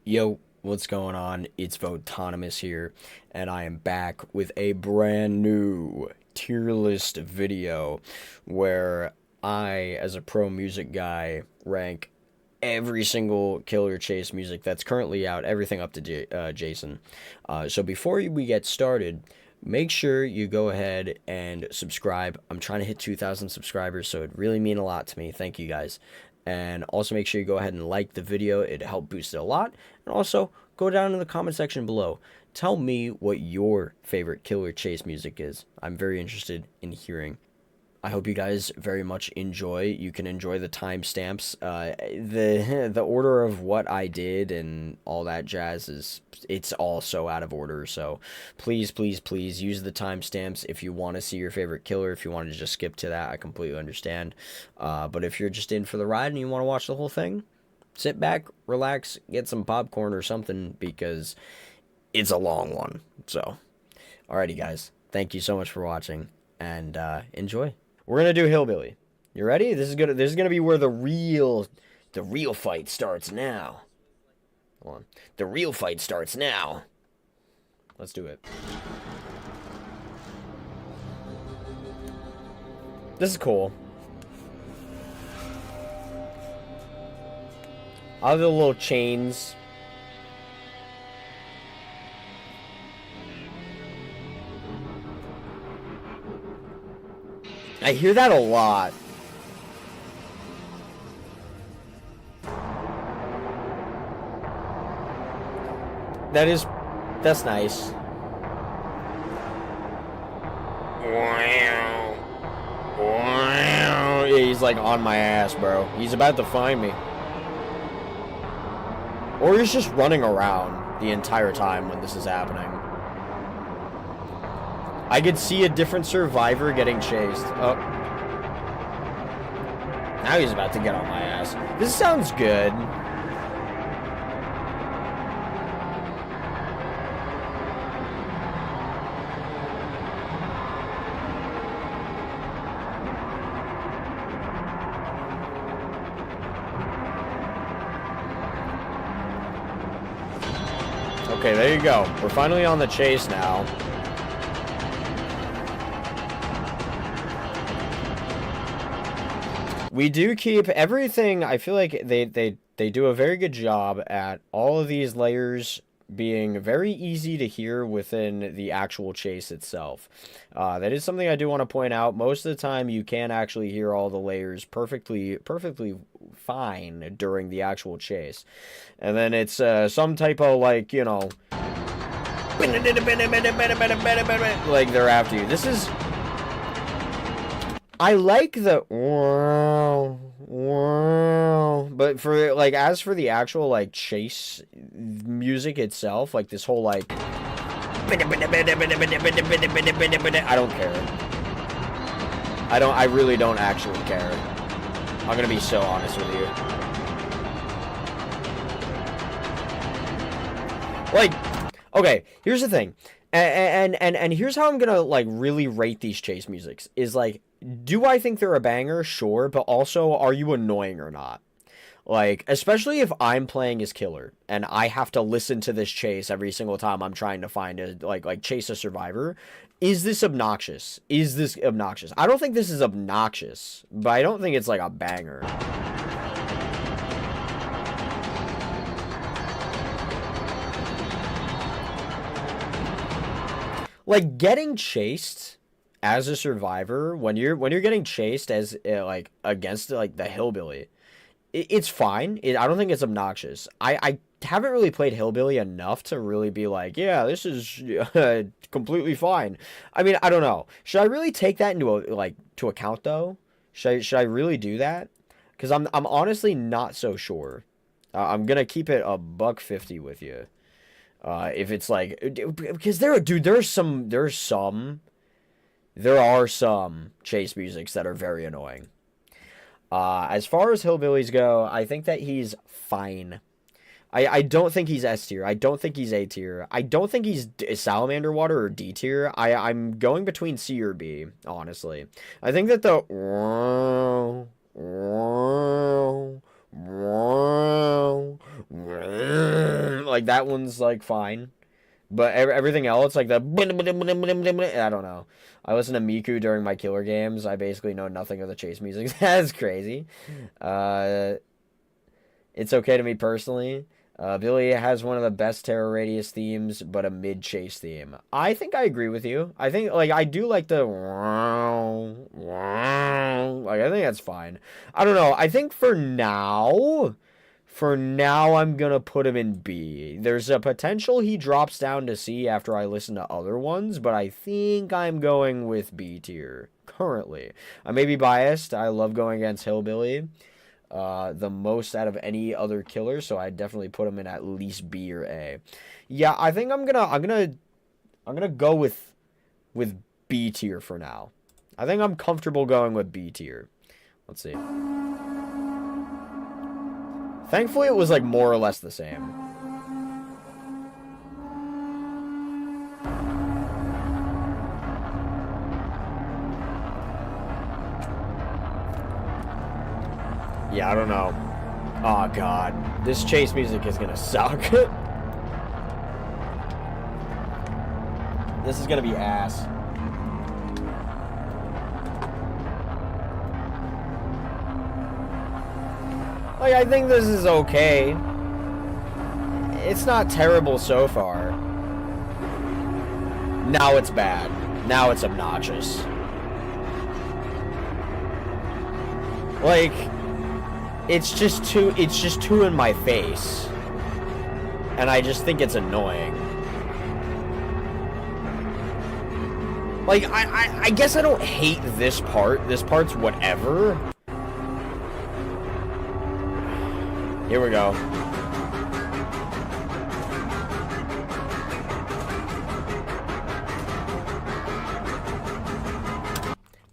Yo, what's going on? It's Votonomous here, and I am back with a brand new tier list video where I, as a pro music guy, rank every single Killer Chase music that's currently out, everything up to Jason. So before we get started, make sure you go ahead and subscribe. I'm trying to hit 2,000 subscribers, so it really mean a lot to me. Thank you guys. And also make sure you go ahead and like the video. It helped boost it a lot. And also go down in the comment section below. Tell me what your favorite Killer Chase music is. I'm very interested in hearing. I hope you guys very much enjoy. You can enjoy the timestamps. The order of what I did and all that jazz it's all so out of order. So please, please, please use the timestamps if you want to see your favorite killer. If you want to just skip to that, I completely understand. But if you're just in for the ride and you want to watch the whole thing, sit back, relax, get some popcorn or something because it's a long one. So, alrighty, guys. Thank you so much for watching and enjoy. We're gonna do Hillbilly. You ready? This is gonna be where the real fight starts now. Hold on. The real fight starts now. Let's do it. This is cool. I love the little chains. I hear that a lot. That's nice. Yeah, he's like on my ass, bro. He's about to find me. Or he's just running around the entire time when this is happening. I could see a different survivor getting chased. Oh. Now he's about to get on my ass. This sounds good. Okay, there you go. We're finally on the chase now. We do keep everything. I feel like they do a very good job at all of these layers being very easy to hear within the actual chase itself. That is something I do want to point out. Most of the time you can actually hear all the layers perfectly fine during the actual chase. And then it's some type of, like, you know, like they're after you. This is, I like the but for, like, as for the actual, like, chase music itself, like this whole, like, I don't care. I really don't actually care. I'm gonna be so honest with you. Like, okay, here's the thing. And here's how I'm gonna, like, really rate these chase musics. Is, like, do I think they're a banger? Sure, but also, are you annoying or not? Like, especially if I'm playing as killer, and I have to listen to this chase every single time I'm trying to find a, like chase a survivor. Is this obnoxious? Is this obnoxious? I don't think this is obnoxious, but I don't think it's, like, a banger. Like, getting chased as a survivor, when you're getting chased as like against, like, the Hillbilly, it's fine. I don't think it's obnoxious. I haven't really played Hillbilly enough to really be like, yeah, this is completely fine. I mean, I don't know. Should I really take that into to account though? Should I really do that? Because I'm honestly not so sure. I'm gonna keep it a $1.50 with you. If it's like, because there are some chase musics that are very annoying. As far as Hillbillies go, I think that he's fine. I don't think he's S tier. I don't think he's A tier. I don't think he's Salamander Water or D tier. I'm going between C or B, honestly. I think that the Like, that one's, like, fine. But everything else, like the... I don't know. I listen to Miku during my killer games. I basically know nothing of the chase music. That's crazy. It's okay to me personally. Billy has one of the best Terror Radius themes, but a mid-chase theme. I think I agree with you. I think, like, I do like the... Like, I think that's fine. I don't know. I think for now, I'm gonna put him in B. There's a potential he drops down to C after I listen to other ones, but I think I'm going with B tier currently. I may be biased. I love going against Hillbilly the most out of any other killer, so I definitely put him in at least B or A. Yeah, I think I'm gonna go with B tier for now. I think I'm comfortable going with B tier. Let's see. Thankfully, it was like more or less the same. Yeah, I don't know. Oh, God. This chase music is gonna suck. This is gonna be ass. Like, I think this is okay. It's not terrible so far. Now it's bad. Now it's obnoxious. Like... It's just too in my face. And I just think it's annoying. Like, I guess I don't hate this part. This part's whatever. Here we go.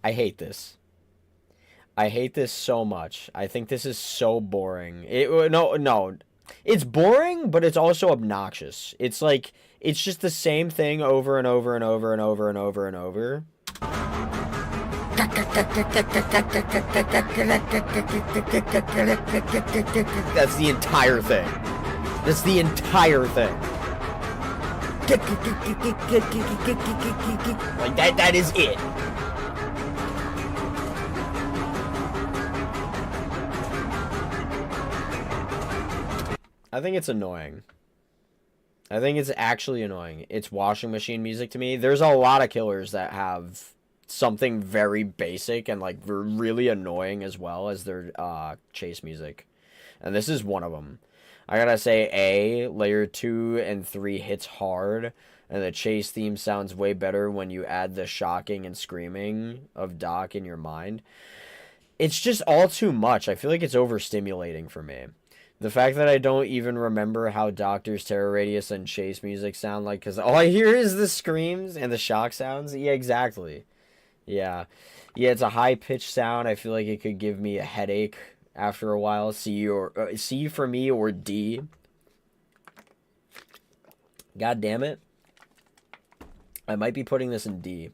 I hate this. I hate this so much. I think this is so boring. No. It's boring, but it's also obnoxious. It's like, it's just the same thing over and over and over and over and over and over. That's the entire thing. That's the entire thing. Like, that is it. I think it's annoying. I think it's actually annoying. It's washing machine music to me. There's a lot of killers that have something very basic and, like, really annoying as well as their chase music. And this is one of them. I gotta say, A, layer 2 and 3 hits hard, and the chase theme sounds way better when you add the shocking and screaming of Doc in your mind. It's just all too much. I feel like it's overstimulating for me. The fact that I don't even remember how Doctor's Terror Radius and chase music sound like, because all I hear is the screams and the shock sounds. Yeah, exactly. Yeah. Yeah, it's a high-pitched sound. I feel like it could give me a headache after a while. C for me or D. God damn it. I might be putting this in D.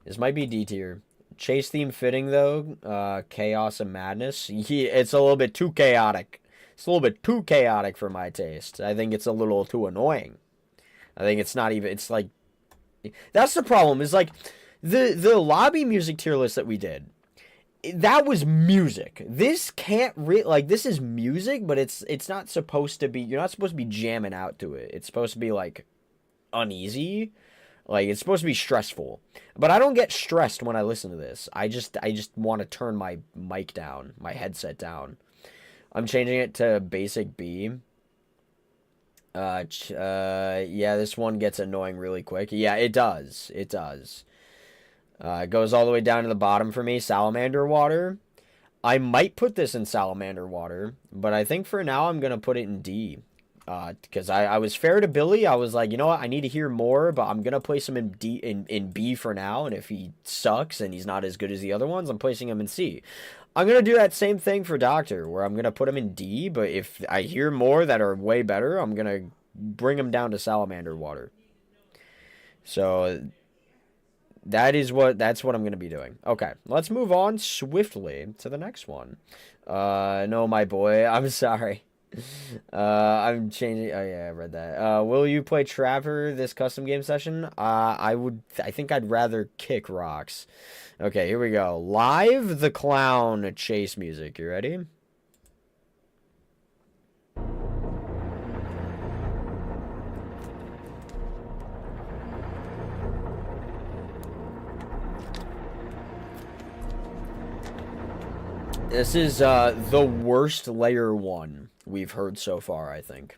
This might be D tier. Chase theme fitting, though. Chaos and madness. Yeah, it's a little bit too chaotic. It's a little bit too chaotic for my taste. I think it's a little too annoying. I think it's not even... It's like... That's the problem. Is like... The lobby music tier list that we did... That was music. This can't... Like, this is music, but it's not supposed to be... You're not supposed to be jamming out to it. It's supposed to be, like... uneasy. Like, it's supposed to be stressful. But I don't get stressed when I listen to this. I just want to turn my mic down, my headset down. I'm changing it to basic B. Yeah, this one gets annoying really quick. Yeah, it does. It does. It goes all the way down to the bottom for me. Salamander water. I might put this in salamander water, but I think for now I'm going to put it in D. Because I was fair to Billy. I was like, you know what, I need to hear more, but I'm gonna place him in B for now, and if he sucks and he's not as good as the other ones, I'm placing him in C. I'm gonna do that same thing for Doctor, where I'm gonna put him in D, but if I hear more that are way better, I'm gonna bring him down to salamander water. So that's what I'm gonna be doing. Okay, let's move on swiftly to the next one. No, my boy, I'm sorry. I'm changing. Oh yeah, I read that. Will you play Trapper this custom game session? I would. I think I'd rather kick rocks. Okay, here we go. Live the clown chase music. You ready? This is the worst layer 1 we've heard so far, I think.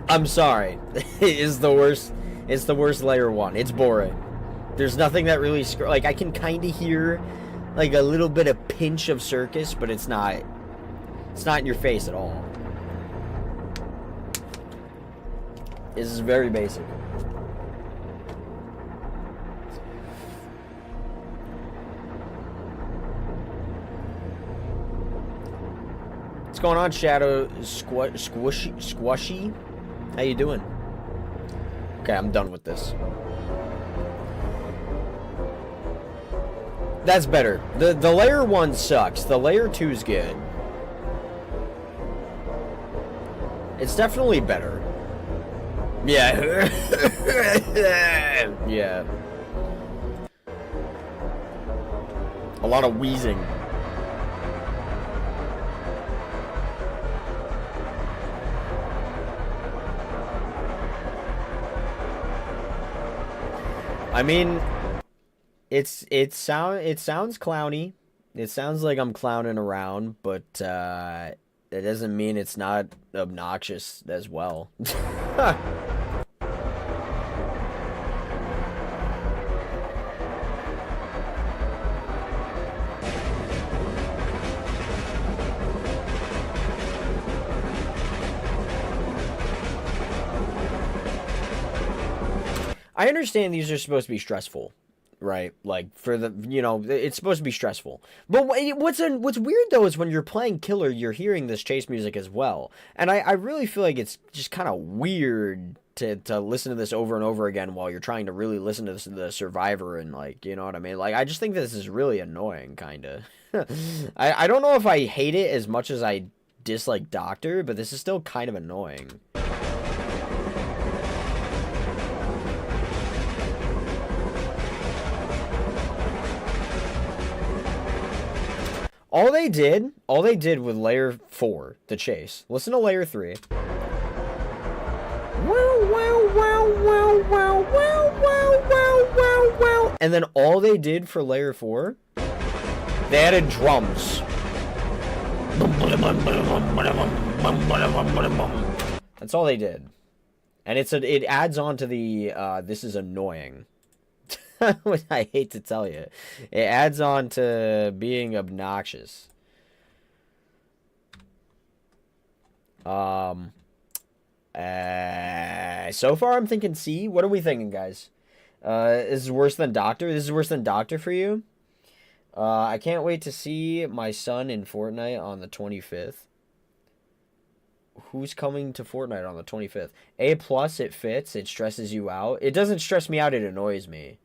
I'm sorry. It is the worst. It's the worst layer 1. It's boring. There's nothing that really like I can kind of hear like a little bit of pinch of circus, but it's not in your face at all. This is very basic. What's going on, Shadow Squishy? How you doing? Okay, I'm done with this. That's better. The layer 1 sucks. The layer 2 is good. It's definitely better. Yeah. Yeah. A lot of wheezing. I mean, it sounds clowny. It sounds like I'm clowning around, but it doesn't mean it's not obnoxious as well. I understand these are supposed to be stressful, right? Like for the, it's supposed to be stressful. But what's weird though is when you're playing killer, you're hearing this chase music as well, and I really feel like it's just kind of weird to listen to this over and over again while you're trying to really listen to the survivor and like, you know what I mean? Like I just think this is really annoying, kind of. I don't know if I hate it as much as I dislike Doctor, but this is still kind of annoying. All they did with layer 4, the chase. Listen to layer 3. And then all they did for layer 4, they added drums. That's all they did. And it adds on to the this is annoying. I hate to tell you. It adds on to being obnoxious. So far I'm thinking C. What are we thinking, guys? This is worse than Doctor? This is worse than Doctor for you? I can't wait to see my son in Fortnite on the 25th. Who's coming to Fortnite on the 25th? A+, it fits. It stresses you out. It doesn't stress me out. It annoys me.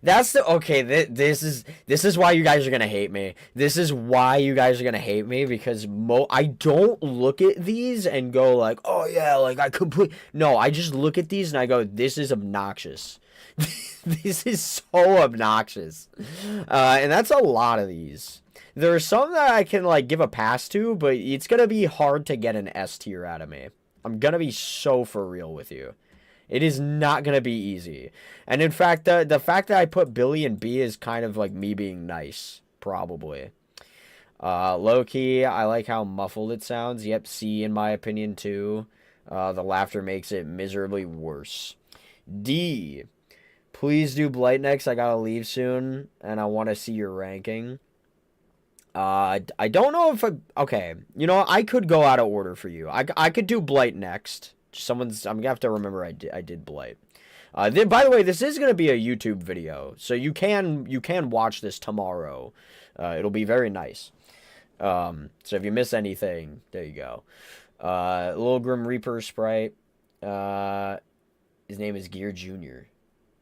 That's the okay. This is why you guys are gonna hate me. This is why you guys are gonna hate me because I don't look at these and go like, oh yeah, like I complete. No, I just look at these and I go, this is obnoxious. This is so obnoxious, and that's a lot of these. There are some that I can like give a pass to, but it's gonna be hard to get an S tier out of me. I'm gonna be so for real with you. It is not going to be easy. And in fact, the fact that I put Billy in B is kind of like me being nice, probably. Low-key, I like how muffled it sounds. Yep, C in my opinion too. The laughter makes it miserably worse. D, please do Blight next. I gotta leave soon, and I want to see your ranking. I don't know if okay, I could go out of order for you. I could do Blight next. I'm gonna have to remember I did Blight. Then, by the way, this is gonna be a YouTube video, so you can watch this tomorrow. It'll be very nice. So if you miss anything, there you go. Little Grim Reaper sprite. His name is Gear Jr.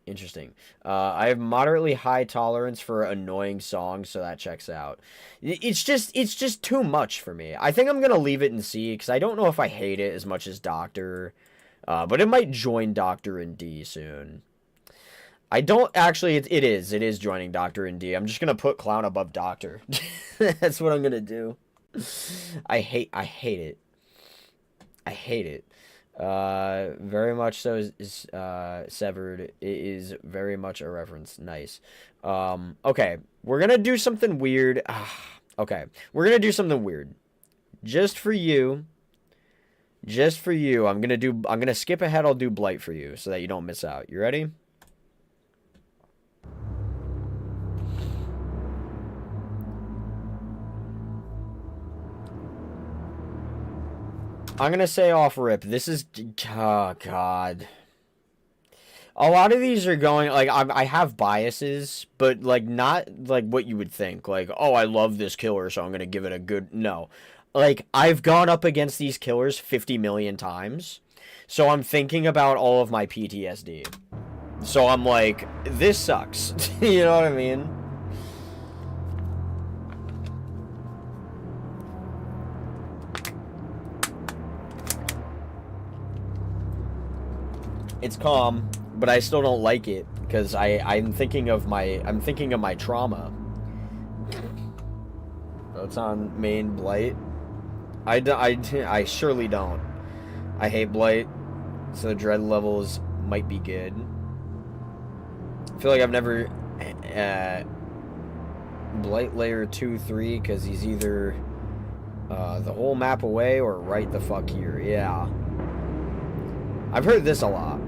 Interesting. I have moderately high tolerance for annoying songs, so that checks out. It's just too much for me. I think I'm gonna leave it in C because I don't know if I hate it as much as Doctor, but it might join Doctor in D soon. I don't actually. It is joining Doctor in D. I'm just gonna put Clown above Doctor. That's what I'm gonna do. I hate it. I hate it. Very much so is Severed. It is very much a reference. Nice. Okay. We're gonna do something weird. Okay. We're gonna do something weird. Just for you. Just for you. I'm gonna skip ahead. I'll do Blight for you so that you don't miss out. You ready? I'm gonna say off rip, this is, oh god. A lot of these are going, like, I have biases, but, like, not, like, what you would think. Like, oh, I love this killer, so I'm gonna give it a good, no. Like, I've gone up against these killers 50 million times, so I'm thinking about all of my PTSD. So I'm like, this sucks. You know what I mean? It's calm, but I still don't like it because I'm thinking of my trauma. That's on main Blight. I surely don't. I hate Blight, so the dread levels might be good. I feel like I've never Blight layer 2-3 because he's either the whole map away or right the fuck here. Yeah. I've heard this a lot.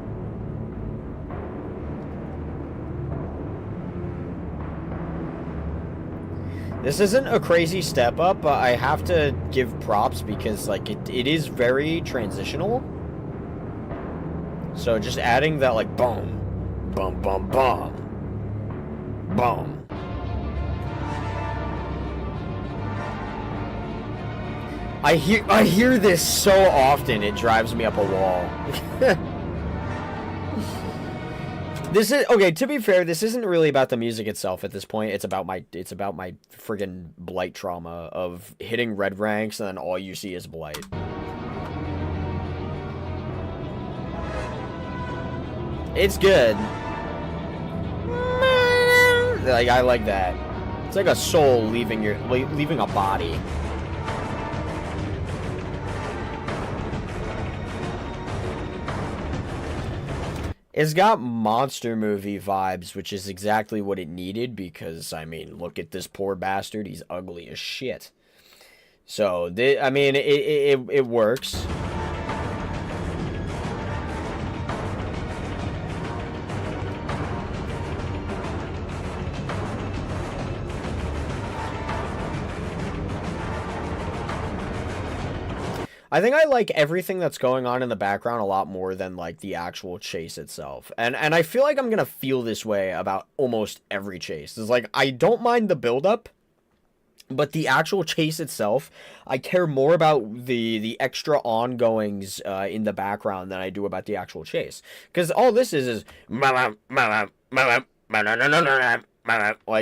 This isn't a crazy step up, but I have to give props because, like, it is very transitional. So just adding that, like, boom, boom, boom, boom, boom. I hear this so often, it drives me up a wall. This is okay. To be fair, this isn't really about the music itself at this point. It's about my friggin' Blight trauma of hitting red ranks and then all you see is Blight. It's good. Like, I like that. It's like a soul leaving a body. It's got monster movie vibes, which is exactly what it needed because, I mean, look at this poor bastard. He's ugly as shit. So, I mean, it works. I think I like everything that's going on in the background a lot more than, like, the actual chase itself. And I feel like I'm gonna feel this way about almost every chase. It's like, I don't mind the build-up, but the actual chase itself, I care more about the extra ongoings in the background than I do about the actual chase. Because all this is like,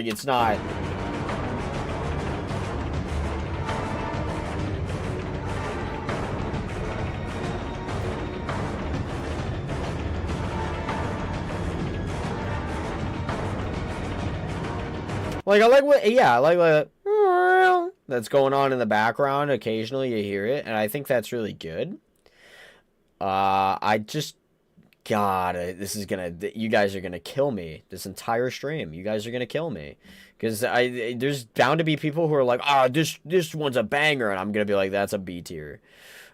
it's not... Like, I like what, yeah, I like what that's going on in the background. Occasionally you hear it, and I think that's really good. I just, God, this is gonna, you guys are gonna kill me. This entire stream, you guys are gonna kill me. Because there's bound to be people who are like, ah, this one's a banger, and I'm gonna be like, that's a B tier.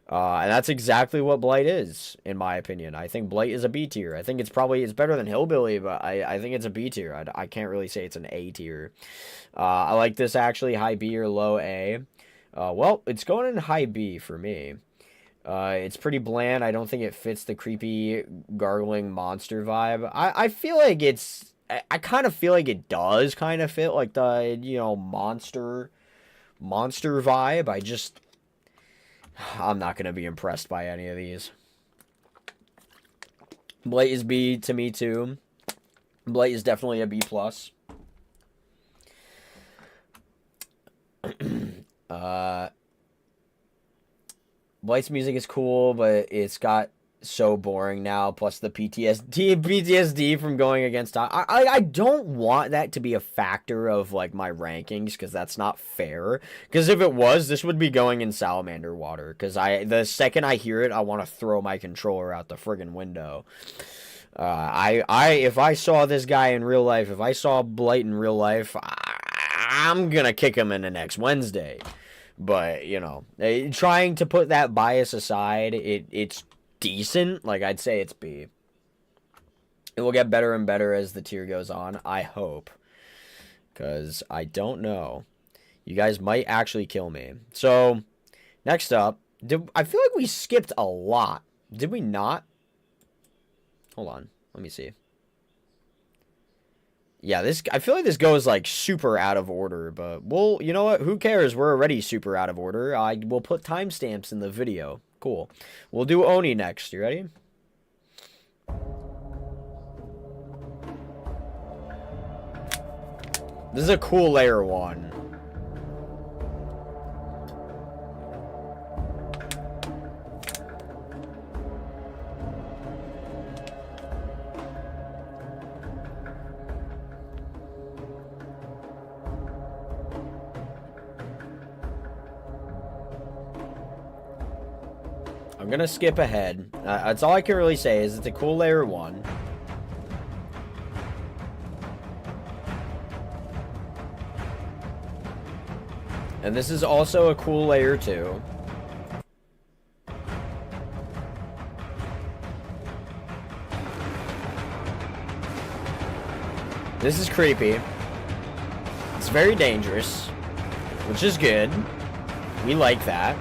And that's exactly what Blight is, in my opinion. I think Blight is a B tier. I think it's better than Hillbilly, but I think it's a B tier. I can't really say it's an A tier. I like this actually, high B or low A. Well, it's going in high B for me. It's pretty bland. I don't think it fits the creepy, gargling monster vibe. I feel like it's... I kind of feel like it does kind of fit, like, the, you know, monster vibe. I'm not going to be impressed by any of these. Blight is B to me, too. Blight is definitely a B+. Blight's music is cool, but it's got so boring now, plus the PTSD from going against I don't want that to be a factor of like my rankings, because that's not fair. Because if it was, this would be going in salamander water, because the second I hear it, I want to throw my controller out the friggin' window. If I saw this guy in real life, if I saw Blight in real life, I'm gonna kick him in the next Wednesday. But, you know, trying to put that bias aside, it's decent. Like, I'd say it's B. It will get better and better as the tier goes on, I hope. Because I don't know. You guys might actually kill me. So, next up, I feel like we skipped a lot. Did we not? Hold on. Let me see. Yeah, I feel like this goes, like, super out of order, but, well, you know what? Who cares? We're already super out of order. I will put timestamps in the video. Cool. We'll do Oni next. You ready? This is a cool layer 1. I'm gonna skip ahead. That's all I can really say is it's a cool layer 1. And this is also a cool layer 2. This is creepy. It's very dangerous, which is good. We like that.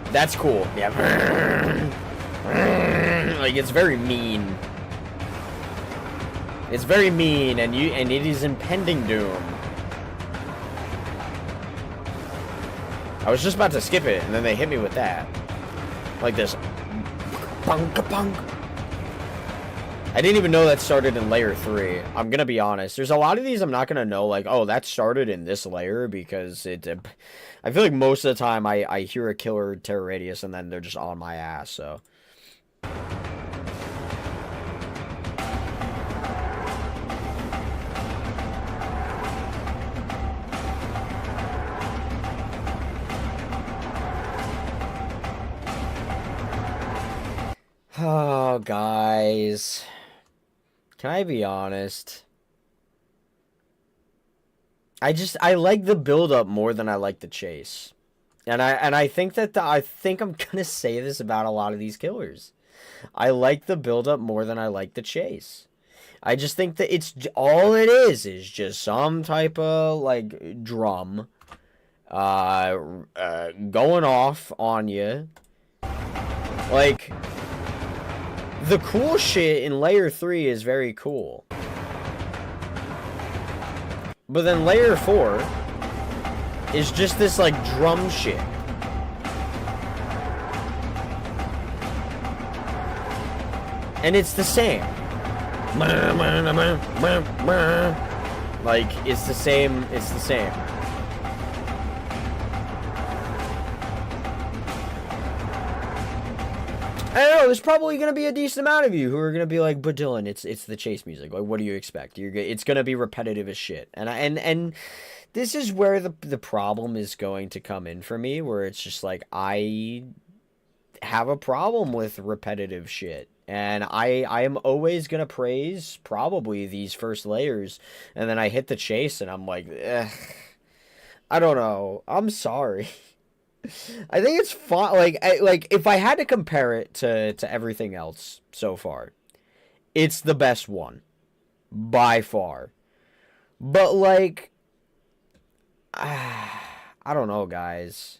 That's cool. Yeah. Like, it's very mean. It's very mean, and it is impending doom. I was just about to skip it, and then they hit me with that. Like this. Punk-a-punk. I didn't even know that started in layer 3. I'm gonna be honest. There's a lot of these I'm not gonna know, like, oh, that started in this layer, because I feel like most of the time I hear a killer terror radius and then they're just on my ass, so. Oh, guys. Can I be honest? I like the build up more than I like the chase. And I think that I think I'm gonna say this about a lot of these killers. I like the build up more than I like the chase. I just think that it's all it is just some type of like drum going off on you. Like, the cool shit in layer 3 is very cool. But then layer 4 is just this, like, drum shit. And it's the same. Like, it's the same. I don't know, there's probably going to be a decent amount of you who are going to be like, but Dylan, it's the chase music. Like, what do you expect? It's going to be repetitive as shit. And this is where the problem is going to come in for me, where it's just like, I have a problem with repetitive shit. And I am always going to praise probably these first layers. And then I hit the chase and I'm like, I don't know. I'm sorry. I think it's fun. Like if I had to compare it to everything else so far, it's the best one by far. But like, I don't know, guys.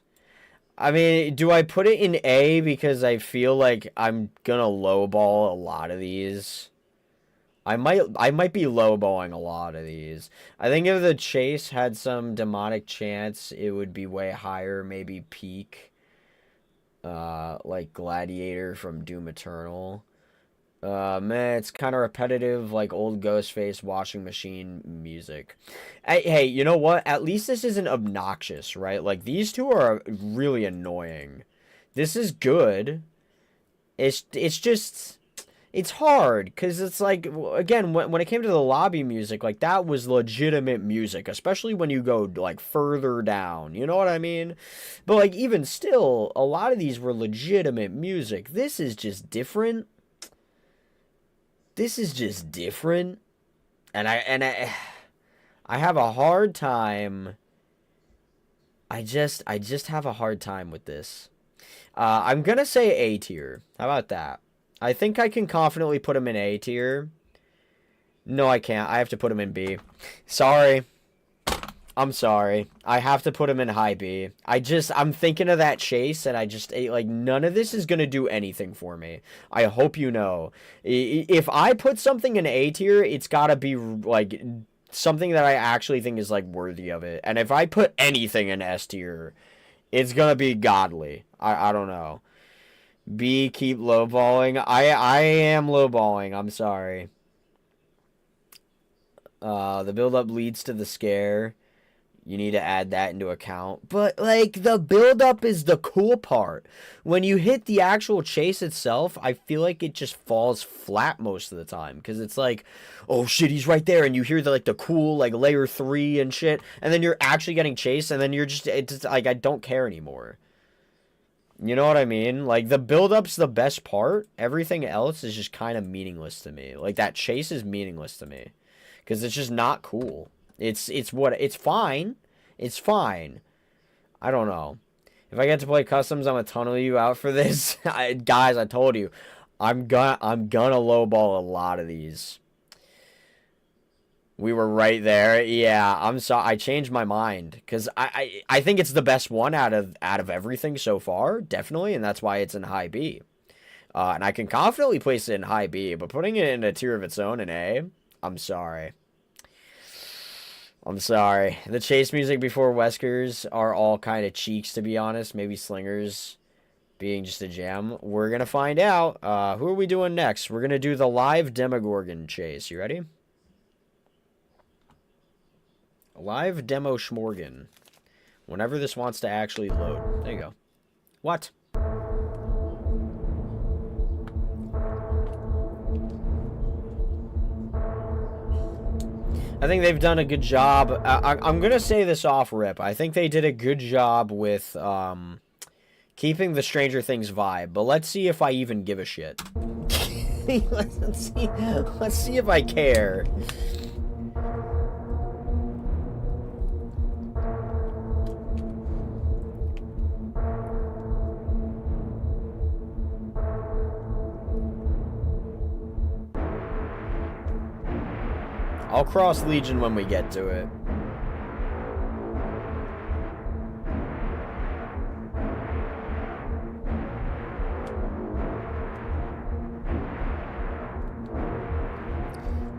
I mean, do I put it in A because I feel like I'm gonna lowball a lot of these? I might be lowballing a lot of these. I think if the chase had some demonic chance, it would be way higher, maybe peak. Like Gladiator from Doom Eternal. Man, it's kind of repetitive, like old Ghostface washing machine music. Hey, you know what? At least this isn't obnoxious, right? Like, these two are really annoying. This is good. It's just it's hard because it's like again when it came to the lobby music, like that was legitimate music, especially when you go like further down, you know what I mean? But like even still, a lot of these were legitimate music. This is just different. This is just different, and I have a hard time. I just have a hard time with this. I'm gonna say A tier. How about that? I think I can confidently put him in A tier. No, I can't. I have to put him in B. Sorry. I'm sorry. I have to put him in high B. I'm thinking of that chase, and like, none of this is going to do anything for me. I hope you know. If I put something in A tier, it's got to be, like, something that I actually think is, like, worthy of it. And if I put anything in S tier, it's going to be godly. I don't know. B, keep lowballing. I am lowballing. I'm sorry. The build-up leads to the scare. You need to add that into account. But, like, the build-up is the cool part. When you hit the actual chase itself, I feel like it just falls flat most of the time. Because it's like, oh, shit, he's right there. And you hear, the cool, like, layer 3 and shit. And then you're actually getting chased. And then it's like, I don't care anymore. You know what I mean? Like, the build-up's the best part. Everything else is just kind of meaningless to me. Like, that chase is meaningless to me. Because it's just not cool. It's fine. It's fine. I don't know. If I get to play customs, I'm gonna tunnel you out for this. Guys, I told you. I'm gonna lowball a lot of these. We were right there. Yeah, I'm sorry. I changed my mind because I think it's the best one out of everything so far, definitely, and that's why it's in high B. And I can confidently place it in high B, but putting it in a tier of its own in A, I'm sorry. I'm sorry. The chase music before Weskers are all kind of cheeks, to be honest. Maybe Slingers being just a gem. We're going to find out. Who are we doing next? We're going to do the live Demogorgon chase. You ready? Live Demo Schmorgan. Whenever this wants to actually load. There you go. What? I think they've done a good job. I'm going to say this off rip. I think they did a good job with keeping the Stranger Things vibe. But let's see if I even give a shit. Let's see if I care. I'll cross Legion when we get to it.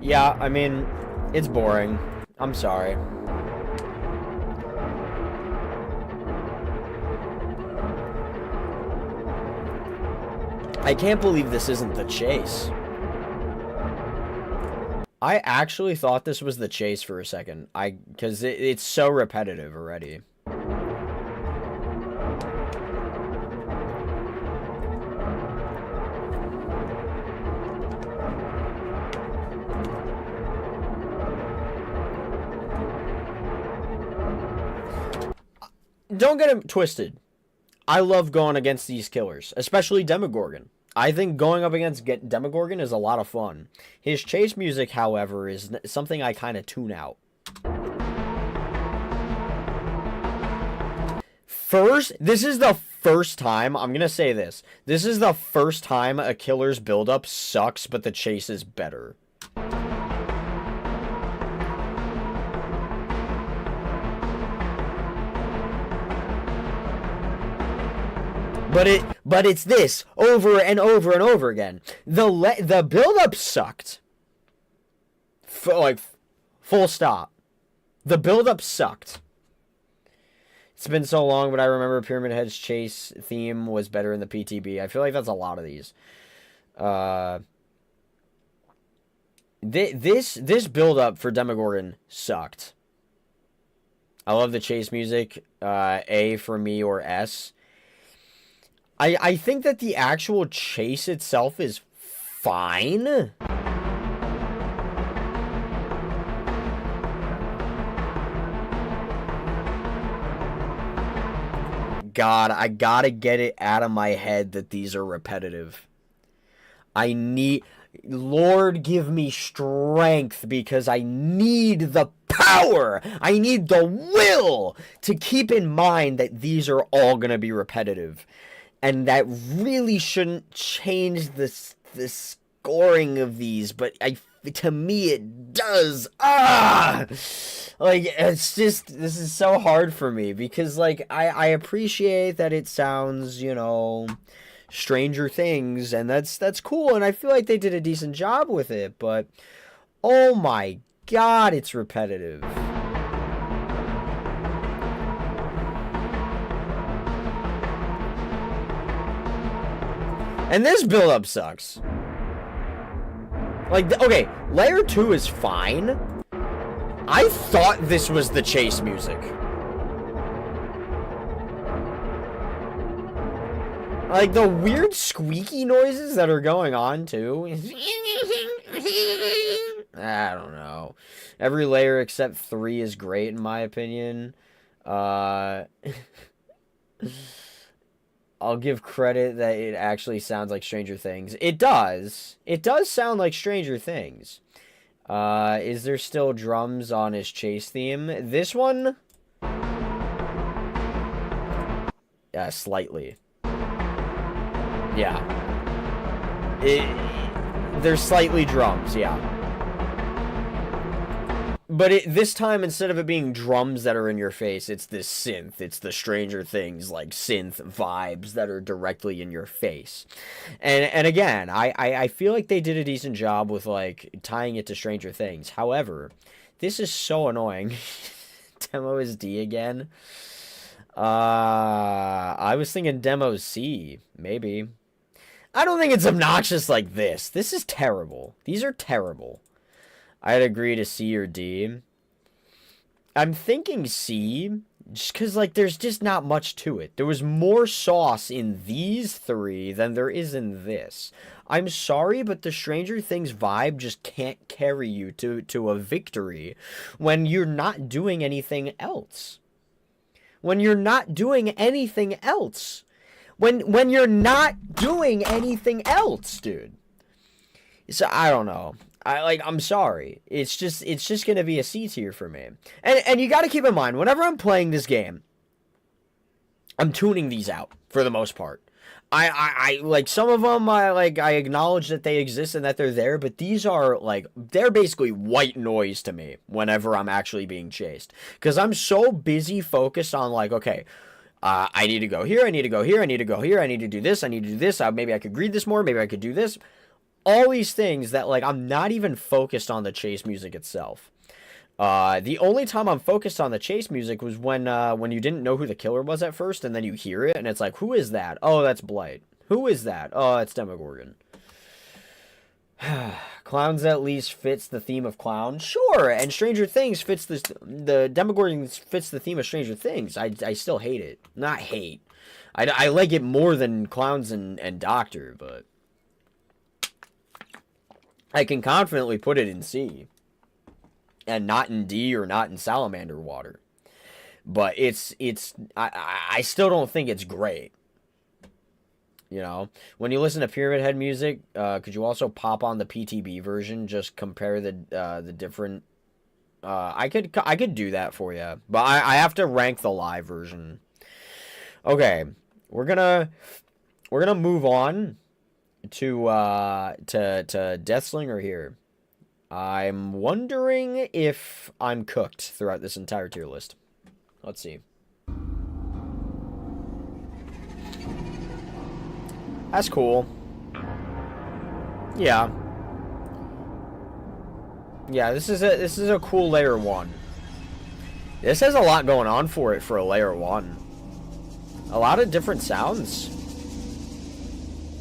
Yeah, I mean, it's boring. I'm sorry. I can't believe this isn't the chase. I actually thought this was the chase for a second. Because it's so repetitive already. Don't get it twisted. I love going against these killers, especially Demogorgon. I think going up against Demogorgon is a lot of fun. His chase music, however, is something I kind of tune out. This is the first time, I'm going to say this. This is the first time a killer's buildup sucks, but the chase is better. But it's this over and over and over again. The build-up sucked. Full stop. The build-up sucked. It's been so long, but I remember Pyramid Head's chase theme was better in the PTB. I feel like that's a lot of these. This build up for Demogorgon sucked. I love the chase music. A for me or S. I think that the actual chase itself is fine. God, I gotta get it out of my head that these are repetitive. Lord, give me strength, because I need the power. I need the will to keep in mind that these are all gonna be repetitive. And that really shouldn't change the scoring of these, but to me it does. Like, it's just, this is so hard for me, because, like, I appreciate that it sounds, you know, Stranger Things, and that's cool, and I feel like they did a decent job with it, but oh my god, it's repetitive. And this build-up sucks. Like, okay, layer 2 is fine. I thought this was the chase music. Like, the weird squeaky noises that are going on, too. I don't know. Every layer except 3 is great, in my opinion. I'll give credit that it actually sounds like Stranger Things. It does. It does sound like Stranger Things. Is there still drums on his chase theme? This one? Yeah, slightly. Yeah. There's slightly drums, yeah. But this time, instead of it being drums that are in your face, it's this synth. It's the Stranger Things, like, synth vibes that are directly in your face. And again, I feel like they did a decent job with, like, tying it to Stranger Things. However, this is so annoying. Demo is D again. I was thinking Demo C, maybe. I don't think it's obnoxious like this. This is terrible. These are terrible. I'd agree to C or D. I'm thinking C, just because, like, there's just not much to it. There was more sauce in these 3 than there is in this. I'm sorry, but the Stranger Things vibe just can't carry you to a victory when you're not doing anything else. When you're not doing anything else. When you're not doing anything else, dude. So, I don't know. I'm sorry. It's just gonna be a C tier for me. And you gotta keep in mind, whenever I'm playing this game, I'm tuning these out, for the most part. I like, some of them, I acknowledge that they exist and that they're there, but these are, like, they're basically white noise to me whenever I'm actually being chased. Because I'm so busy focused on, like, okay, I need to go here, I need to go here, I need to go here, I need to do this, I need to do this, maybe I could read this more, maybe I could do this. All these things that, like, I'm not even focused on the chase music itself. The only time I'm focused on the chase music was when you didn't know who the killer was at first, and then you hear it, and it's like, who is that? Oh, that's Blight. Who is that? Oh, it's Demogorgon. Clowns at least fits the theme of clown. Sure, and Stranger Things fits the Demogorgon fits the theme of Stranger Things. I still hate it. Not hate. I like it more than Clowns and Doctor, but I can confidently put it in C. And not in D or not in Salamander Water. But I still don't think it's great. You know? When you listen to Pyramid Head music, could you also pop on the PTB version? Just compare the different... I could do that for you. But I have to rank the live version. Okay. We're gonna move on to Deathslinger here. I'm wondering if I'm cooked throughout this entire tier list. Let's see. That's cool. Yeah. Yeah, this is a cool layer 1. This has a lot going on for it for a layer 1. A lot of different sounds.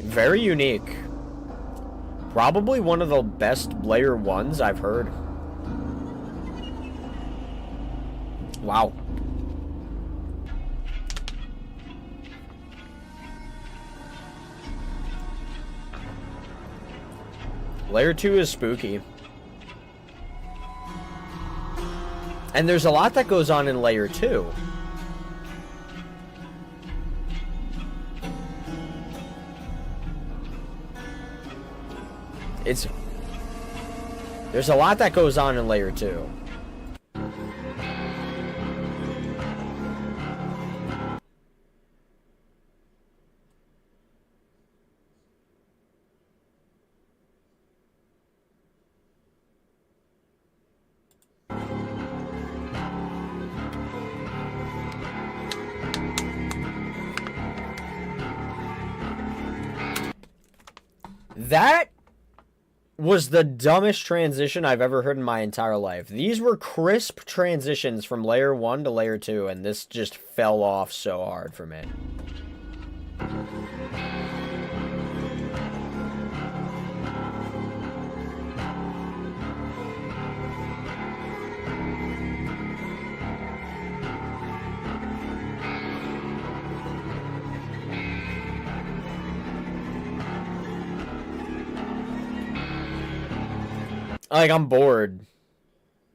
Very unique. Probably one of the best layer 1s I've heard. Wow. Layer 2 is spooky. And there's a lot that goes on in layer 2. There's a lot that goes on in layer 2. That was the dumbest transition I've ever heard in my entire life. These were crisp transitions from layer 1 to layer 2, and this just fell off so hard for me. Like, I'm bored.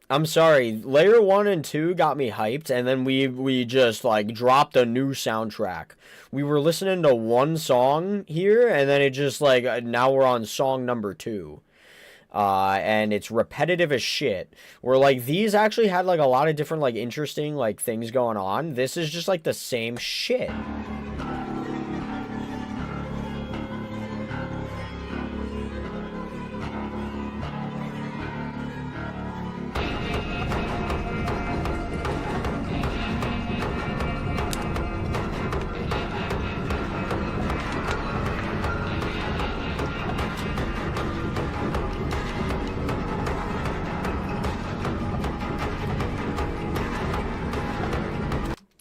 I'm sorry. Layer 1 and 2 got me hyped, and then we just, like, dropped a new soundtrack. We were listening to one song here, and then it just, like, now we're on song number 2. And it's repetitive as shit. Where, like, these actually had, like, a lot of different, like, interesting, like, things going on. This is just, like, the same shit.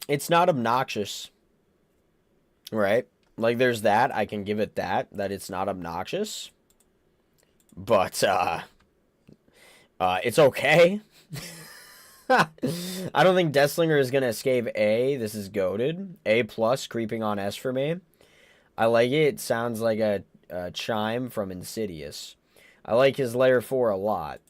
It's not obnoxious, right? Like, there's that. I can give it that it's not obnoxious. But, it's okay. I don't think Deathslinger is going to escape A. This is goated. A+, creeping on S for me. I like it. It sounds like a chime from Insidious. I like his layer 4 a lot.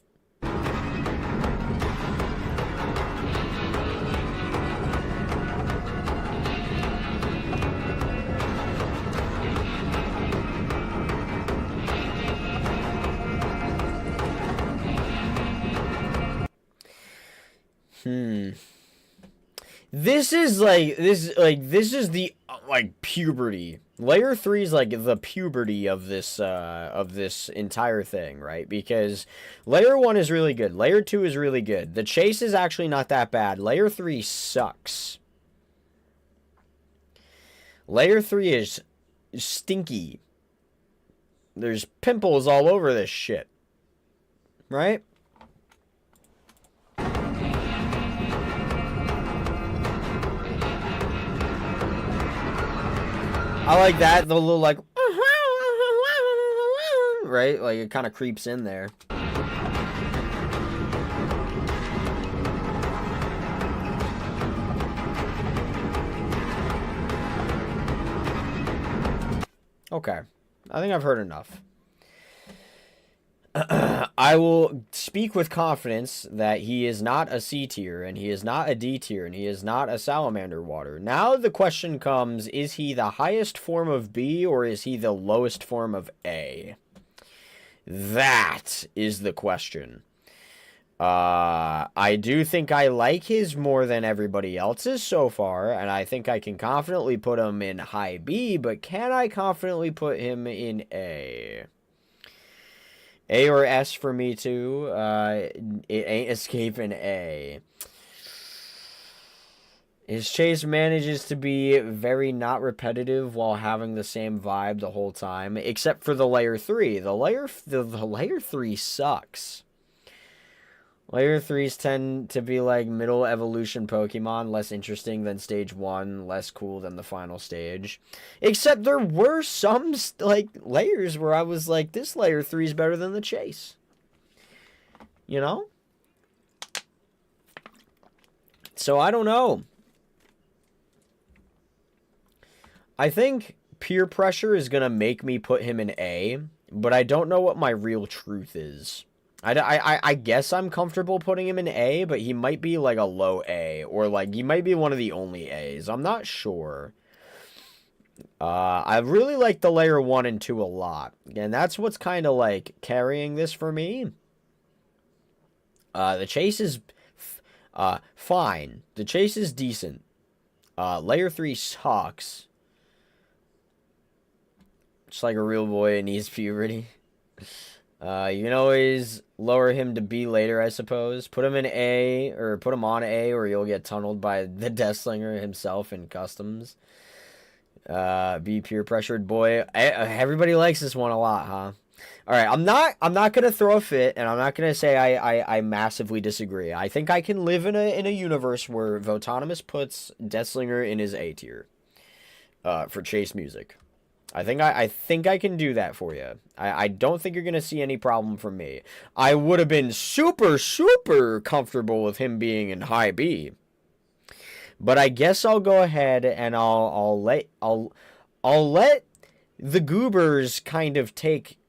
This is the like puberty. Layer 3 is like the puberty of this entire thing, right? Because layer 1 is really good. Layer 2 is really good. The chase is actually not that bad. Layer 3 sucks. Layer 3 is stinky. There's pimples all over this shit. Right? I like that, the little, like, right? Like, it kind of creeps in there. Okay. I think I've heard enough. I will speak with confidence that he is not a C tier, and he is not a D tier, and he is not a salamander water. Now the question comes, is he the highest form of B, or is he the lowest form of A? That is the question. I do think I like his more than everybody else's so far, and I think I can confidently put him in high B, but can I confidently put him in A? A or S for me, too. It ain't escaping A. His chase manages to be very not repetitive while having the same vibe the whole time, except for the layer 3. The layer 3 sucks. Layer 3s tend to be like middle evolution Pokemon, less interesting than stage 1, less cool than the final stage. Except there were some like layers where I was like, this layer 3 is better than the chase. You know? So I don't know. I think peer pressure is going to make me put him in A, but I don't know what my real truth is. I guess I'm comfortable putting him in A, but he might be like a low A, or like he might be one of the only A's. I'm not sure. I really like the layer 1 and 2 a lot, and that's what's kind of like carrying this for me. The chase is fine. The chase is decent. Layer 3 sucks. Just like a real boy in needs puberty. You can always lower him to B later, I suppose. Put him in A, or put him on A, or you'll get tunneled by the Deathslinger himself in customs. B peer pressured boy. Everybody likes this one a lot, huh? All right, I'm not gonna throw a fit, and I'm not gonna say I massively disagree. I think I can live in a universe where Votonomous puts Deathslinger in his A tier, for chase music. I think I can do that for you. I don't think you're gonna see any problem from me. I would have been super comfortable with him being in high B. But I guess I'll go ahead and I'll let the goobers kind of take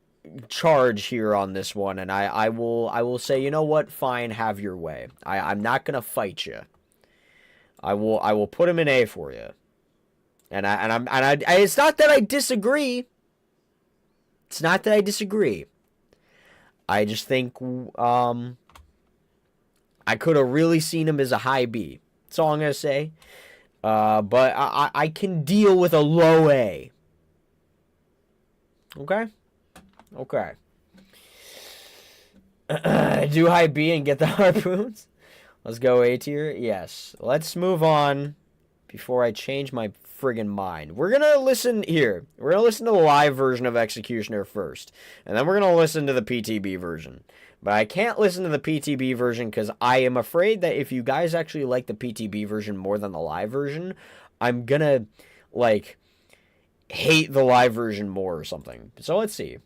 charge here on this one, and I will say, you know what, fine, have your way. I'm not gonna fight you. I will put him in A for you. And it's not that I disagree. It's not that I disagree. I just think I could have really seen him as a high B. That's all I'm gonna say. But I can deal with a low A. Okay? Okay. Do high B and get the harpoons? Let's go A tier. Yes. Let's move on before I change my friggin' mind. We're gonna listen here. We're gonna listen to the live version of Executioner first. And then we're gonna listen to the PTB version. But I can't listen to the PTB version because I am afraid that if you guys actually like the PTB version more than the live version, I'm gonna, like, hate the live version more or something. So let's see.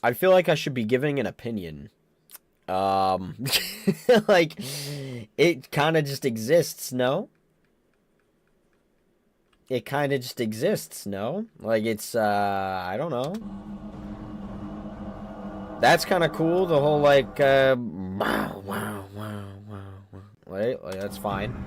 I feel like I should be giving an opinion. Like, it kind of just exists, no? It kind of just exists, no? Like, it's, I don't know. That's kind of cool, the whole, like, wow. Like, that's fine.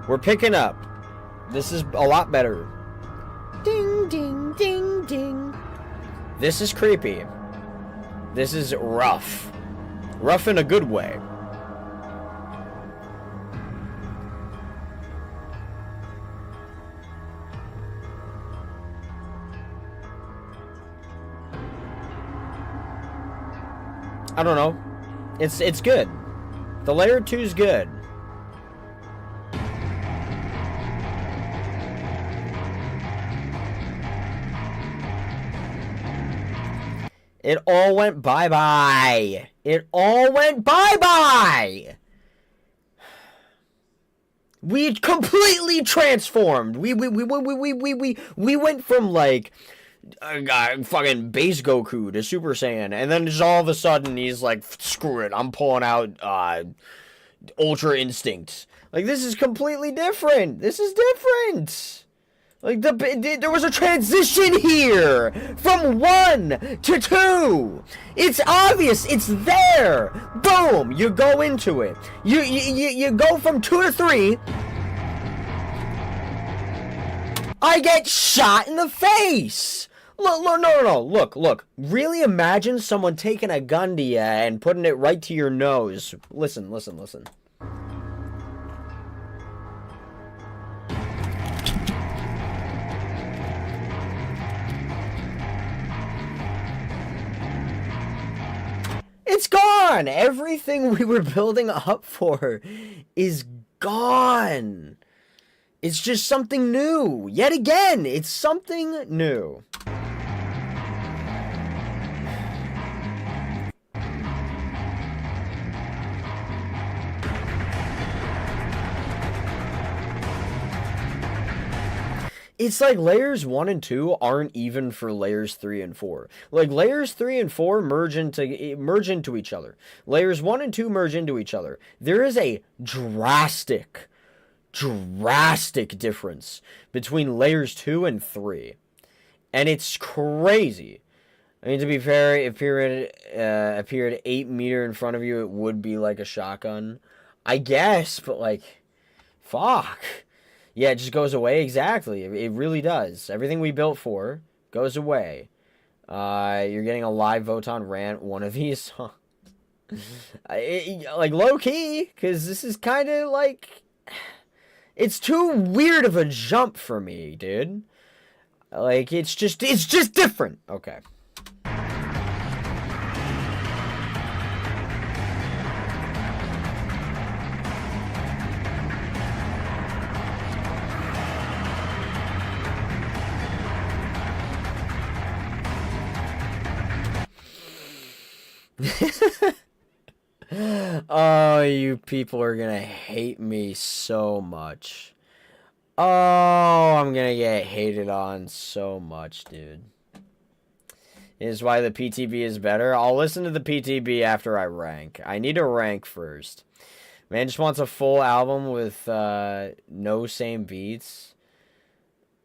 We're picking up. This is a lot better. Ding, ding, ding, ding. This is creepy. This is rough. Rough in a good way. I don't know. It's good. The layer 2 is good. It all went bye-bye. It all went bye-bye. We completely transformed. We went from like fucking base Goku to Super Saiyan, and then just all of a sudden he's like, screw it, I'm pulling out Ultra Instinct. Like, this is completely different. This is different. Like, there was a transition here from 1 to 2. It's obvious. It's there. Boom. You go into it. You go from 2 to 3. I get shot in the face. Look, no. Look. Really imagine someone taking a gun to you and putting it right to your nose. Listen. It's gone! Everything we were building up for is gone. It's just something new. Yet again, it's something new. It's like layers 1 and 2 aren't even for layers 3 and 4. Like, layers 3 and 4 merge into each other. Layers 1 and 2 merge into each other. There is a drastic difference between layers 2 and 3. And it's crazy. I mean, to be fair, if you're at 8 meter in front of you, it would be like a shotgun. I guess, but like, fuck. Yeah, it just goes away. Exactly. It really does. Everything we built for goes away. You're getting a live Voton rant. One of these. Like, low-key. Because this is kind of like... It's too weird of a jump for me, dude. Like, it's just different. Okay. Oh, you people are gonna hate me so much. Oh, I'm gonna get hated on so much, dude. Is why the PTB is better. I'll listen to the PTB after I rank. I need to rank first. Man just wants a full album with no same beats.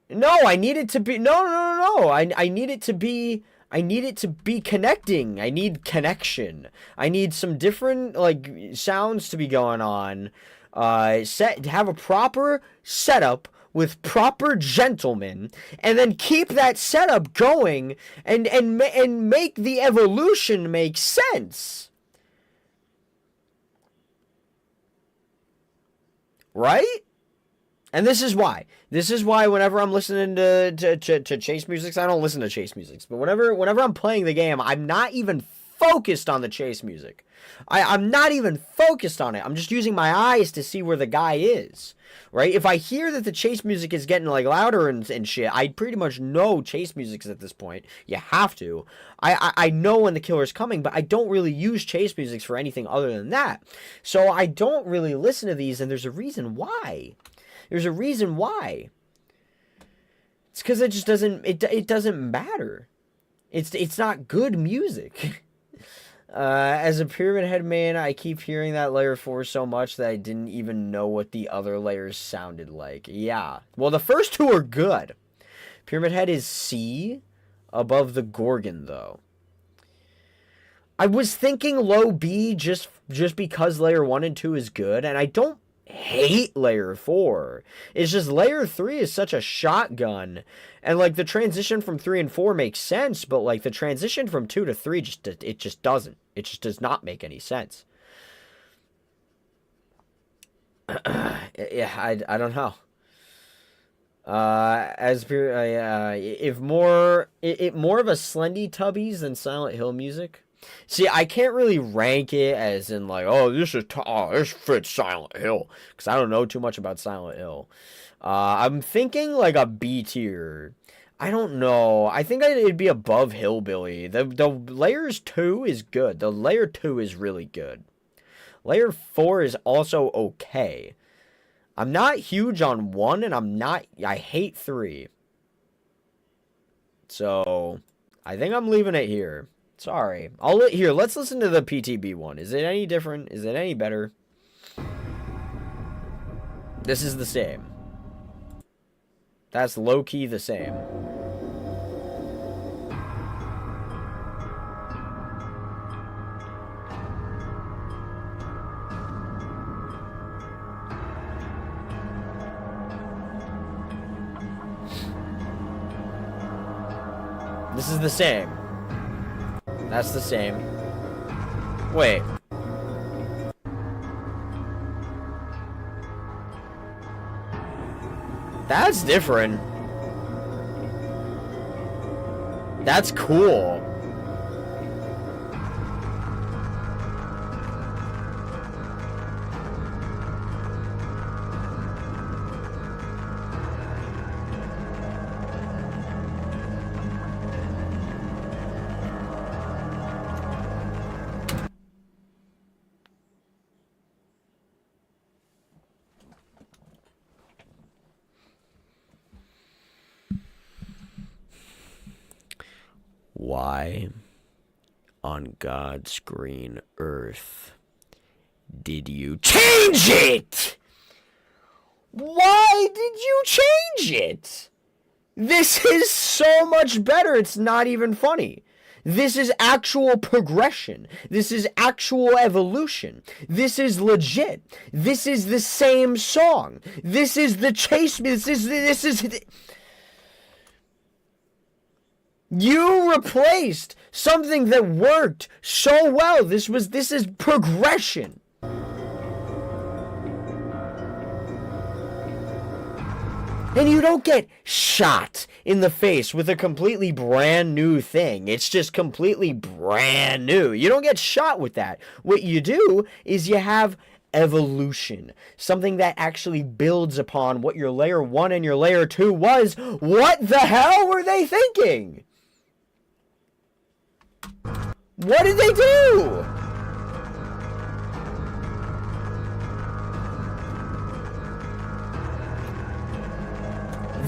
No, I need it to be... No. I need it to be... I need it to be connecting. I need connection. I need some different, like, sounds to be going on. Have a proper setup with proper gentlemen, and then keep that setup going, and make the evolution make sense. Right? And this is why. This is why whenever I'm listening to chase musics, I don't listen to chase musics. But whenever I'm playing the game, I'm not even focused on the chase music. I'm not even focused on it. I'm just using my eyes to see where the guy is. Right? If I hear that the chase music is getting like louder and shit, I pretty much know chase music at this point. You have to. I know when the killer's coming, but I don't really use chase musics for anything other than that. So I don't really listen to these, and there's a reason why. There's a reason why. It's because it just doesn't. It doesn't matter. It's not good music. As a Pyramid Head man, I keep hearing that layer 4 so much that I didn't even know what the other layers sounded like. Yeah. Well, the first two are good. Pyramid Head is C above the Gorgon, though. I was thinking low B just because layer 1 and 2 is good, and I don't hate layer 4. It's just layer 3 is such a shotgun, and like the transition from 3 and 4 makes sense, but like the transition from 2 to 3 just doesn't. It just does not make any sense. Yeah, I don't know. If more of a Slendy Tubbies than Silent Hill music. See, I can't really rank it as in like, oh, this fits Silent Hill, because I don't know too much about Silent Hill. I'm thinking like a B tier. I don't know. I think it'd be above Hillbilly. The layers 2 is good. The layer 2 is really good. Layer 4 is also okay. I'm not huge on 1, and I hate 3. So, I think I'm leaving it here. Sorry. Let's listen to the PTB one. Is it any different? Is it any better? This is the same. That's low-key the same. This is the same. That's the same. Wait. That's different. That's cool. Why on God's green earth did you change it? Why did you change it? This is so much better. It's not even funny. This is actual progression. This is actual evolution. This is legit. This is the same song. This is the chase. This is. You replaced something that worked so well. This is progression. And you don't get shot in the face with a completely brand new thing. It's just completely brand new. You don't get shot with that. What you do is you have evolution. Something that actually builds upon what your layer 1 and your layer 2 was. What the hell were they thinking? What did they do?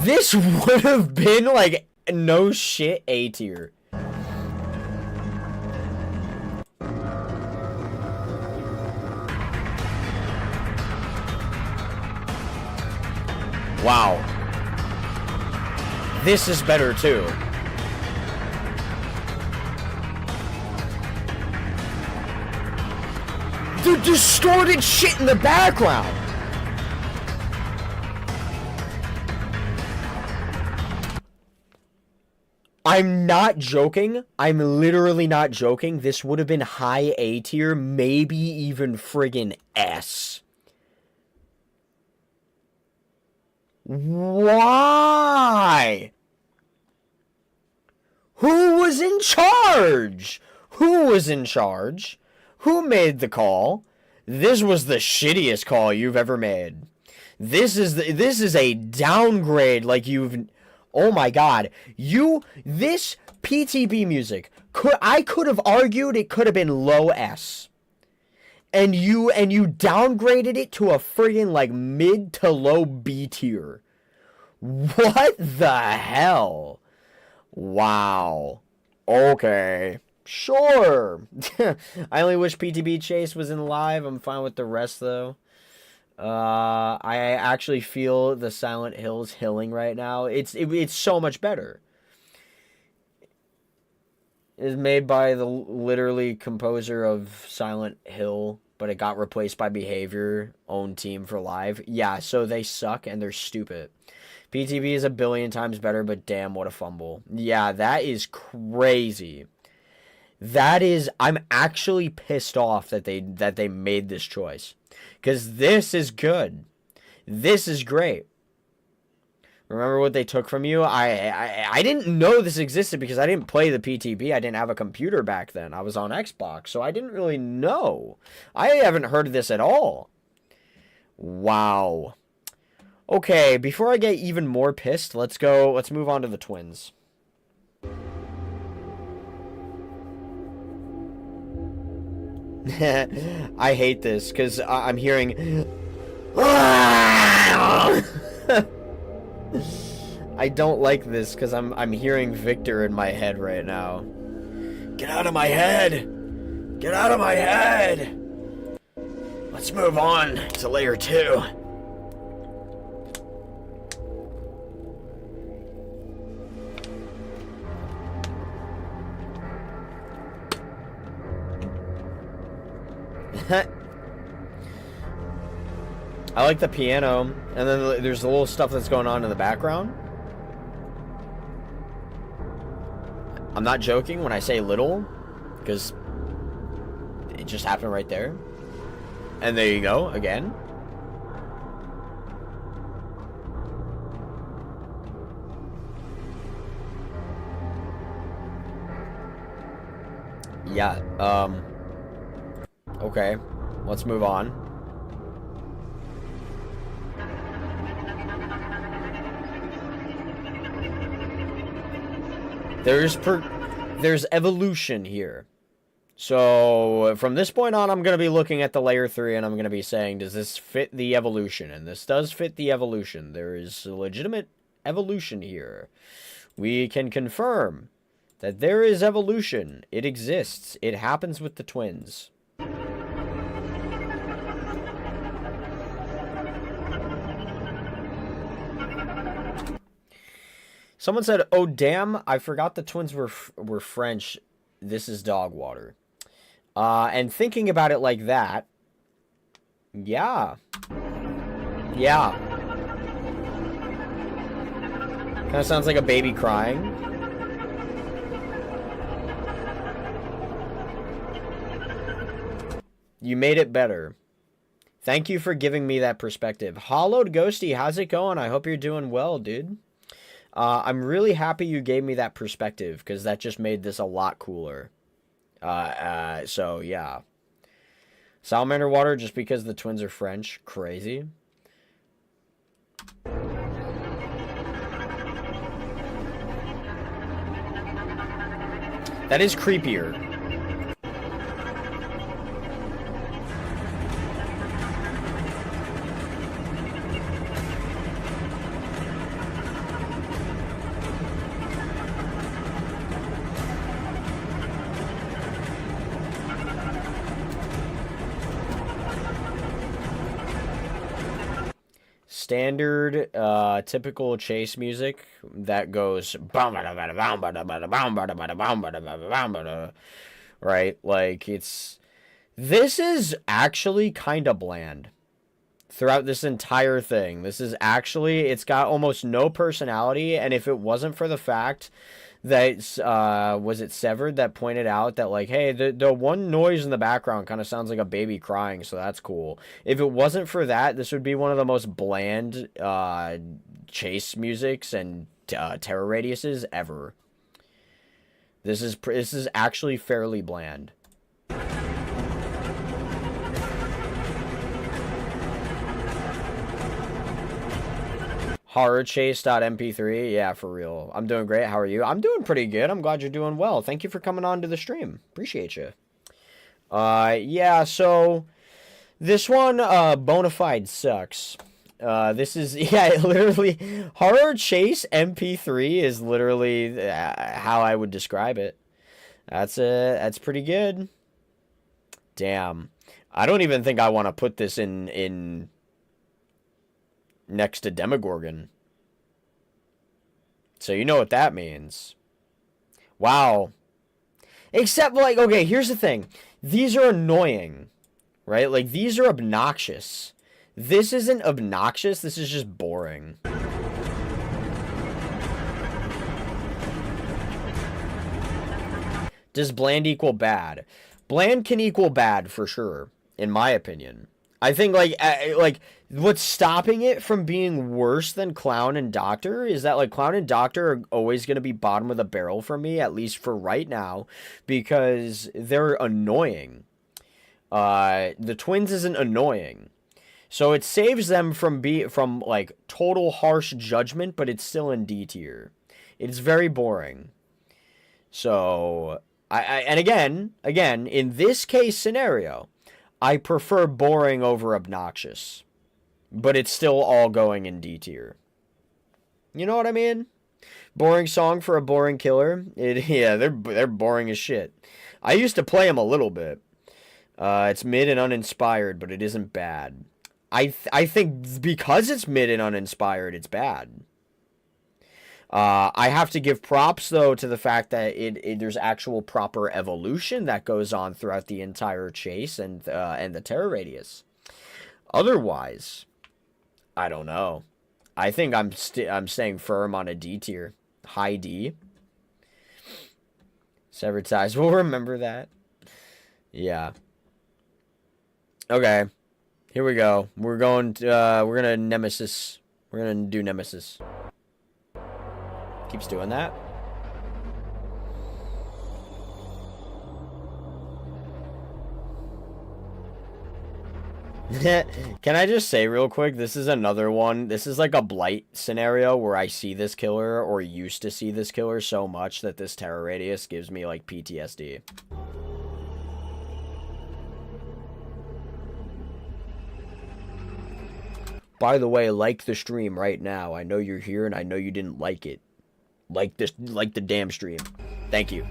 This would have been like no shit A tier. Wow. This is better too. The distorted shit in the background. I'm not joking. I'm literally not joking. This would have been high A tier, maybe even friggin' S. Why? Who was in charge? Who was in charge? Who made the call? This was the shittiest call you've ever made. This is a downgrade like you've... Oh my god. This PTB music, I could have argued it could have been low S. And you downgraded it to a friggin' like mid to low B tier. What the hell? Wow. Okay. Sure. I only wish PTB Chase was in live. I'm fine with the rest though. I actually feel the Silent Hills hilling right now. It's so much better. It's made by the literally composer of Silent Hill, but it got replaced by Behavior, own team for live. Yeah, so they suck and they're stupid. PTB is a billion times better, but damn, what a fumble. Yeah, that is crazy. I'm actually pissed off that they made this choice. Because this is good. This is great. Remember what they took from you? I didn't know this existed because I didn't play the PTB. I didn't have a computer back then. I was on Xbox, so I didn't really know. I haven't heard of this at all. Wow. Okay, before I get even more pissed, let's move on to the twins. I hate this because I'm hearing... I don't like this because I'm hearing Victor in my head right now. Get out of my head! Get out of my head! Let's move on to layer 2. I like the piano, and then there's the little stuff that's going on in the background. I'm not joking when I say little, because it just happened right there. And there you go, again. Yeah, okay, let's move on. There's evolution here. So, from this point on, I'm going to be looking at the layer 3, and I'm going to be saying, does this fit the evolution? And this does fit the evolution. There is a legitimate evolution here. We can confirm that there is evolution. It exists. It happens with the twins. Someone said, "Oh damn, I forgot the twins were French. This is dog water." And thinking about it like that, yeah. Yeah. Kind of sounds like a baby crying. You made it better. Thank you for giving me that perspective. Hollowed Ghosty, how's it going? I hope you're doing well, dude. I'm really happy you gave me that perspective, because that just made this a lot cooler. So, yeah. Salamander water just because the twins are French. Crazy. That is creepier. Standard, typical chase music that goes right? Like, this is actually kind of bland throughout this entire thing. This is actually, it's got almost no personality, and if it wasn't for the fact that, was it Severed that pointed out that, like, hey, the one noise in the background kind of sounds like a baby crying, so that's cool. If it wasn't for that, this would be one of the most bland, chase musics and, terror radiuses ever. This is actually fairly bland. Horrorchase.mp3, yeah, for real. I'm doing great. How are you? I'm doing pretty good. I'm glad you're doing well. Thank you for coming on to the stream. Appreciate you. Yeah, so this one, Bonafide sucks. This is, yeah, literally, Horror Chase MP3 is literally how I would describe it. That's pretty good. Damn. I don't even think I want to put this in next to Demogorgon. So you know what that means. Wow. Except, like, okay, here's the thing. These are annoying, right? Like, these are obnoxious. This isn't obnoxious. This is just boring. Does bland equal bad? Bland can equal bad for sure, in my opinion. I think, like, what's stopping it from being worse than Clown and Doctor is that, like, Clown and Doctor are always going to be bottom of the barrel for me, at least for right now, because they're annoying. The twins isn't annoying. So it saves them from like, total harsh judgment, but it's still in D tier. It's very boring. So, and again, in this case scenario, I prefer boring over obnoxious. But it's still all going in D tier. You know what I mean? Boring song for a boring killer. Yeah, they're boring as shit. I used to play them a little bit. It's mid and uninspired, but it isn't bad. I think because it's mid and uninspired, it's bad. I have to give props, though, to the fact that there's actual proper evolution that goes on throughout the entire chase and the terror radius. Otherwise, I don't know. I think I'm staying firm on a D tier. High D. Severed ties. We'll remember that. Yeah. Okay. Here we go. We're gonna Nemesis. We're gonna do Nemesis. Keeps doing that. Can I just say real quick, this is another one. This is like a Blight scenario where I see this killer, or used to see this killer, so much that this terror radius gives me like PTSD. By the way, like the stream right now. I know you're here and I know you didn't like it. Like the damn stream. Thank you.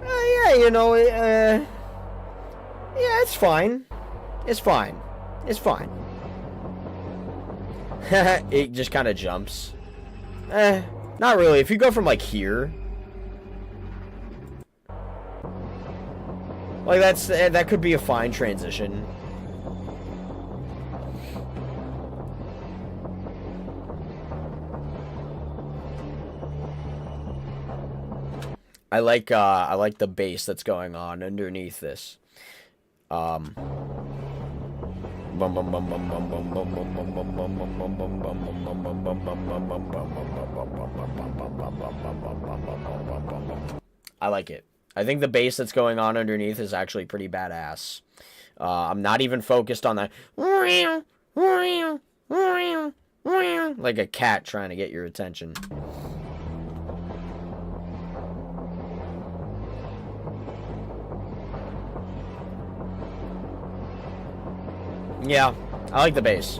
Yeah, you know, yeah, it's fine. It's fine. It's fine. It just kind of jumps. Not really. If you go from, like, here... Like, that could be a fine transition. I like the bass that's going on underneath this. I like it. I think the bass that's going on underneath is actually pretty badass. I'm not even focused on that. Like a cat trying to get your attention. Yeah, I like the bass.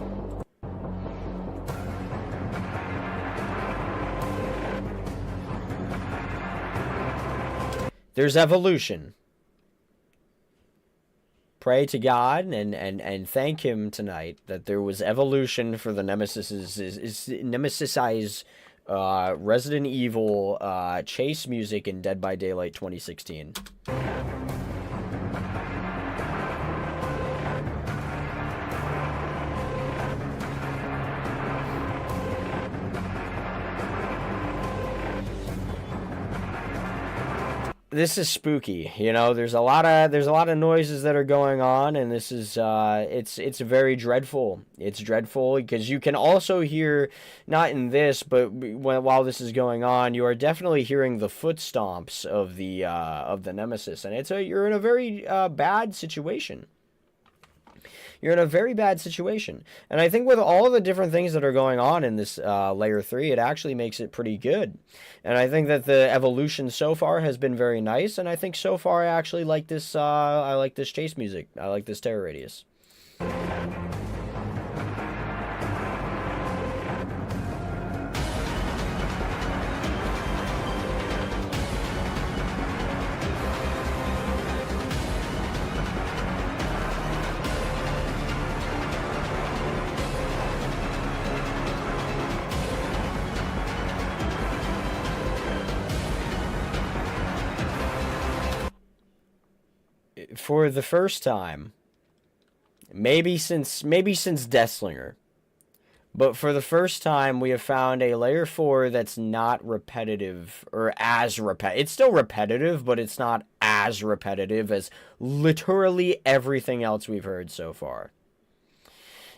There's evolution. Pray to God and thank him tonight that there was evolution for the Nemesis's Resident Evil chase music in Dead by Daylight 2016. This is spooky, you know. There's a lot of noises that are going on, and this is it's very dreadful. It's dreadful because you can also hear, not in this, but while this is going on, you are definitely hearing the foot stomps of the Nemesis, and you're in a very bad situation. You're in a very bad situation. And I think with all of the different things that are going on in this Layer 3, it actually makes it pretty good. And I think that the evolution so far has been very nice, and I think so far I actually like this, I like this chase music. I like this terror radius. For the first time, maybe since Deathslinger, but for the first time, we have found a Layer 4 that's not repetitive, or as repetitive. It's still repetitive, but it's not as repetitive as literally everything else we've heard so far.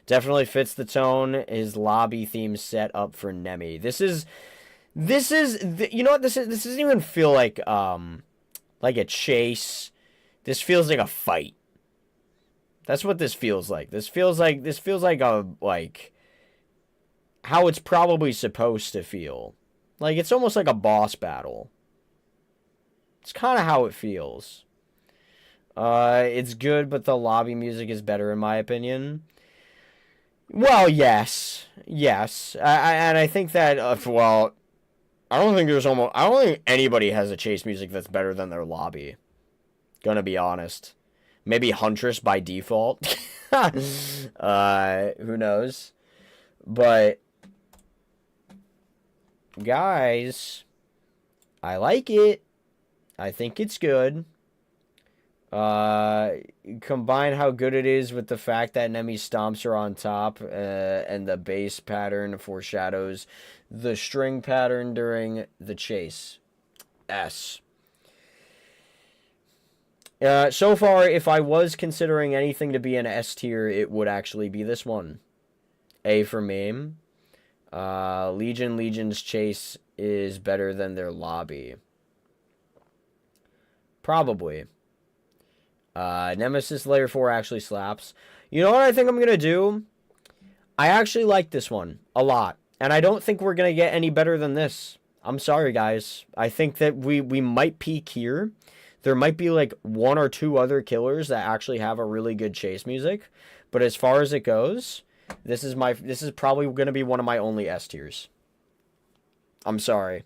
Definitely fits the tone. His lobby theme set up for Nemi. This is, you know what, this doesn't even feel like a chase. This feels like a fight. That's what this feels like. This feels like how it's probably supposed to feel. Like, it's almost like a boss battle. It's kind of how it feels. It's good, but the lobby music is better in my opinion. Well, yes. And I think that, I don't think anybody has a chase music that's better than their lobby. Gonna be honest. Maybe Huntress by default. Who knows? But, guys, I like it. I think it's good. Combine how good it is with the fact that Nemi stomps are on top, and the bass pattern foreshadows the string pattern during the chase. S. So far, if I was considering anything to be an S tier, it would actually be this one. A for me. Legion's chase is better than their lobby. Probably. Nemesis Layer 4 actually slaps. You know what I think I'm going to do? I actually like this one a lot. And I don't think we're going to get any better than this. I'm sorry, guys. I think that we might peak here. There might be like one or two other killers that actually have a really good chase music. But as far as it goes, this is probably going to be one of my only S tiers. I'm sorry.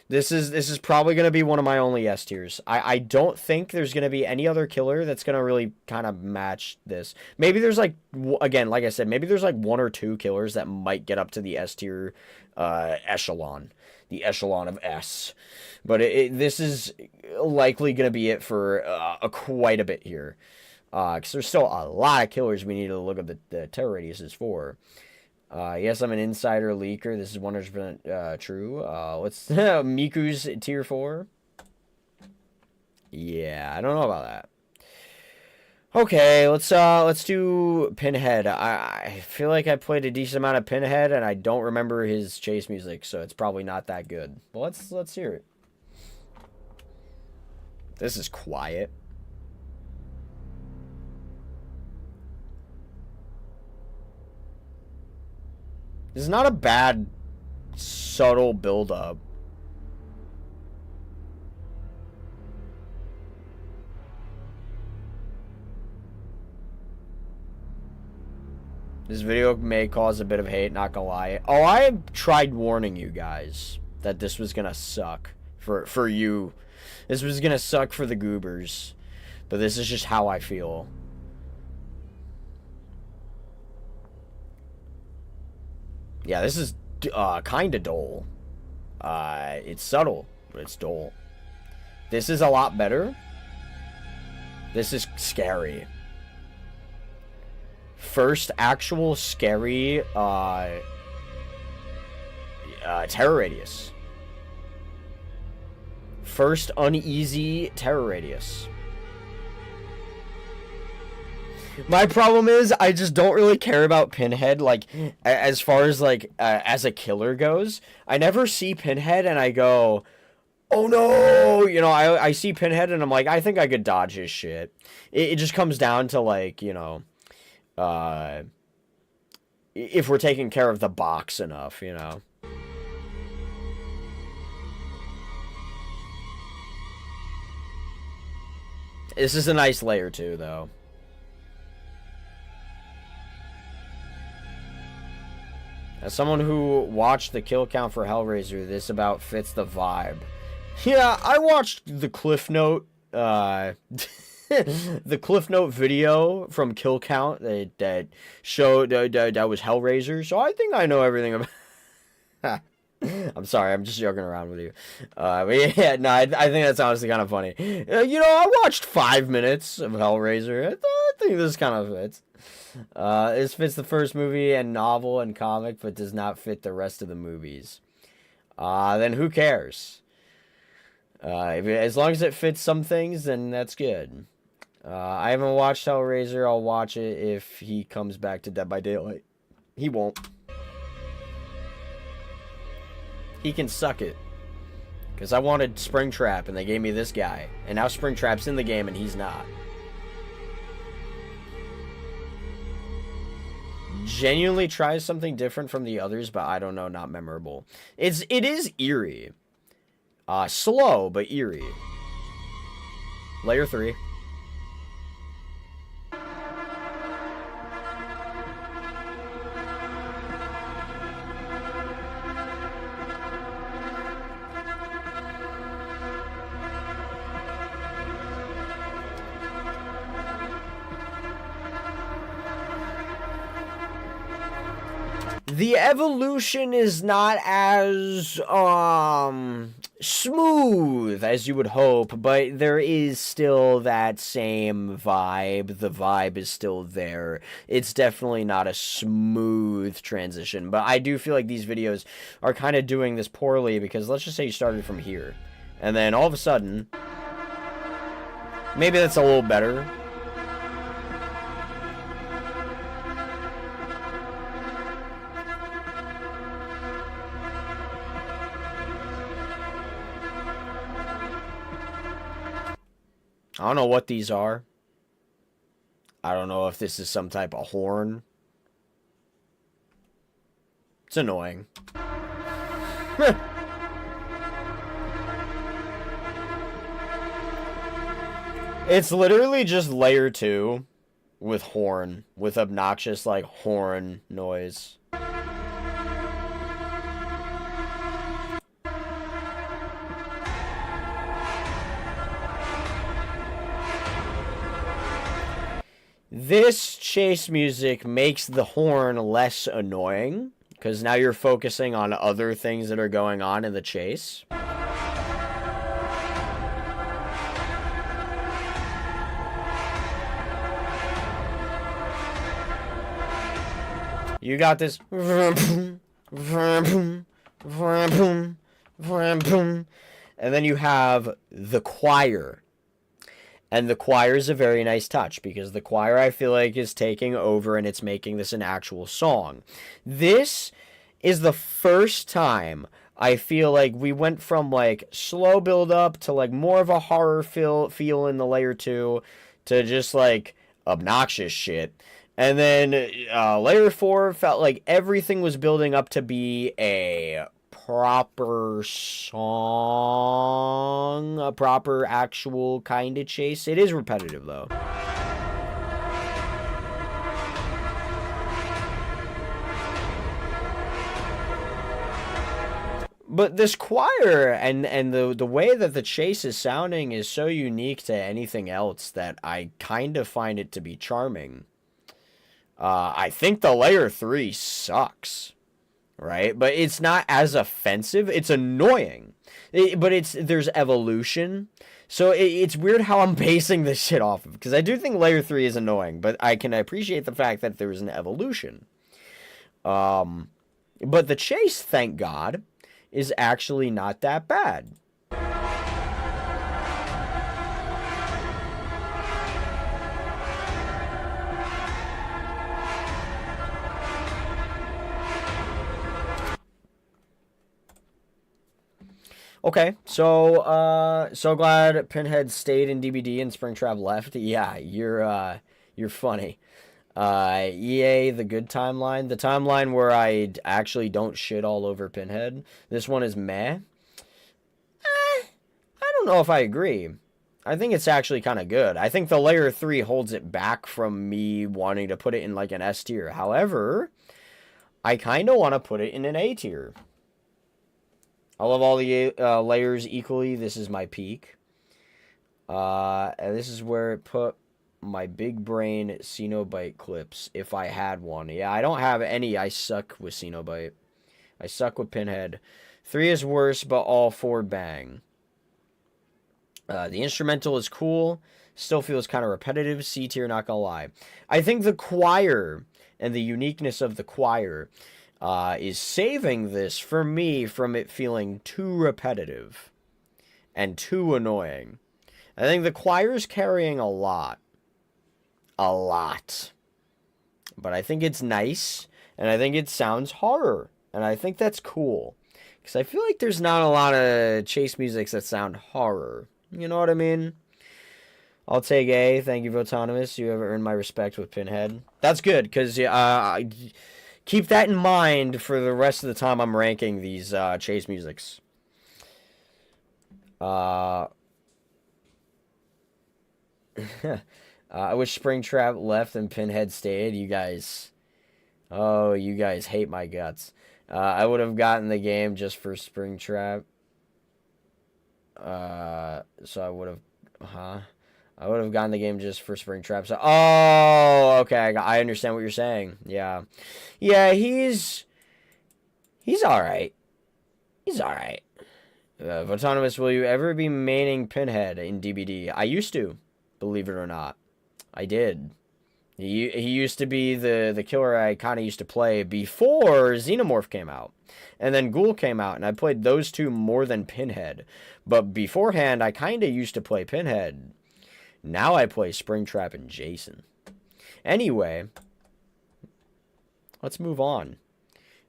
This is probably going to be one of my only S tiers. I don't think there's going to be any other killer that's going to really kind of match this. Maybe there's like, again, like I said, maybe there's like one or two killers that might get up to the S tier echelon. The echelon of S. But this is likely going to be it for quite a bit here. Because there's still a lot of killers we need to look at the terror radiuses for. Yes, I'm an insider leaker. This is 100% true. What's Miku's tier 4? Yeah, I don't know about that. Okay, let's do Pinhead. I feel like I played a decent amount of Pinhead, and I don't remember his chase music, so it's probably not that good. But let's hear it. This is quiet. This is not a bad, subtle build-up. This video may cause a bit of hate, not gonna lie. Oh, I tried warning you guys that this was gonna suck for you. This was gonna suck for the goobers. But this is just how I feel. Yeah, this is kind of dull. It's subtle, but it's dull. This is a lot better. This is scary. First actual scary terror radius. First uneasy terror radius. My problem is I just don't really care about Pinhead, like, as far as, like, as a killer goes. I never see Pinhead and I go, oh no! You know, I see Pinhead and I'm like, I think I could dodge his shit. It just comes down to, like, you know, if we're taking care of the box enough, you know. This is a nice layer too, though. As someone who watched the kill count for Hellraiser, this about fits the vibe. Yeah, I watched the Cliff Note, the Cliff Note video from Kill Count that showed that was Hellraiser, so I think I know everything about. I'm sorry, I'm just joking around with you. But yeah, no, I think that's honestly kind of funny. You know, I watched 5 minutes of Hellraiser. I think this kind of fits. This fits the first movie and novel and comic, but does not fit the rest of the movies. Then who cares? As long as it fits some things, then that's good. I haven't watched Hellraiser. I'll watch it if he comes back to Dead by Daylight. He won't. He can suck it. Because I wanted Springtrap, and they gave me this guy. And now Springtrap's in the game, and he's not. Genuinely tries something different from the others, but I don't know, not memorable. It is eerie. Slow, but eerie. Layer 3. The evolution is not as smooth as you would hope, but there is still that same vibe. The vibe is still there. It's definitely not a smooth transition, but I do feel like these videos are kind of doing this poorly, because let's just say you started from here, and then all of a sudden, maybe that's a little better. I don't know what these are. I don't know if this is some type of horn. It's annoying. It's literally just layer 2 with horn, with obnoxious, like, horn noise. This chase music makes the horn less annoying, because now you're focusing on other things that are going on in the chase. You got this. And then you have the choir. And the choir is a very nice touch, because the choir, I feel like, is taking over and it's making this an actual song. This is the first time I feel like we went from, like, slow build up to, like, more of a horror feel in the layer 2 to just, like, obnoxious shit. And then layer 4 felt like everything was building up to be a proper song, a proper actual kind of chase. It is repetitive, though. But this choir and the way that the chase is sounding is so unique to anything else that I kind of find it to be charming. I think the layer 3 sucks, right? But it's not as offensive. It's annoying, but there's evolution. So it's weird how I'm basing this shit off of, because I do think layer 3 is annoying, but I can appreciate the fact that there is an evolution. But the chase, thank God, is actually not that bad. Okay, so glad Pinhead stayed in DbD and Springtrap left. Yeah, you're funny. EA, the good timeline. The timeline where I actually don't shit all over Pinhead. This one is meh. I don't know if I agree. I think it's actually kind of good. I think the layer 3 holds it back from me wanting to put it in, like, an S tier. However, I kind of want to put it in an A tier. I love all the layers equally. This is my peak. And this is where it put my big brain Cenobite clips, if I had one. Yeah, I don't have any. I suck with Cenobite. I suck with Pinhead. 3 is worse, but all 4 bang. The instrumental is cool. Still feels kind of repetitive. C tier, not gonna lie. I think the choir and the uniqueness of the choir is saving this for me from it feeling too repetitive and too annoying. I think the choir's carrying a lot. A lot. But I think it's nice, and I think it sounds horror, and I think that's cool. Because I feel like there's not a lot of chase musics that sound horror. You know what I mean? I'll take A. Thank you, Votonomous. You have earned my respect with Pinhead. That's good, because keep that in mind for the rest of the time I'm ranking these chase musics. I wish Springtrap left and Pinhead stayed. You guys hate my guts. I would have gotten the game just for Springtrap. So I would have, I would have gotten the game just for Springtrap. So, oh, okay, I understand what you're saying. Yeah, he's He's alright. He's alright. Autonomous, will you ever be maining Pinhead in DbD? I used to, believe it or not. I did. He used to be the killer I kind of used to play before Xenomorph came out. And then Ghoul came out, and I played those two more than Pinhead. But beforehand, I kind of used to play Pinhead. Now I play Springtrap and Jason. Anyway, let's move on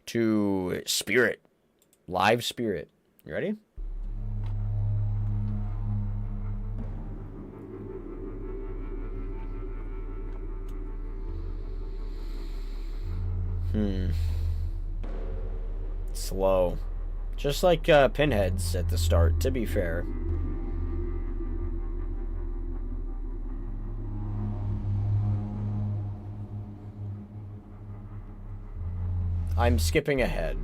to Spirit. Live Spirit. You ready? Slow. Just like Pinhead's at the start, to be fair. I'm skipping ahead.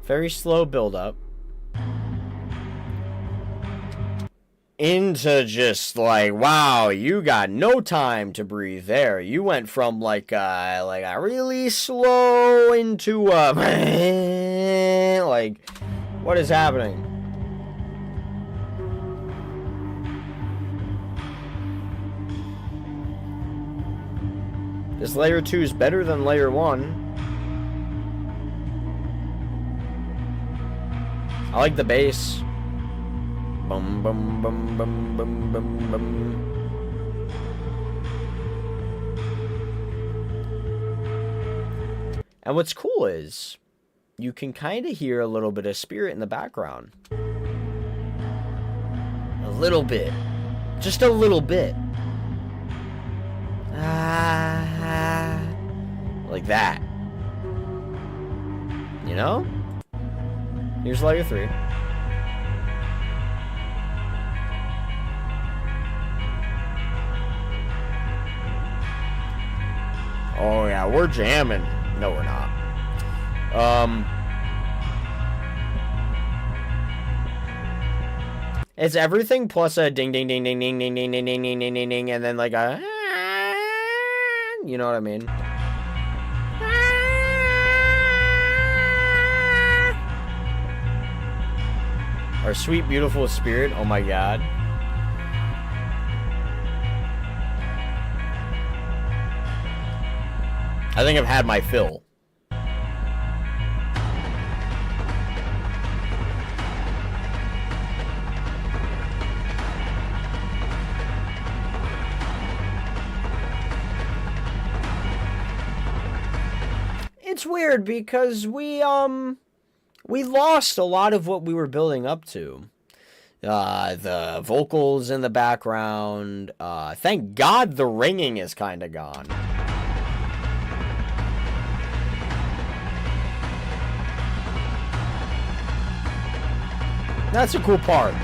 Very slow build-up. Into just like, wow, you got no time to breathe there. You went from like a really slow into like, what is happening? This layer 2 is better than layer 1. I like the bass. Bum bum bum bum bum bum bum. And what's cool is you can kind of hear a little bit of Spirit in the background. A little bit. Just a little bit. Like that. You know? Here's layer 3. Oh yeah, we're jamming. No, we're not. It's everything plus a ding ding ding ding ding ding ding ding ding ding ding ding ding, and then like a, you know what I mean? Our sweet beautiful Spirit. Oh my god. I think I've had my fill. It's weird because we lost a lot of what we were building up to. The vocals in the background. Thank God the ringing is kind of gone. That's a cool part.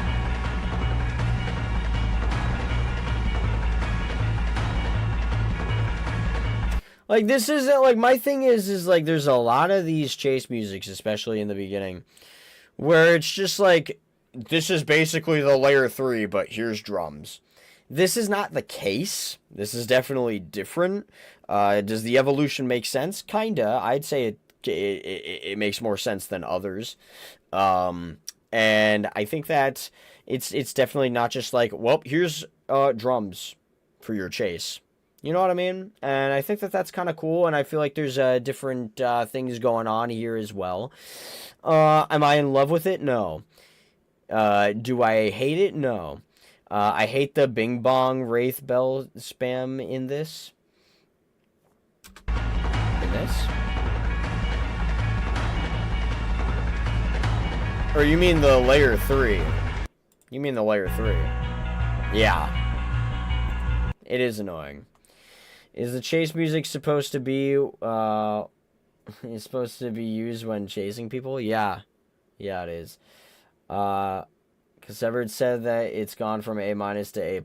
Like, this isn't, like, my thing is like, there's a lot of these chase musics, especially in the beginning, where it's just like, this is basically the layer 3, but here's drums. This is not the case. This is definitely different. Does the evolution make sense? Kinda. I'd say it makes more sense than others. And I think that it's definitely not just like, well, here's drums for your chase. You know what I mean? And I think that that's kind of cool, and I feel like there's different things going on here as well. Am I in love with it? No. Do I hate it? No. I hate the Bing Bong Wraith Bell spam in this. In this? Or you mean the layer 3? You mean the layer 3? Yeah. It is annoying. Is the chase music supposed to be is supposed to be used when chasing people? Yeah. Yeah, it is. Severed said that it's gone from A- to A+.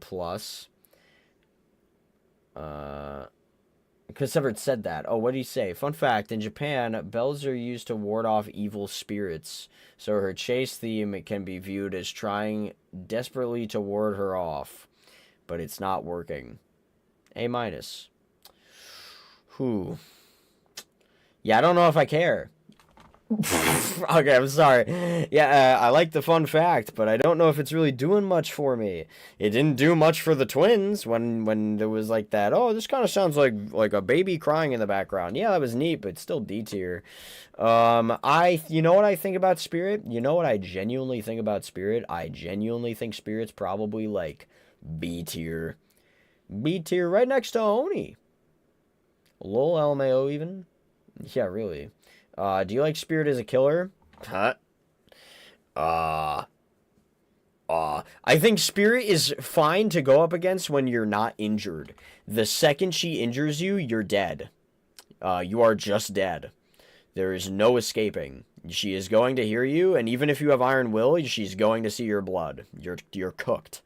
Severed said that. Oh, what did he say? Fun fact, in Japan, bells are used to ward off evil spirits, so her chase theme can be viewed as trying desperately to ward her off, but it's not working. A-. Whew. Yeah, I don't know if I care. Okay, I'm sorry. Yeah, I like the fun fact, but I don't know if it's really doing much for me. It didn't do much for the twins when there was like that. Oh, this kind of sounds like a baby crying in the background. Yeah, that was neat, but still D tier. You know what I think about Spirit? You know what I genuinely think about Spirit? I genuinely think Spirit's probably like B tier. B tier right next to Oni. Lol LMAO even. Yeah, really. Do you like Spirit as a killer? Huh? I think Spirit is fine to go up against when you're not injured. The second she injures you, you're dead. You are just dead. There is no escaping. She is going to hear you, and even if you have Iron Will, she's going to see your blood. You're cooked.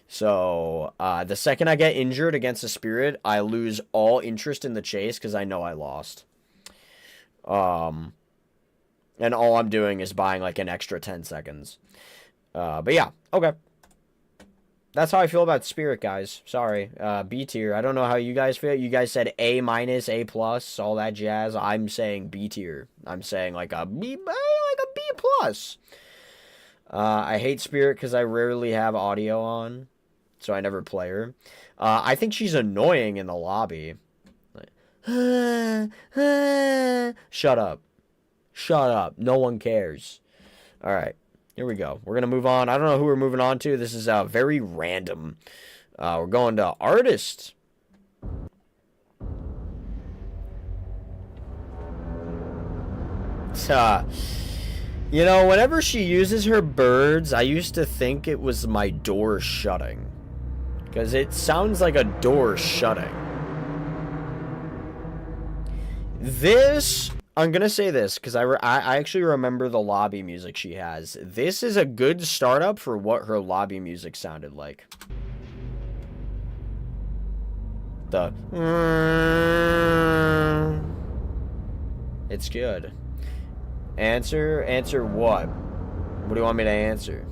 So, the second I get injured against a Spirit, I lose all interest in the chase because I know I lost. And all I'm doing is buying like an extra 10 seconds. But yeah, okay. That's how I feel about Spirit, guys. Sorry. B tier. I don't know how you guys feel. You guys said A minus, A plus, all that jazz. I'm saying B tier. I'm saying like a B plus. I hate Spirit because I rarely have audio on, so I never play her. I think she's annoying in the lobby. Shut up. Shut up. No one cares. Alright. Here we go. We're going to move on. I don't know who we're moving on to. This is very random. We're going to Artist. You know, whenever she uses her birds, I used to think it was my door shutting. Because it sounds like a door shutting. This, I'm going to say this, because I actually remember the lobby music she has. This is a good startup for what her lobby music sounded like. It's good. Answer what? What do you want me to answer?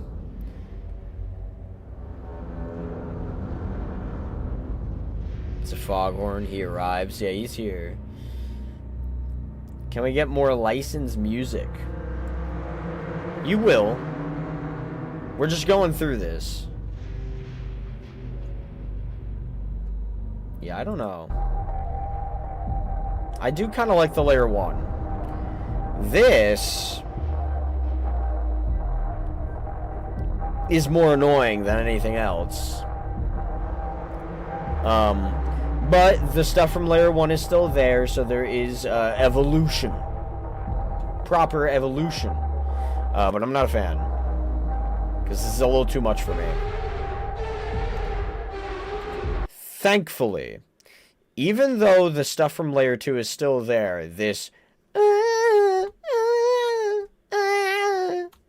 It's a foghorn. He arrives. Yeah, he's here. Can we get more licensed music? You will. We're just going through this. Yeah, I don't know. I do kind of like the layer 1. This is more annoying than anything else. But the stuff from layer 1 is still there, so there is evolution. Proper evolution. But I'm not a fan. Because this is a little too much for me. Thankfully, even though the stuff from layer 2 is still there, this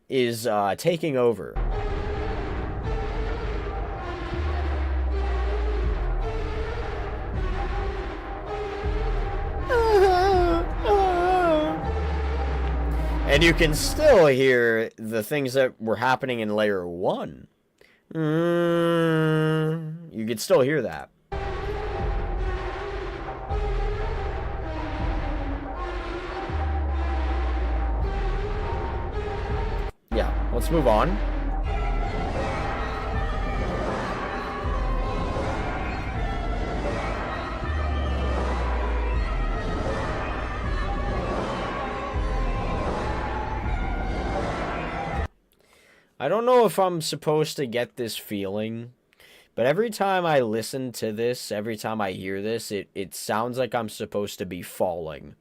is taking over. And you can still hear the things that were happening in layer 1. You can still hear that. Yeah, let's move on. I don't know if I'm supposed to get this feeling, but every time I listen to this, every time I hear this, it sounds like I'm supposed to be falling.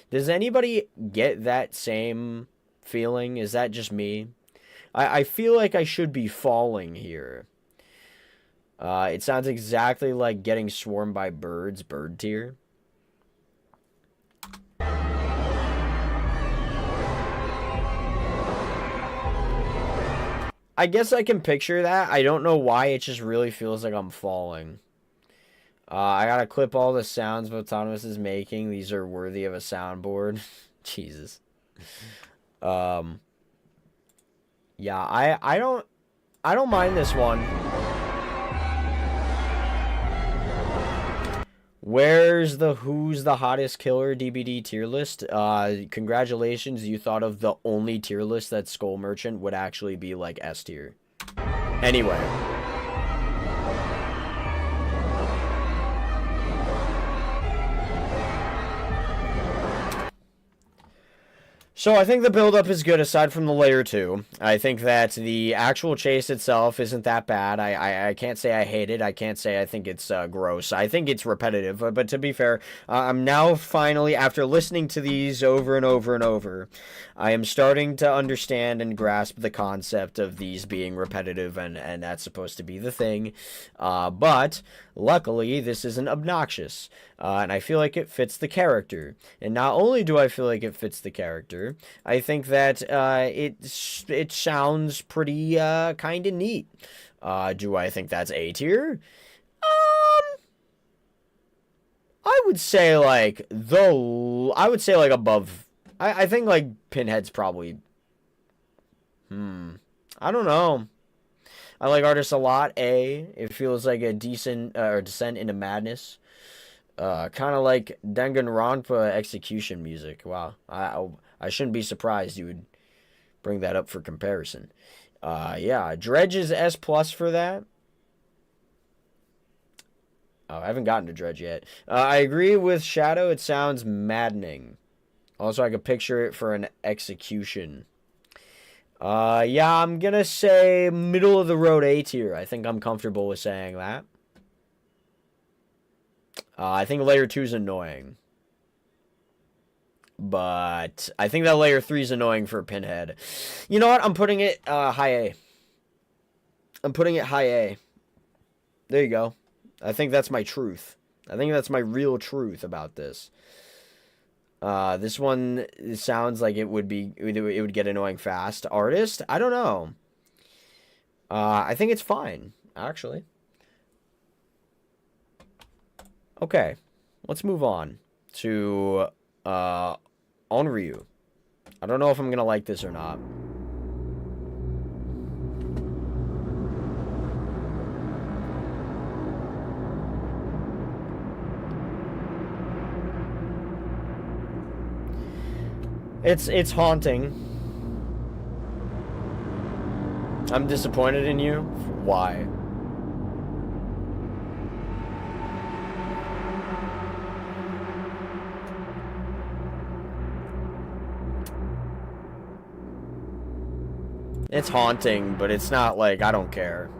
Does anybody get that same feeling? Is that just me? I feel like I should be falling here. It sounds exactly like getting swarmed by birds, bird tier. I guess I can picture that. I don't know why. It just really feels like I'm falling. I gotta clip all the sounds Autonomous is making. These are worthy of a soundboard. Jesus. Yeah, I don't mind this one. Where's the who's the hottest killer DbD tier list? Congratulations, you thought of the only tier list that Skull Merchant would actually be like S tier. Anyway. So I think the build-up is good aside from the layer 2. I think that the actual chase itself isn't that bad. I can't say I hate it. I can't say I think it's gross. I think it's repetitive. But to be fair, I'm now finally, after listening to these over and over and over, I am starting to understand and grasp the concept of these being repetitive, and that's supposed to be the thing. But luckily, this isn't obnoxious. And I feel like it fits the character. And not only do I feel like it fits the character, I think that it sounds pretty kind of neat. Do I think that's A tier? I would say like above. I think like Pinhead's probably. I don't know. I like Artist a lot. A. It feels like a decent descent into madness. Kind of like Danganronpa execution music. Wow. I shouldn't be surprised you would bring that up for comparison. Yeah, Dredge is S+ for that. Oh, I haven't gotten to Dredge yet. I agree with Shadow. It sounds maddening. Also, I could picture it for an execution. Yeah, I'm going to say middle of the road A tier. I think I'm comfortable with saying that. I think layer 2 is annoying. But I think that layer 3 is annoying for Pinhead. You know what? I'm putting it high A. I'm putting it high A. There you go. I think that's my truth. I think that's my real truth about this. This one sounds like it would get annoying fast. Artist? I don't know. I think it's fine, actually. Okay, let's move on to Onryo. I don't know if I'm going to like this or not. It's haunting. I'm disappointed in you. Why? It's haunting, but it's not like I don't care.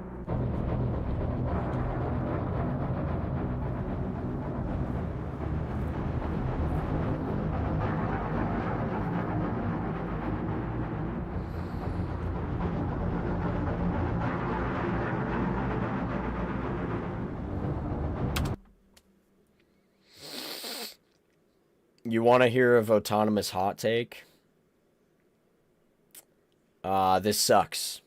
You want to hear of autonomous hot take? This sucks.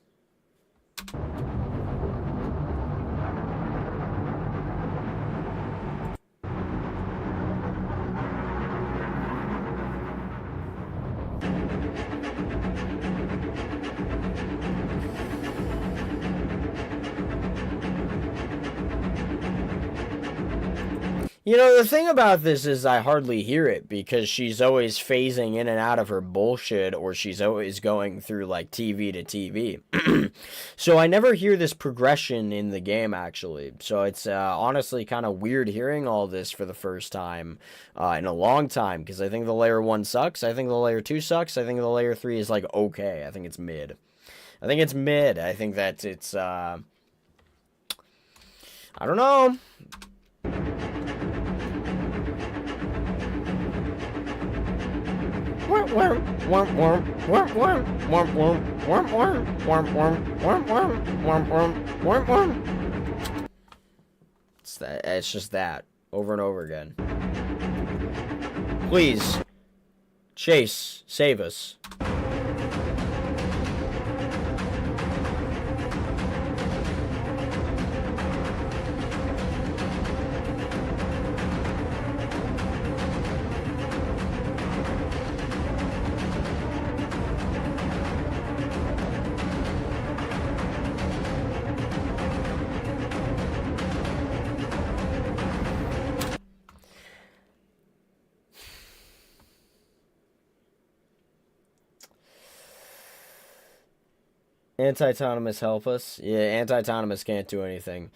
You know, the thing about this is I hardly hear it because she's always phasing in and out of her bullshit, or she's always going through, like, TV to TV. So I never hear this progression in the game, actually. So it's honestly kind of weird hearing all this for the first time in a long time, because I think the layer 1 sucks, I think the layer 2 sucks, I think the layer 3 is, like, okay. I think it's mid. I think it's mid. I think that it's, I don't know. It's just that over and over again. Please, Chase, save us. Anti-autonomous help us. Yeah, anti-autonomous can't do anything.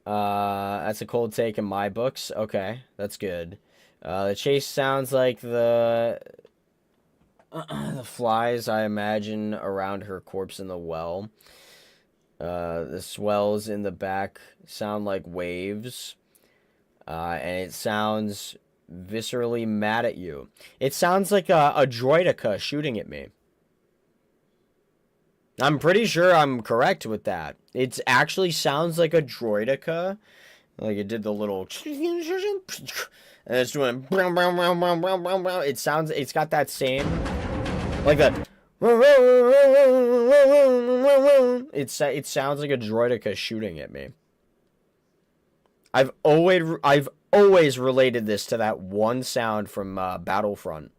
That's a cold take in my books. Okay, that's good. The chase sounds like the the flies, I imagine, around her corpse in the well. The swells in the back sound like waves. And it sounds viscerally mad at you. It sounds like a droideka shooting at me. I'm pretty sure I'm correct with that. It actually sounds like a droideka. Like it did the little... And it's doing... It sounds... It's got that same... Like that... It sounds like a droideka shooting at me. I've always related this to that one sound from Battlefront.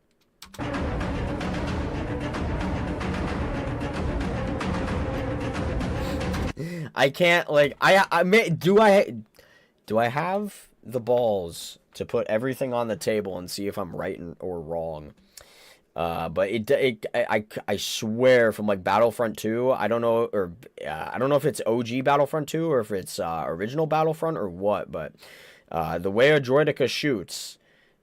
I can't, like, do I have the balls to put everything on the table and see if I'm right or wrong? But I swear from like Battlefront 2, I don't know, or I don't know if it's OG Battlefront 2 or if it's original Battlefront or what, but the way a droideka shoots,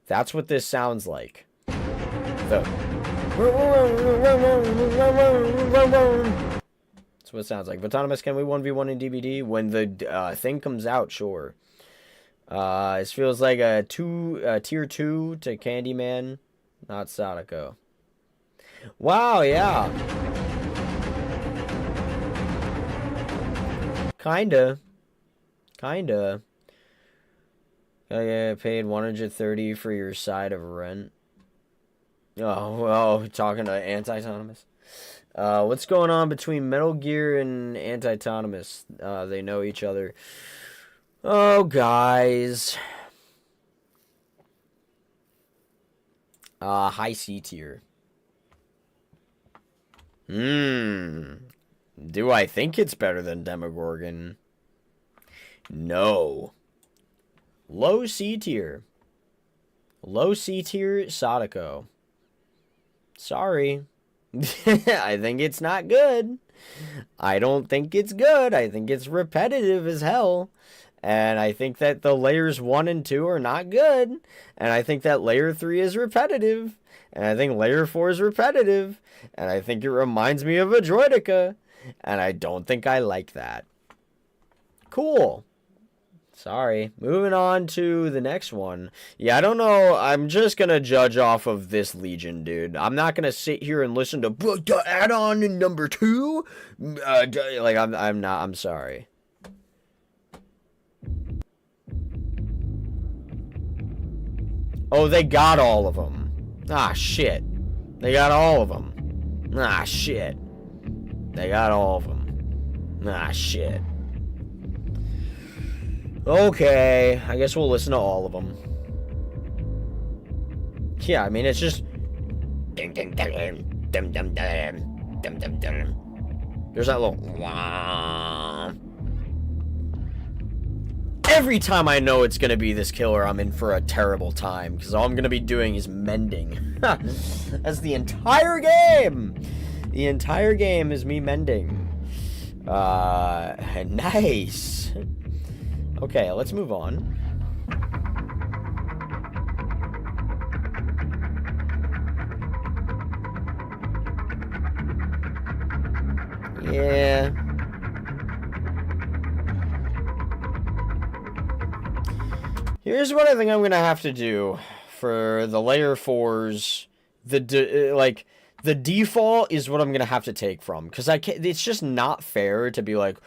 that's what this sounds like. That's what it sounds like. Autonomous, can we 1v1 in DbD? When the thing comes out, sure. This feels like a tier 2 to Candyman, not Sadako. Wow, yeah. Kinda. I get paid $130 for your side of rent. Oh, well, talking to anti-autonomous. What's going on between Metal Gear and anti-autonomous? They know each other. Oh, guys. High C tier. Do I think it's better than Demogorgon? No. Low C tier. Low C tier, Sadako. Sorry. I think it's not good. I don't think it's good. I think it's repetitive as hell. And I think that the layers 1 and 2 are not good. And I think that layer 3 is repetitive. And I think layer 4 is repetitive. And I think it reminds me of a droideka. And I don't think I like that. Cool. Sorry. Moving on to the next one. Yeah, I don't know. I'm just going to judge off of this Legion, dude. I'm not going to sit here and listen to the add-on in number 2. Like, I'm not. I'm sorry. Oh, they got all of them. Ah, shit. They got all of them. Ah, shit. They got all of them. Ah, shit. Okay, I guess we'll listen to all of them. Yeah, I mean, it's just... There's that little... Every time I know it's gonna be this killer, I'm in for a terrible time, because all I'm gonna be doing is mending. That's the entire game! The entire game is me mending. Nice! Okay, let's move on. Yeah. Here's what I think I'm gonna have to do for the layer 4s. The default is what I'm gonna have to take from, because it's just not fair to be like,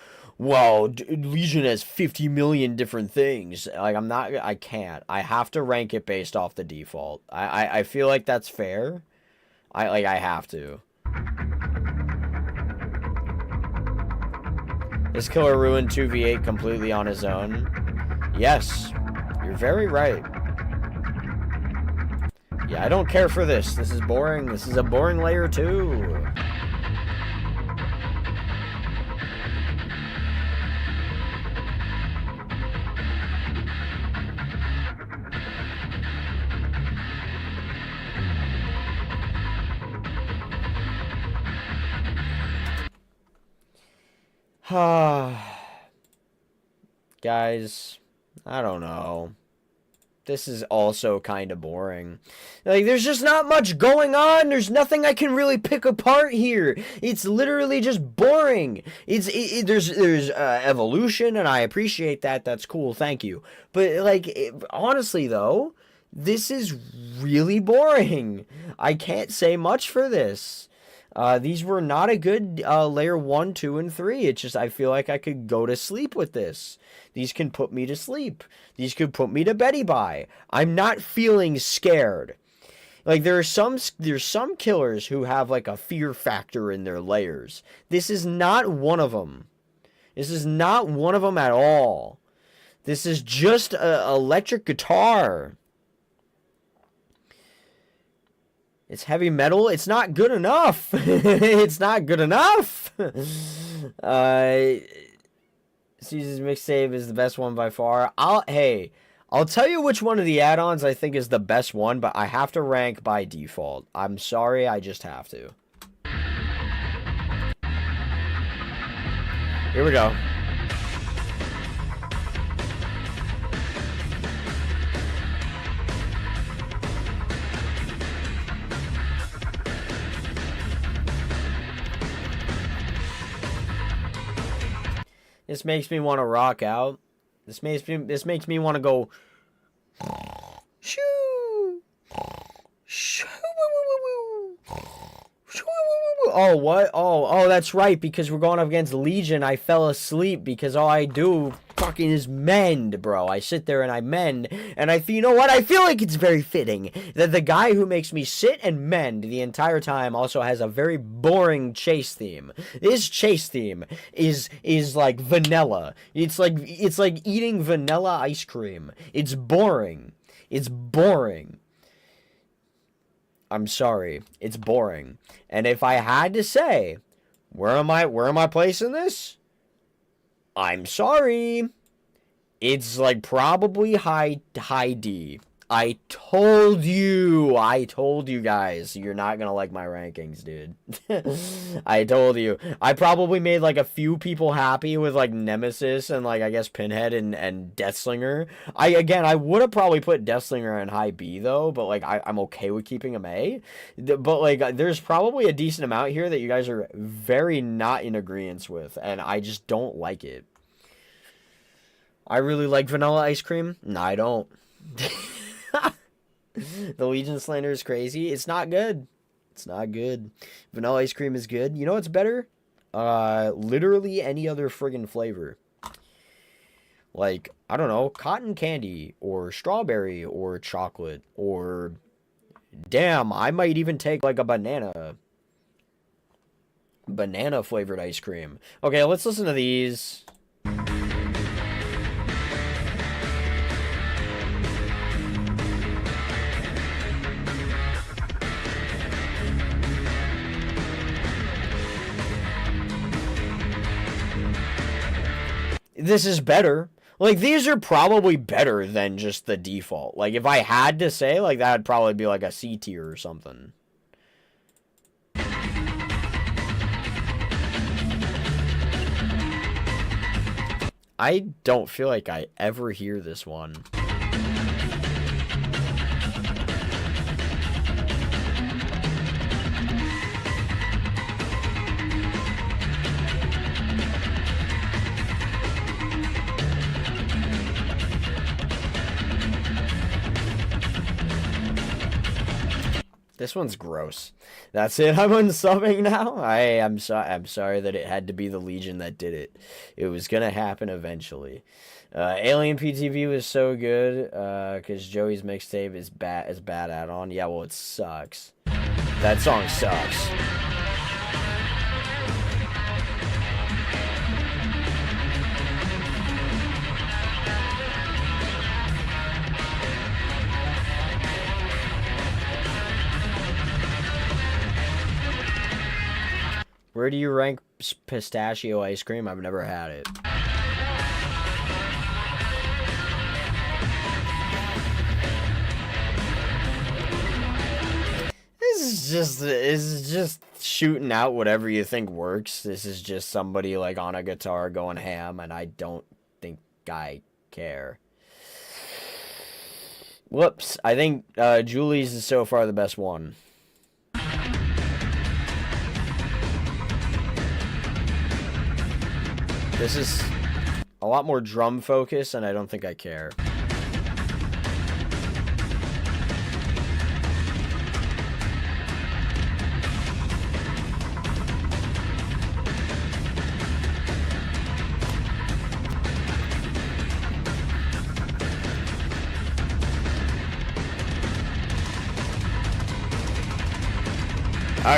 well, Legion has 50 million different things. Like, I can't. I have to rank it based off the default. I feel like that's fair. I have to. This killer ruined 2v8 completely on his own. Yes, you're very right. Yeah, I don't care for this. This is boring. This is a boring layer 2. Guys, I don't know. This is also kind of boring. Like, there's just not much going on. There's nothing I can really pick apart here. It's literally just boring. There's evolution, and I appreciate that. That's cool. Thank you. But, like, honestly, though, this is really boring. I can't say much for this. These were not a good layer 1, 2, and 3. It's just I feel like I could go to sleep with this. These can put me to sleep. These could put me to beddy by. I'm not feeling scared. Like there's some killers who have like a fear factor in their layers. This is not one of them. This is not one of them at all. This is just an electric guitar. It's heavy metal. It's not good enough. It's not good enough. Caesar's mixtape is the best one by far. I'll tell you which one of the add-ons I think is the best one, but I have to rank by default. I'm sorry, I just have to. Here we go. This makes me want to rock out. This makes me want to go shoo. Oh, what? Oh, that's right, because we're going up against Legion. I fell asleep because all I do fucking is mend, bro. I sit there and I mend, and you know what? I feel like it's very fitting that the guy who makes me sit and mend the entire time also has a very boring chase theme. This chase theme is like vanilla. It's like eating vanilla ice cream. It's boring. It's boring. I'm sorry. It's boring. And if I had to say, where am I placing this? I'm sorry. It's like probably high D. I told you guys, you're not gonna like my rankings, dude. I told you. I probably made like a few people happy with like Nemesis and like I guess Pinhead and Deathslinger. I would have probably put Deathslinger in high B though, but like I'm okay with keeping him A. But like there's probably a decent amount here that you guys are very not in agreement with, and I just don't like it. I really like vanilla ice cream. No, I don't. The Legion slander is crazy. It's not good. It's not good. Vanilla ice cream is good. You know what's better? Literally any other friggin' flavor. Like, I don't know, cotton candy, or strawberry, or chocolate, or... Damn, I might even take, like, a banana flavored ice cream. Okay, let's listen to these. This is better. Like, these are probably better than just the default. Like, if I had to say, like, that would probably be like a C tier or something. I don't feel like I ever hear this one. This one's gross. That's it. I'm unsubbing now. I'm sorry that it had to be the Legion that did it. It was gonna happen eventually. Alien PTV was so good because Joey's mixtape is bad add-on. Yeah, well, it sucks. That song sucks. Where do you rank pistachio ice cream? I've never had it. This is just shooting out whatever you think works. This is just somebody like on a guitar going ham, and I don't think I care. Whoops. I think Julie's is so far the best one. This is a lot more drum focus, and I don't think I care.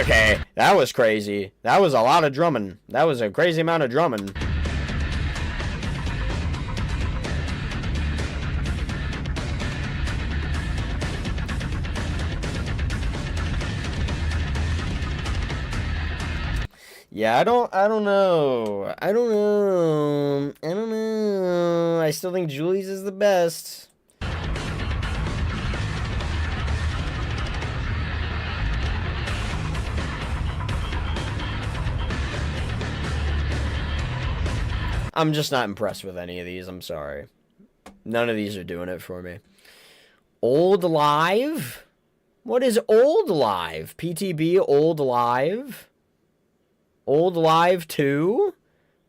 Okay, that was crazy. That was a lot of drumming. That was a crazy amount of drumming. Yeah, I don't know. I don't know. I still think Julie's is the best. I'm just not impressed with any of these. I'm sorry. None of these are doing it for me. Old Live? What is Old Live? PTB Old Live? Old Live 2?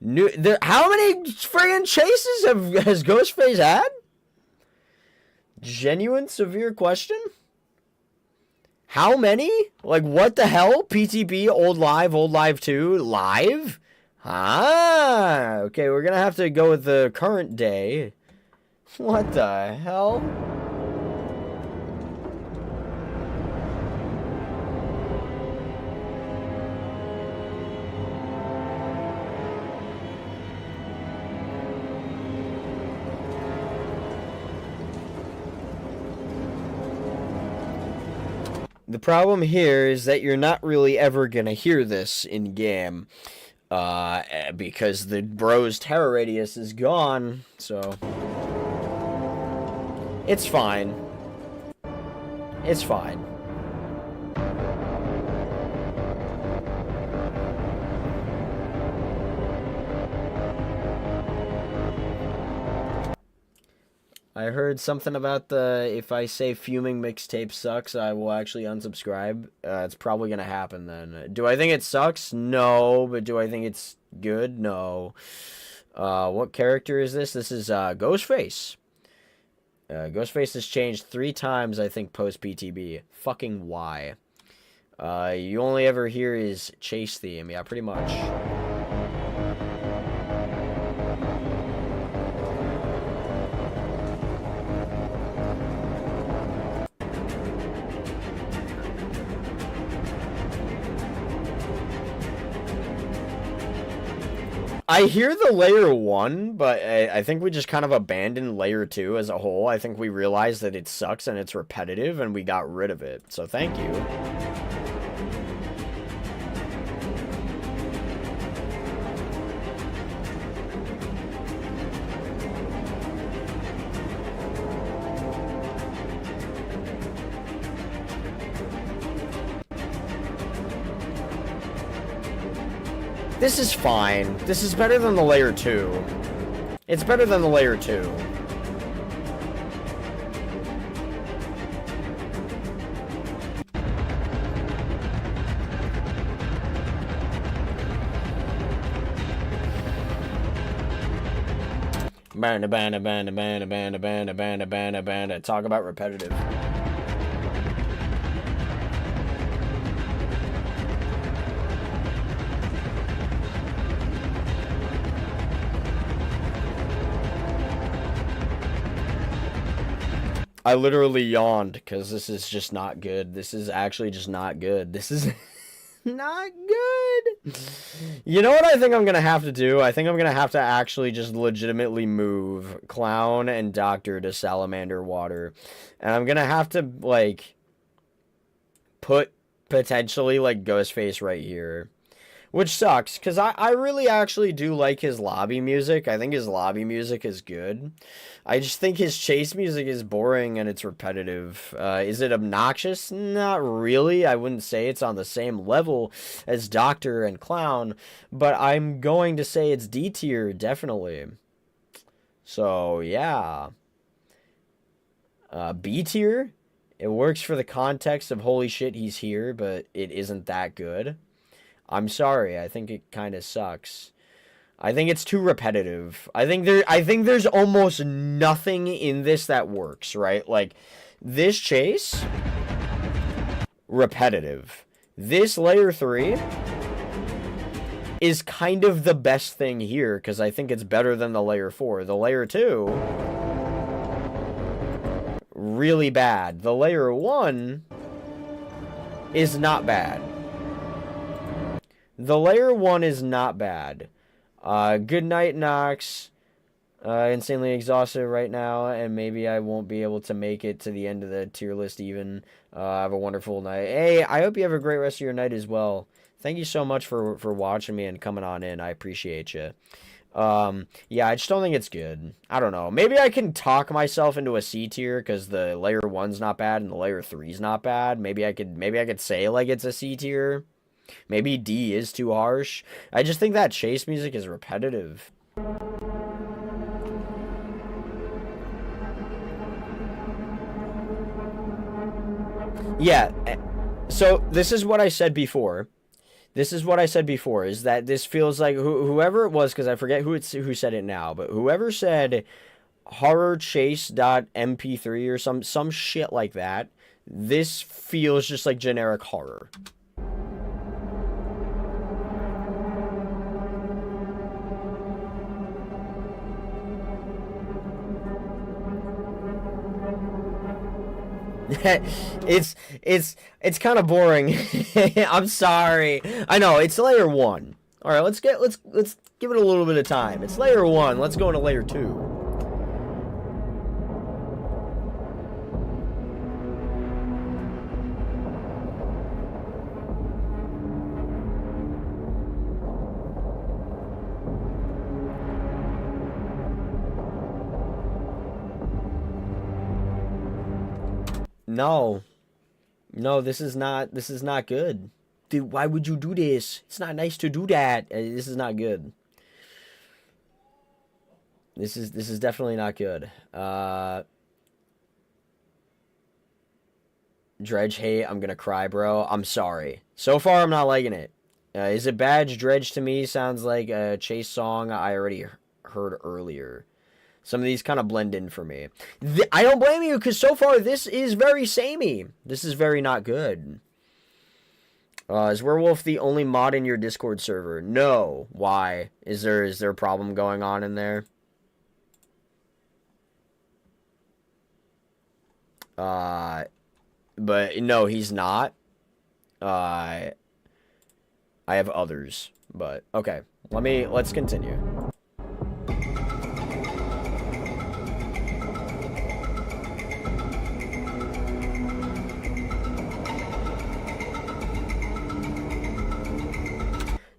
How many friggin' chases has Ghostface had? Genuine severe question? How many? Like, what the hell? PTB Old Live 2? Live? Ah, okay, we're gonna have to go with the current day. What the hell? The problem here is that you're not really ever gonna hear this in game. Because the bro's terror radius is gone, so it's fine. It's fine. I heard something about if I say fuming mixtape sucks, I will actually unsubscribe. It's probably going to happen then. Do I think it sucks? No. But do I think it's good? No. What character is this? This is Ghostface. Ghostface has changed 3 times, I think, post-PTB. Fucking why? You only ever hear his chase theme. Yeah, pretty much. I hear the layer 1, but I think we just kind of abandoned layer 2 as a whole. I think we realized that it sucks and it's repetitive, and we got rid of it. So thank you. This is fine. This is better than the layer 2. It's better than the layer 2. Talk about repetitive. I literally yawned because this is just not good. This is actually just not good. This is not good. You know what I think I'm going to have to do? I think I'm going to have to actually just legitimately move Clown and Doctor to Salamander Water. And I'm going to have to, like, put potentially, like, Ghostface right here. Which sucks, because I really actually do like his lobby music. I think his lobby music is good. I just think his chase music is boring and it's repetitive. Is it obnoxious? Not really. I wouldn't say it's on the same level as Doctor and Clown, but I'm going to say it's D tier, definitely. So, yeah. B tier? It works for the context of holy shit, he's here, but it isn't that good. I'm sorry. I think it kind of sucks. I think it's too repetitive. I think there's almost nothing in this that works, right? Like this chase, repetitive. This layer 3 is kind of the best thing here because I think it's better than the layer 4. The layer 2, really bad. The layer 1 is not bad. The layer 1 is not bad. Good night, Nox. Insanely exhausted right now, and maybe I won't be able to make it to the end of the tier list even. Have a wonderful night. Hey, I hope you have a great rest of your night as well. Thank you so much for watching me and coming on in. I appreciate you. Yeah, I just don't think it's good. I don't know. Maybe I can talk myself into a C tier because the layer 1's not bad and the layer 3's not bad. Maybe I could say like it's a C tier. Maybe D is too harsh. I just think that chase music is repetitive. Yeah, so this is what I said before. Is that this feels like whoever it was, because I forget who said it now, but whoever said horrorchase.mp3 or some shit like that, this feels just like generic horror. it's kind of boring. I'm sorry. I know it's layer 1. All right, let's give it a little bit of time. It's layer 1. Let's go into layer 2. No, this is not good. Dude, why would you do this? It's not nice to do that. This is not good. This is definitely not good. Dredge hate, I'm gonna cry, bro. I'm sorry. So far, I'm not liking it. Is it bad? Dredge to me sounds like a Chase song I already heard earlier. Some of these kind of blend in for me. I don't blame you, because so far this is very samey. This is very not good. Is Werewolf the only mod in your Discord server? No. Why? Is there a problem going on in there? But no, he's not. I have others, but okay. Let's continue.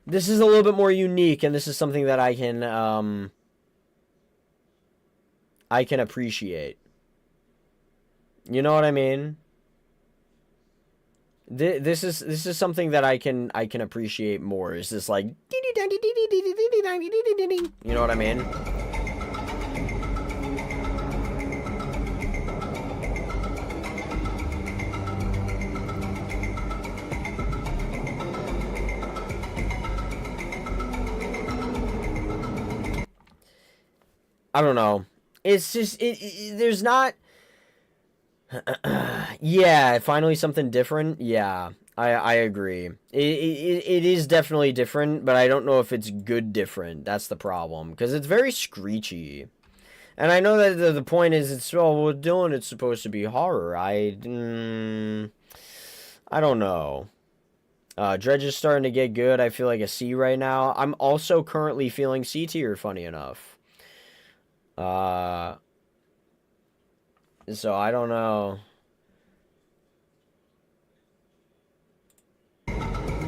This is a little bit more unique, and this is something that I can appreciate. You know what I mean? This is something that I can appreciate more. Is this like, you know what I mean? I don't know. It's just there's not. Yeah, finally something different. Yeah, I agree. It is definitely different, but I don't know if it's good different. That's the problem, because it's very screechy. And I know that the point is, it's, oh, well, Dylan, it's supposed to be horror. I don't know. Dredge is starting to get good. I feel like a C right now. I'm also currently feeling C tier, funny enough. So I don't know.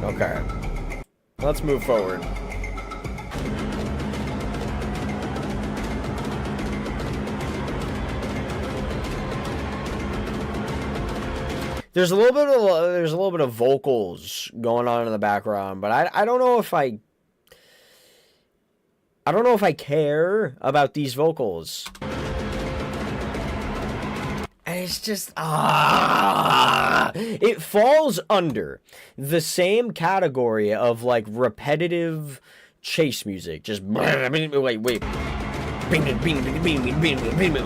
Okay. Let's move forward. There's a little bit of vocals going on in the background, but I don't know if I don't know if I care about these vocals. And it's just it falls under the same category of like repetitive chase music. Just wait,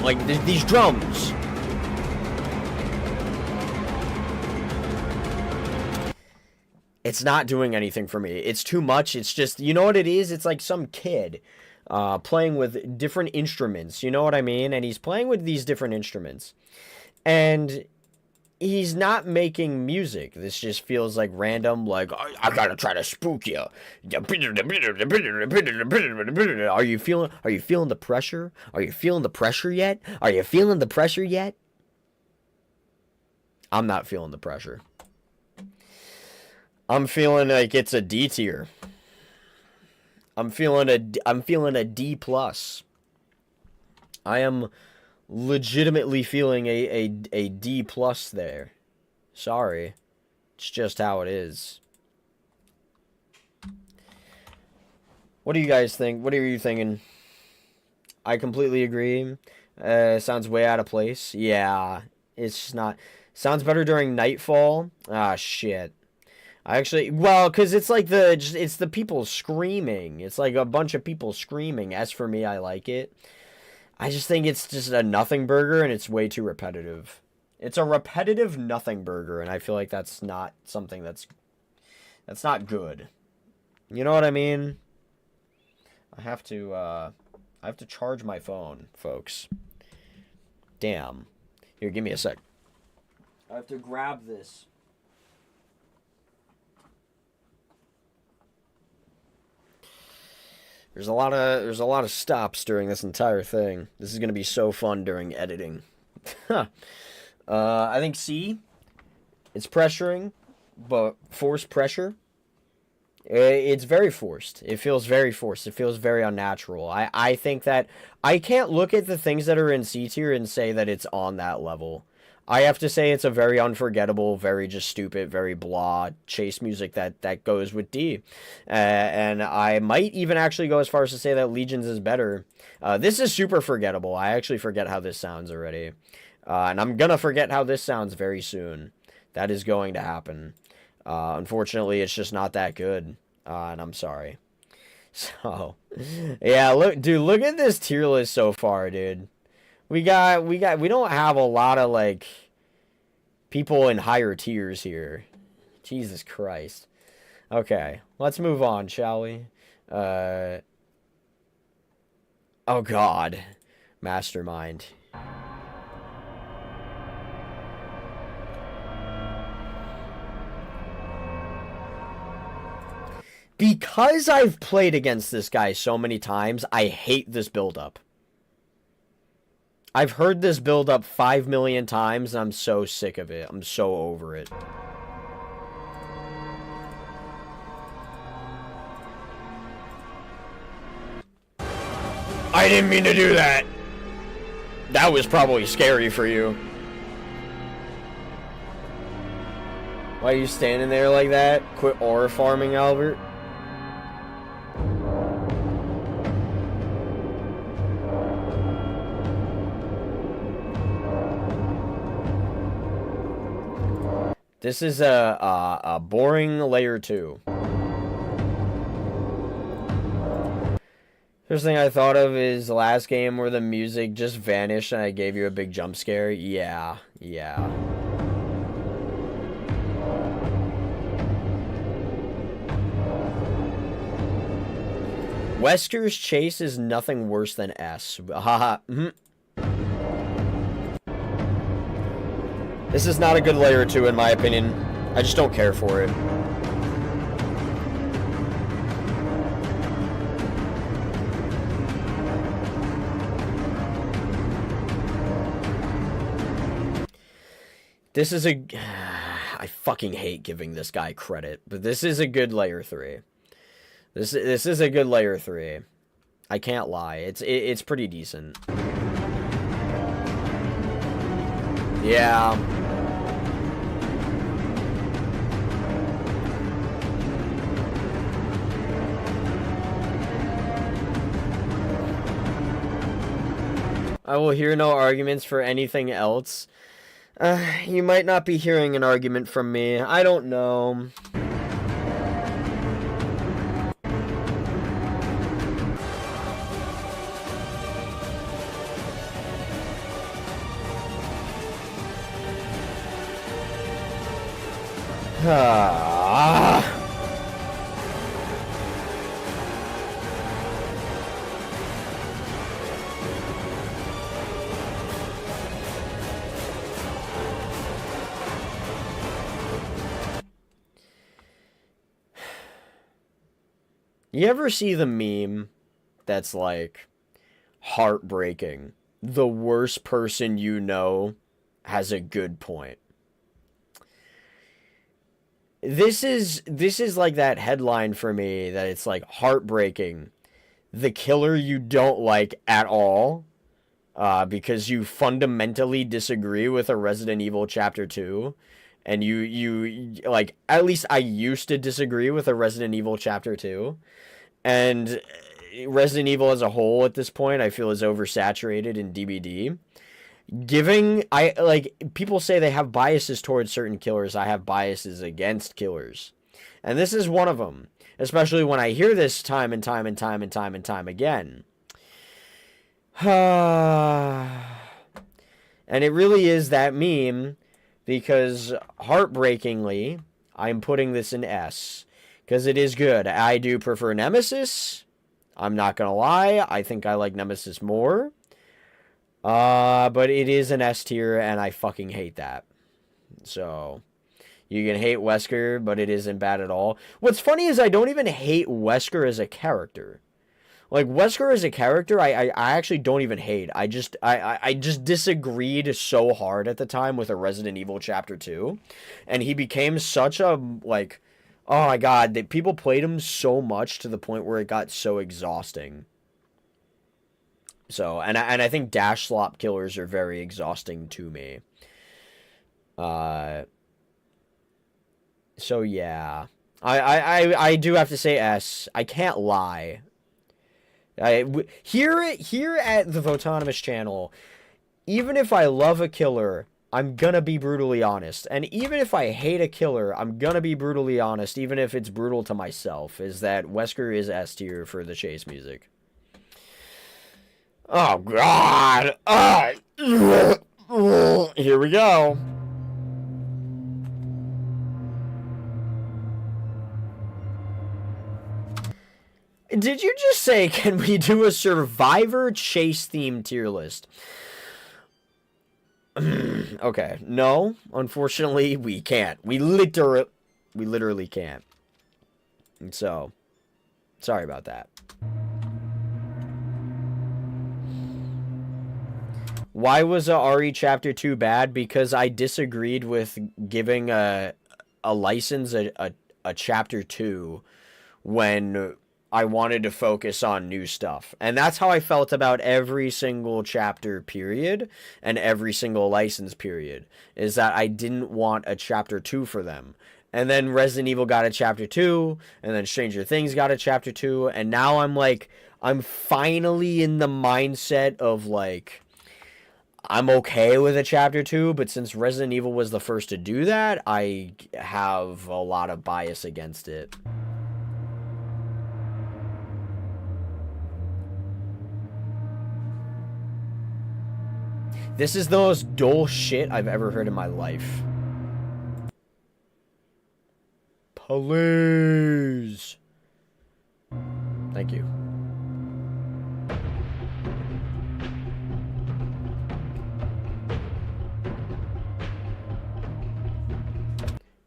like these drums. It's not doing anything for me. It's too much. It's just, you know what it is? It's like some kid playing with different instruments. You know what I mean? And he's playing with these different instruments. And he's not making music. This just feels like random, like, I gotta try to spook you. Are you feeling the pressure? Are you feeling the pressure yet? Are you feeling the pressure yet? I'm not feeling the pressure. I'm feeling like it's a D tier. I'm feeling a D plus. I am legitimately feeling a D plus there. Sorry. It's just how it is. What do you guys think? What are you thinking? I completely agree. Sounds way out of place. Yeah. It's not. Sounds better during Nightfall. Ah, shit. Actually, well, because it's like it's the people screaming. It's like a bunch of people screaming. As for me, I like it. I just think it's just a nothing burger, and it's way too repetitive. It's a repetitive nothing burger, and I feel like that's not something that's not good. You know what I mean? I have to charge my phone, folks. Damn. Here, give me a sec. I have to grab this. There's a lot of stops during this entire thing. This is gonna be so fun during editing. I think C. It's pressuring, but forced pressure. It's very forced. It feels very forced. It feels very unnatural. I think that I can't look at the things that are in C tier and say that it's on that level. I have to say it's a very unforgettable, very just stupid, very blah chase music that goes with D. And I might even actually go as far as to say that Legions is better. This is super forgettable. I actually forget how this sounds already. And I'm going to forget how this sounds very soon. That is going to happen. Unfortunately, it's just not that good. And I'm sorry. So, yeah, look at this tier list so far, dude. We don't have a lot of, like, people in higher tiers here. Jesus Christ. Okay, let's move on, shall we? Oh, God. Mastermind. Because I've played against this guy so many times, I hate this build-up. I've heard this build up 5 million times, and I'm so sick of it. I'm so over it. I didn't mean to do that. That was probably scary for you. Why are you standing there like that? Quit aura farming, Albert. This is a boring layer 2. First thing I thought of is the last game where the music just vanished and I gave you a big jump scare. Yeah. Wesker's chase is nothing worse than S. Haha. This is not a good layer 2 in my opinion. I just don't care for it. This is I fucking hate giving this guy credit, but this is a good layer 3. This is a good layer 3. I can't lie. It's pretty decent. Yeah. I will hear no arguments for anything else. You might not be hearing an argument from me. I don't know. You ever see the meme that's like heartbreaking? The worst person you know has a good point. This is like that headline for me that it's like heartbreaking. The killer you don't like at all, because you fundamentally disagree with a Resident Evil Chapter 2. And you like, at least I used to disagree with a Resident Evil Chapter 2. And Resident Evil as a whole at this point, I feel is oversaturated in DbD. People say they have biases towards certain killers. I have biases against killers. And this is one of them. Especially when I hear this time and time and time and time and time again. And it really is that meme, because heartbreakingly, I'm putting this in S. Because it is good. I do prefer Nemesis. I'm not going to lie. I think I like Nemesis more. But it is an S tier, and I fucking hate that. So, you can hate Wesker, but it isn't bad at all. What's funny is I don't even hate Wesker as a character. Like, Wesker as a character, I actually don't even hate. I just disagreed so hard at the time with a Resident Evil Chapter 2. And he became such a, like, oh my god, that people played him so much to the point where it got so exhausting. So, and I think dash slop killers are very exhausting to me. So yeah. I do have to say S. I can't lie. Here at the Votonomous channel, even if I love a killer, I'm gonna be brutally honest. And even if I hate a killer, I'm gonna be brutally honest, even if it's brutal to myself, is that Wesker is S tier for the chase music. Oh, God. Here we go. Did you just say, can we do a Survivor chase theme tier list? Okay. No, unfortunately, we can't. We literally can't. And so, sorry about that. Why was RE Chapter 2 bad? Because I disagreed with giving a license a Chapter 2 when I wanted to focus on new stuff. And that's how I felt about every single chapter period and every single license period, is that I didn't want a Chapter 2 for them. And then Resident Evil got a Chapter 2, and then Stranger Things got a Chapter 2, and now I'm like, I'm finally in the mindset of like, I'm okay with a Chapter 2, but since Resident Evil was the first to do that, I have a lot of bias against it. This is the most dull shit I've ever heard in my life. Please. Thank you.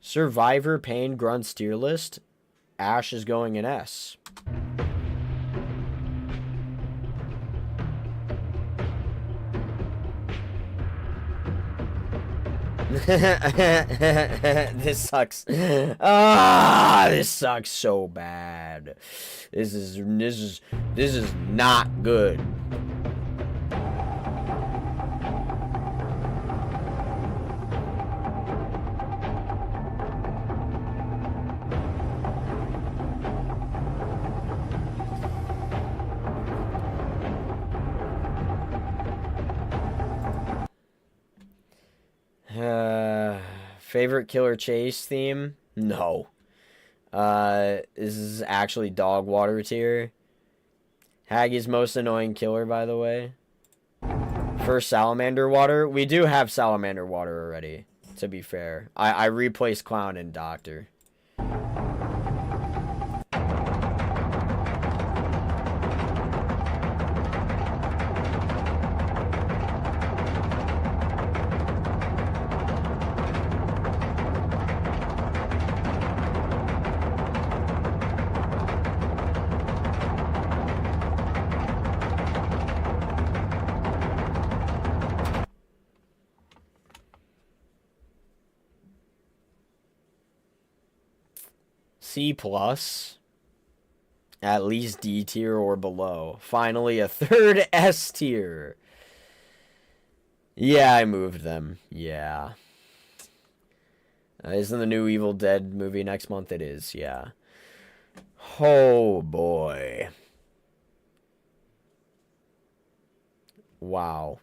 Survivor Pain Grunts tier list. Ash is going in S. This sucks. Ah, this sucks so bad. This is not good. Favorite killer chase theme? No. This is actually dog water tier. Haggie's most annoying killer, by the way. First salamander water. We do have salamander water already, to be fair. I replaced clown and doctor. C+, at least D tier or below. Finally, a third S tier. Yeah, I moved them. Yeah. Isn't the new Evil Dead movie next month? It is, yeah. Oh, boy. Wow.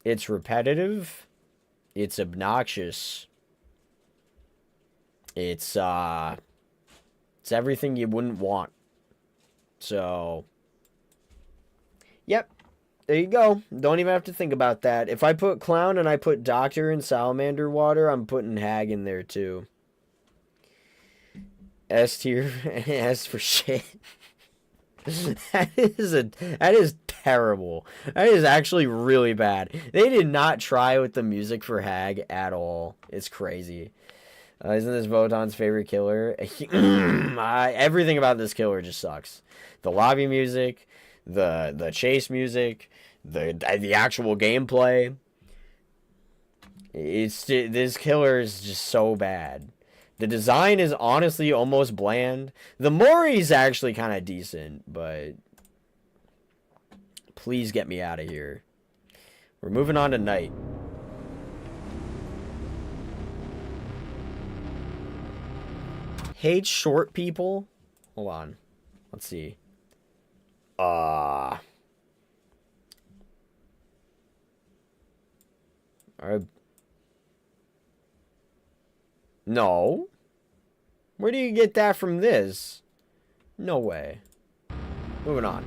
It's repetitive. It's obnoxious. It's everything you wouldn't want. So, yep. There you go. Don't even have to think about that. If I put clown and I put doctor in salamander water, I'm putting hag in there too. S tier. S for shit. That is terrible. That is actually really bad. They did not try with the music for hag at all. It's crazy. Isn't this Votan's favorite killer? Everything about this killer just sucks. The lobby music, the chase music, the actual gameplay. This killer is just so bad. The design is honestly almost bland. The Mori's actually kind of decent, but please get me out of here. We're moving on to night. Hate short people. Hold on. Let's see. No. Where do you get that from this? No way. Moving on.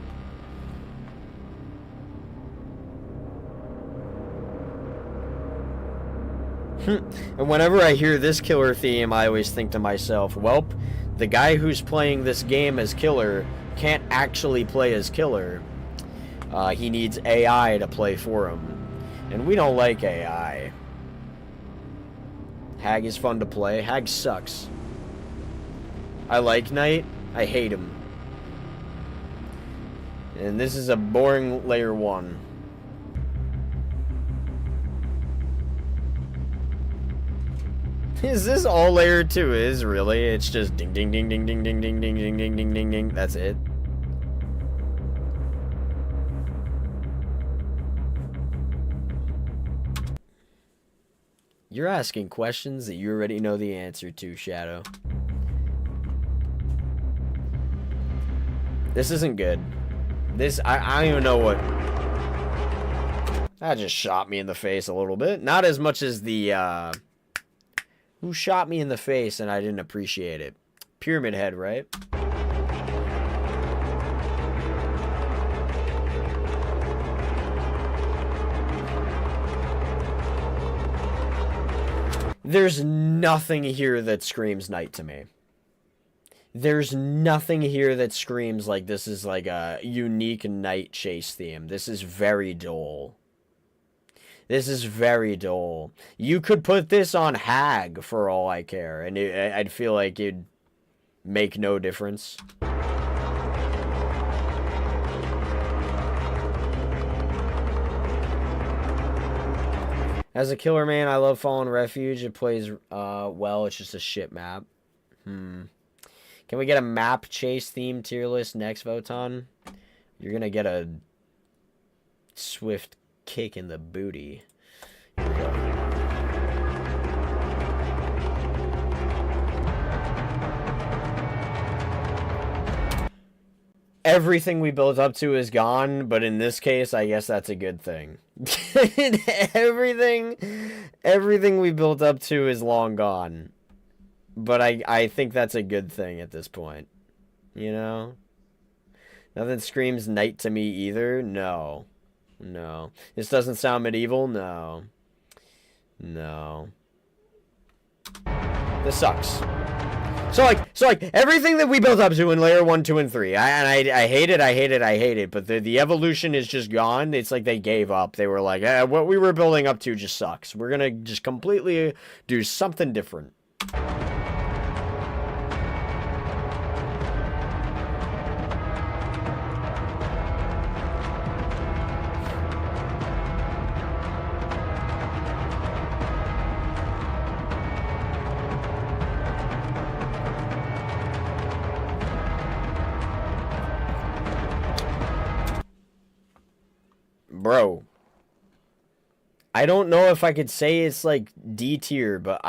And whenever I hear this killer theme, I always think to myself, welp, the guy who's playing this game as killer can't actually play as killer. He needs AI to play for him. And we don't like AI. Hag is fun to play. Hag sucks. I like Knight. I hate him. And this is a boring layer 1. Is this all layer 2 is, really? It's just ding ding ding ding ding ding ding ding ding ding ding ding ding. That's it. You're asking questions that you already know the answer to, Shadow. This isn't good. This, I don't even know what... That just shot me in the face a little bit. Not as much as the, Who shot me in the face and I didn't appreciate it? Pyramid Head, right? There's nothing here that screams night to me. There's nothing here that screams like this is like a unique night chase theme. This is very dull. This is very dull. You could put this on Hag for all I care, and I'd feel like it'd make no difference. As a killer man, I love Fallen Refuge. It plays well. It's just a shit map. Can we get a map chase theme tier list next, Voton? You're gonna get a swift kick in the booty. Here we go. Everything we built up to is gone, but in this case, I guess that's a good thing. everything we built up to is long gone. But I think that's a good thing at this point. You know? Nothing screams night to me either. No. No. This doesn't sound medieval. No. No. This sucks. So like everything that we built up to in layer 1, 2, and 3, I hate it, but the evolution is just gone. It's like they gave up. They were like, what we were building up to just sucks. We're gonna just completely do something different. Bro, I don't know if I could say it's like D tier, but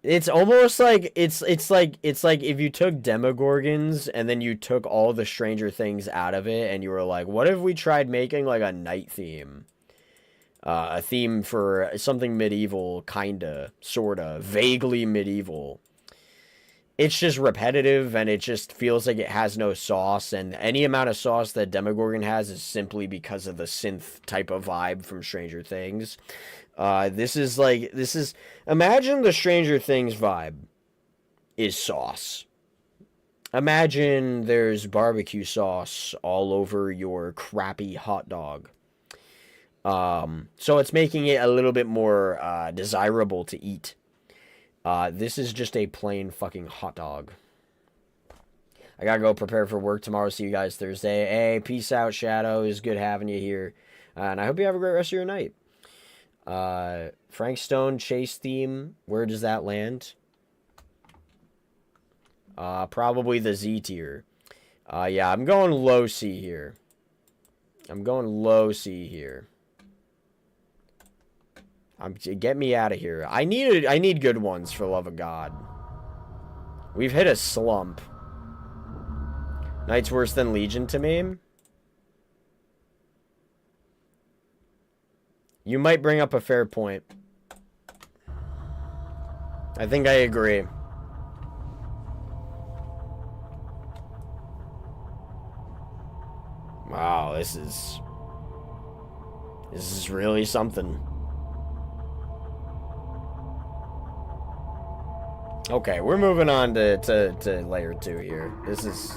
it's almost like it's like if you took Demogorgons and then you took all the Stranger Things out of it and you were like, what if we tried making like a night theme? A theme for something medieval, kinda, sorta, vaguely medieval. It's just repetitive, and it just feels like it has no sauce, and any amount of sauce that Demogorgon has is simply because of the synth type of vibe from Stranger Things. Imagine the Stranger Things vibe is sauce. Imagine there's barbecue sauce all over your crappy hot dog. So it's making it a little bit more desirable to eat. This is just a plain fucking hot dog. I gotta go prepare for work tomorrow. See you guys Thursday. Hey, peace out, Shadow. It's good having you here. And I hope you have a great rest of your night. Frank Stone chase theme. Where does that land? Probably the Z tier. Yeah, I'm going low C here. Get me out of here. I need good ones, for the love of God. We've hit a slump. Knight's worse than Legion to me. You might bring up a fair point. I think I agree. Wow, this is really something. Okay, we're moving on to layer 2 here. This is...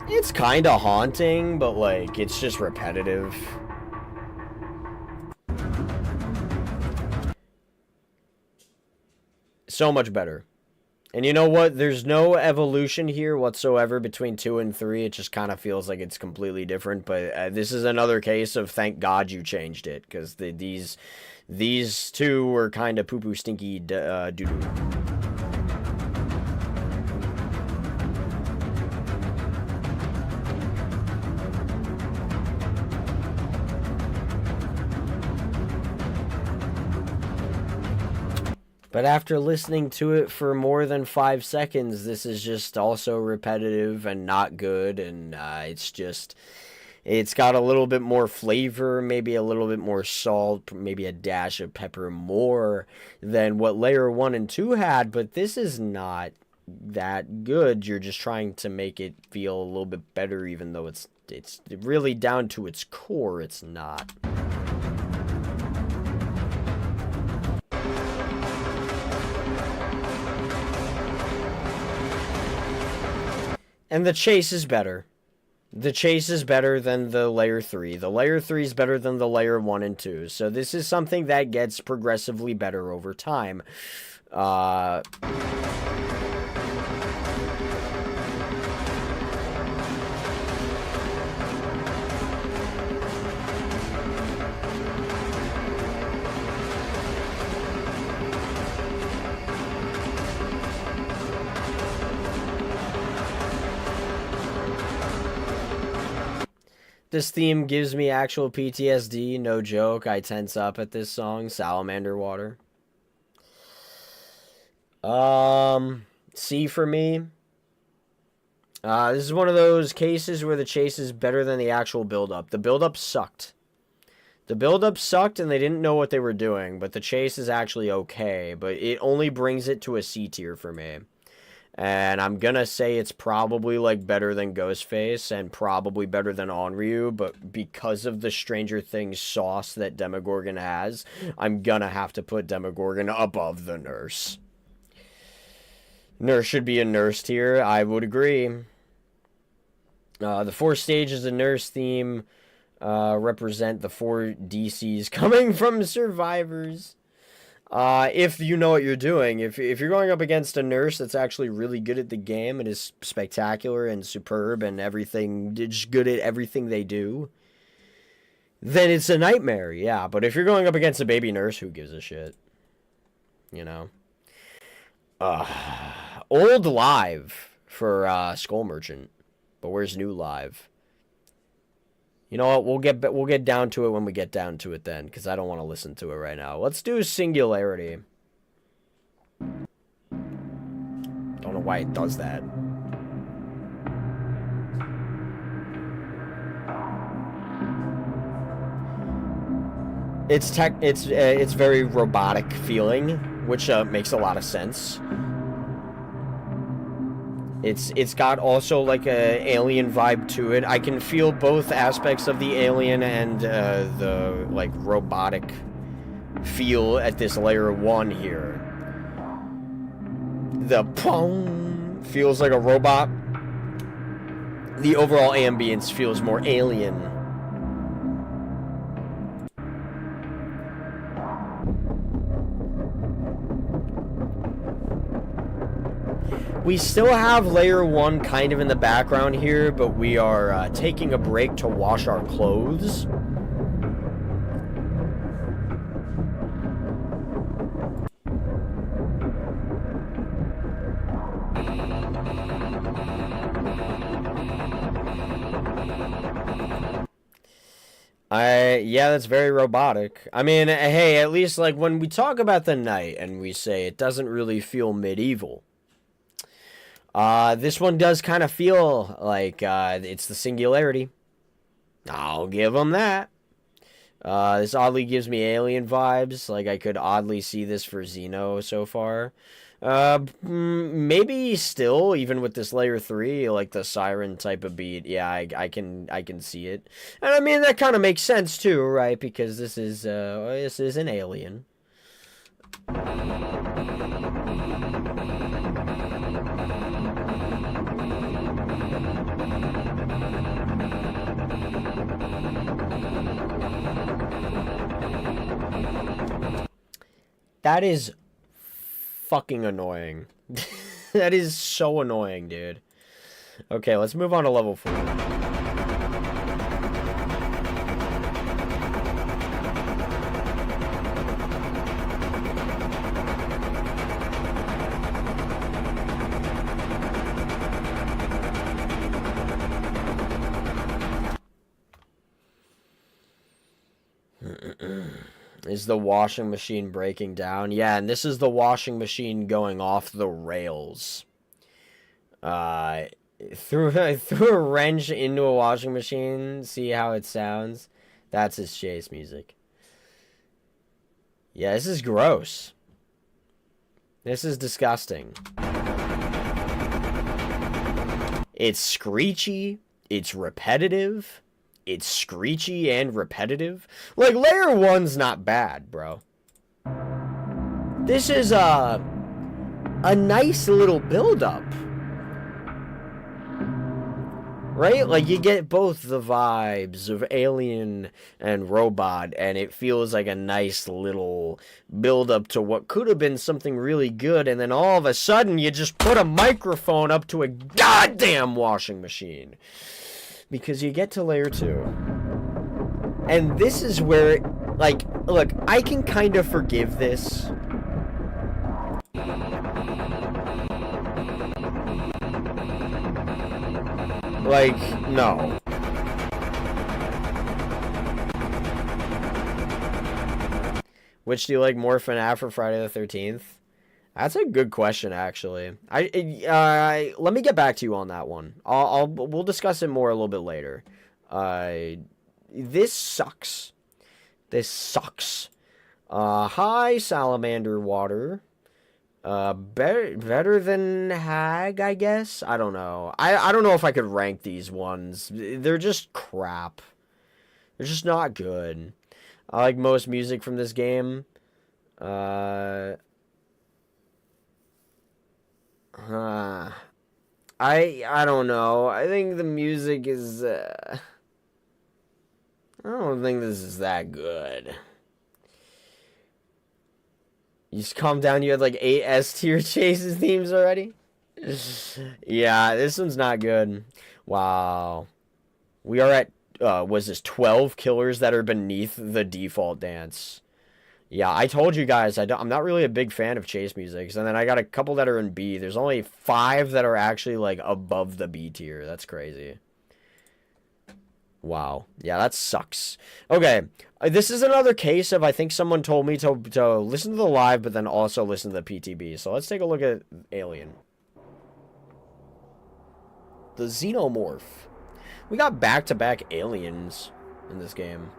It's kind of haunting, but, like, it's just repetitive. So much better. And you know what? There's no evolution here whatsoever between 2 and 3. It just kind of feels like it's completely different. But this is another case of thank God you changed it. Because these two were kind of poo-poo stinky doo-doo. But after listening to it for more than 5 seconds, this is just also repetitive and not good. And it's got a little bit more flavor, maybe a little bit more salt, maybe a dash of pepper more than what layer 1 and 2 had. But this is not that good. You're just trying to make it feel a little bit better, even though it's really down to its core, it's not. And the chase is better. The chase is better than the layer 3. The layer 3 is better than the layer 1 and 2. So this is something that gets progressively better over time. This theme gives me actual PTSD, no joke. I tense up at this song, Salamander Water. C for me. This is one of those cases where the chase is better than the actual build-up. The build-up sucked. The build-up sucked and they didn't know what they were doing, but the chase is actually okay, but it only brings it to a C tier for me. And I'm gonna say it's probably, like, better than Ghostface and probably better than Onryo, but because of the Stranger Things sauce that Demogorgon has, I'm gonna have to put Demogorgon above the Nurse. Nurse should be a Nurse tier, I would agree. The 4 stages of Nurse theme represent the 4 DCs coming from survivors. If you know what you're doing, if you're going up against a Nurse that's actually really good at the game and is spectacular and superb and everything, just good at everything they do, then it's a nightmare, yeah. But if you're going up against a baby Nurse, who gives a shit? You know? Old Live for Skull Merchant, but where's new Live? You know what? We'll get down to it when we get down to it then, because I don't want to listen to it right now. Let's do Singularity. Don't know why it does that. It's very robotic feeling, which makes a lot of sense. It's got also like a alien vibe to it. I can feel both aspects of the alien and the like robotic feel at this layer 1 here. The pong feels like a robot. The overall ambience feels more alien. We still have layer 1 kind of in the background here, but we are taking a break to wash our clothes. Yeah, that's very robotic. I mean, hey, at least like when we talk about the night and we say it doesn't really feel medieval. This one does kind of feel like, it's the Singularity. I'll give them that. This oddly gives me alien vibes. Like, I could oddly see this for Xeno so far. Maybe still, even with this layer 3, like the siren type of beat. Yeah, I can see it. And I mean, that kind of makes sense too, right? Because this is an alien. That is fucking annoying. That is so annoying, dude. Okay, let's move on to level 4. Is the washing machine breaking down? Yeah, and this is the washing machine going off the rails. Threw a wrench into a washing machine. See how it sounds? That's his chase music. Yeah, this is gross. This is disgusting. It's screechy. It's repetitive. It's screechy and repetitive. Like, layer 1's not bad, bro. This is a nice little build-up. Right? Like, you get both the vibes of alien and robot, and it feels like a nice little build-up to what could have been something really good, and then all of a sudden, you just put a microphone up to a goddamn washing machine. Because you get to layer 2. And this is where, like, look, I can kind of forgive this. Like, no. Which do you like more, FNAF or Friday the 13th? That's a good question, actually. Let me get back to you on that one. We'll discuss it more a little bit later. This sucks. This sucks. Hi, Salamander Water. Better than Hag, I guess? I don't know. I don't know if I could rank these ones. They're just crap. They're just not good. I like most music from this game. I don't know. I think the music is, I don't think this is that good. You just calm down, you had like 8 S tier chases themes already? Yeah, this one's not good. Wow. We are at, was this 12 killers that are beneath the default dance? Yeah, I told you guys, I'm not really a big fan of chase music. And then I got a couple that are in B. There's only 5 that are actually, like, above the B tier. That's crazy. Wow. Yeah, that sucks. Okay, this is another case of, I think someone told me to listen to the live, but then also listen to the PTB. So let's take a look at Alien. The Xenomorph. We got back-to-back aliens in this game.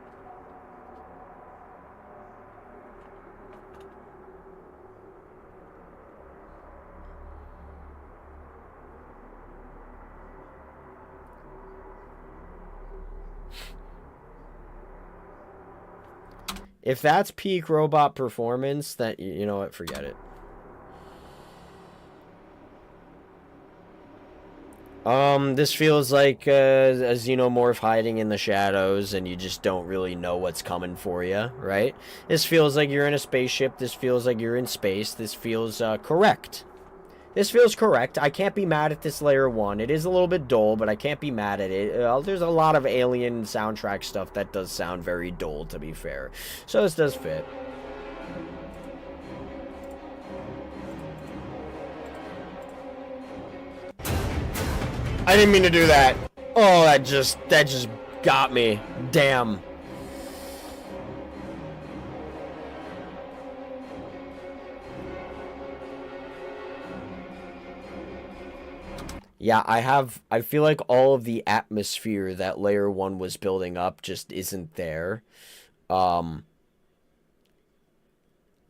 If that's peak robot performance, then you know what, forget it. This feels like a Xenomorph hiding in the shadows, and you just don't really know what's coming for you, right? This feels like you're in a spaceship. This feels like you're in space. This feels correct. This feels correct. I can't be mad at this layer 1. It is a little bit dull, but I can't be mad at it. There's a lot of Alien soundtrack stuff that does sound very dull, to be fair. So this does fit. I didn't mean to do that. Oh, that just got me. Damn. Yeah, I feel like all of the atmosphere that layer 1 was building up just isn't there.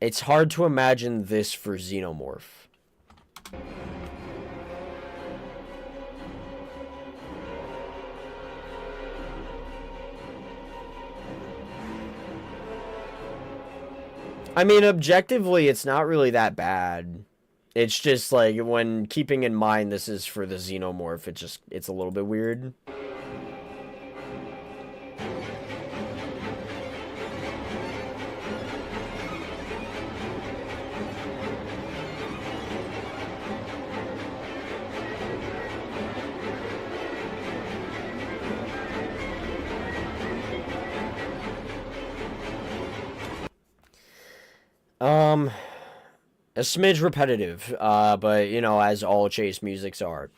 It's hard to imagine this for Xenomorph. I mean, objectively, it's not really that bad. It's just, like, when keeping in mind this is for the Xenomorph, it's a little bit weird. A smidge repetitive, but, you know, as all chase musics are.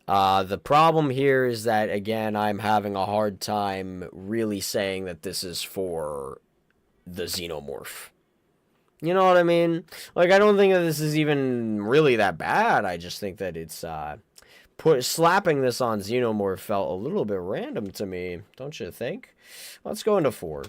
The problem here is that, again, I'm having a hard time really saying that this is for the Xenomorph. You know what I mean? Like, I don't think that this is even really that bad. I just think that it's, slapping this on Xenomorph felt a little bit random to me, don't you think? Let's go into 4.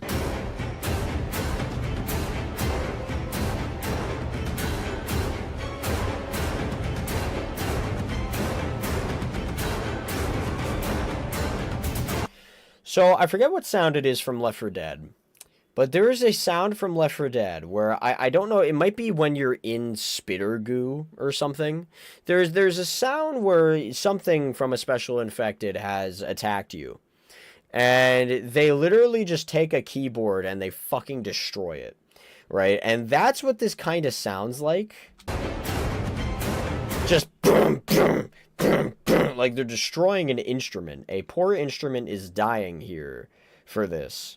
So, I forget what sound it is from Left 4 Dead, but there is a sound from Left 4 Dead where I don't know, it might be when you're in spitter goo or something. There's a sound where something from a special infected has attacked you, and they literally just take a keyboard and they fucking destroy it, right? And that's what this kind of sounds like. Just boom, boom, boom, boom. Like they're destroying an instrument. A poor instrument is dying here for this.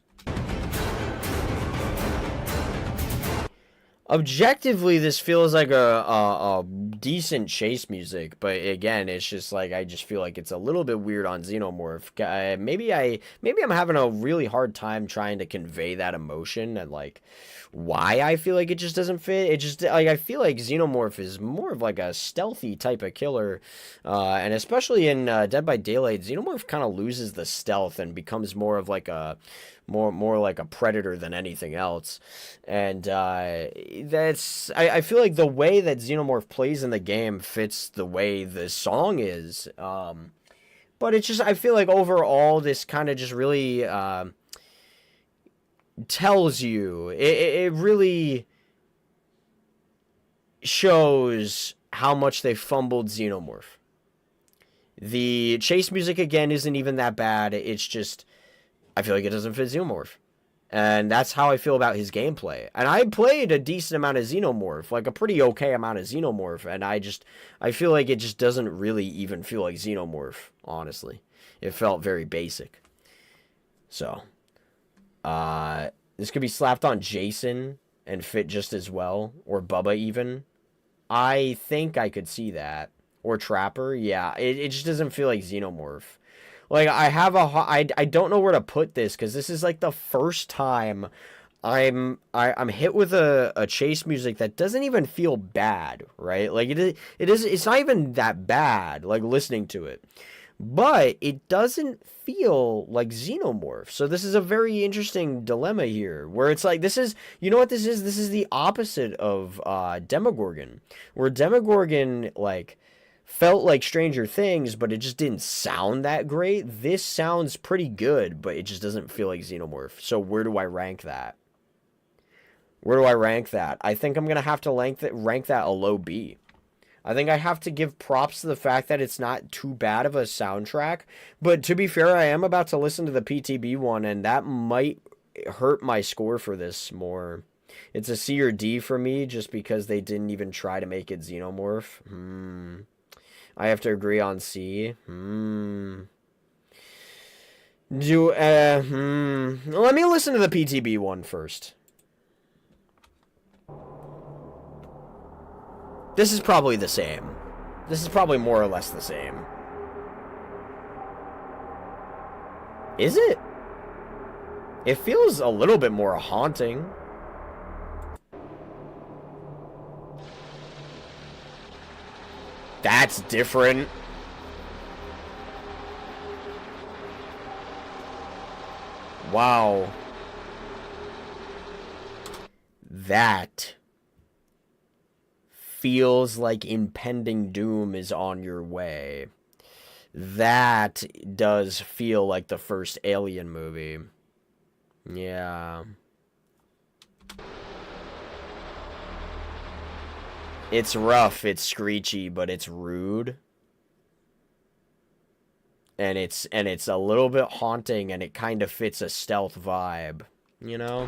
Objectively, this feels like a decent chase music, but again, it's just like I just feel like it's a little bit weird on Xenomorph. Maybe I'm having a really hard time trying to convey that emotion and like why I feel like it just doesn't fit. It just like I feel like Xenomorph is more of like a stealthy type of killer, and especially in Dead by Daylight, Xenomorph kind of loses the stealth and becomes more of like a more like a predator than anything else. And I feel like the way that Xenomorph plays in the game fits the way the song is. But it's just I feel like overall this kind of just really tells you it really shows how much they fumbled Xenomorph. The chase music again isn't even that bad. It's just I feel like it doesn't fit Xenomorph. And that's how I feel about his gameplay. And I played a decent amount of Xenomorph, like a pretty okay amount of Xenomorph, and I feel like it just doesn't really even feel like Xenomorph, honestly. It felt very basic. So, this could be slapped on Jason and fit just as well, or Bubba even. I think I could see that. Or Trapper, yeah. It just doesn't feel like Xenomorph. Like I don't know where to put this because this is like the first time I'm hit with a chase music that doesn't even feel bad, right? Like it's not even that bad like listening to it. But it doesn't feel like Xenomorph. So this is a very interesting dilemma here where it's like this is you know what this is? This is the opposite of Demogorgon. Where Demogorgon like felt like Stranger Things, but it just didn't sound that great. This sounds pretty good, but it just doesn't feel like Xenomorph. So where do I rank that? Where do I rank that? I think I'm going to have to rank that a low B. I think I have to give props to the fact that it's not too bad of a soundtrack. But to be fair, I am about to listen to the PTB one, and that might hurt my score for this more. It's a C or D for me just because they didn't even try to make it Xenomorph. I have to agree on C. Let me listen to the PTB one first. This is probably the same. This is probably more or less the same. Is it? It feels a little bit more haunting. That's different. Wow. That feels like impending doom is on your way. That does feel like the first Alien movie. Yeah. It's rough, it's screechy, but it's rude. And it's a little bit haunting, and it kind of fits a stealth vibe, you know?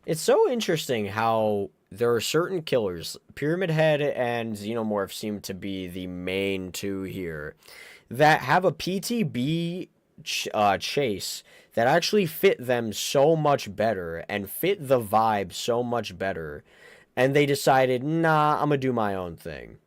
It's so interesting how there are certain killers, Pyramid Head and Xenomorph seem to be the main two here, that have a PTB chase that actually fit them so much better and fit the vibe so much better, and they decided, nah, I'm gonna do my own thing.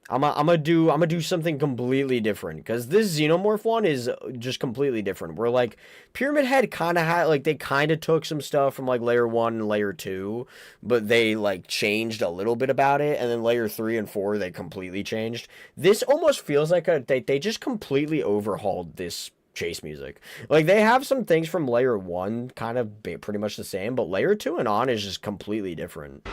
I'm gonna do something completely different because this Xenomorph one is just completely different. Where like Pyramid Head kind of had like they kind of took some stuff from like layer 1 and layer 2, but they like changed a little bit about it, and then layer 3 and 4 they completely changed. This almost feels like they just completely overhauled this chase music. Like they have some things from layer 1 kind of pretty much the same, but layer 2 and on is just completely different.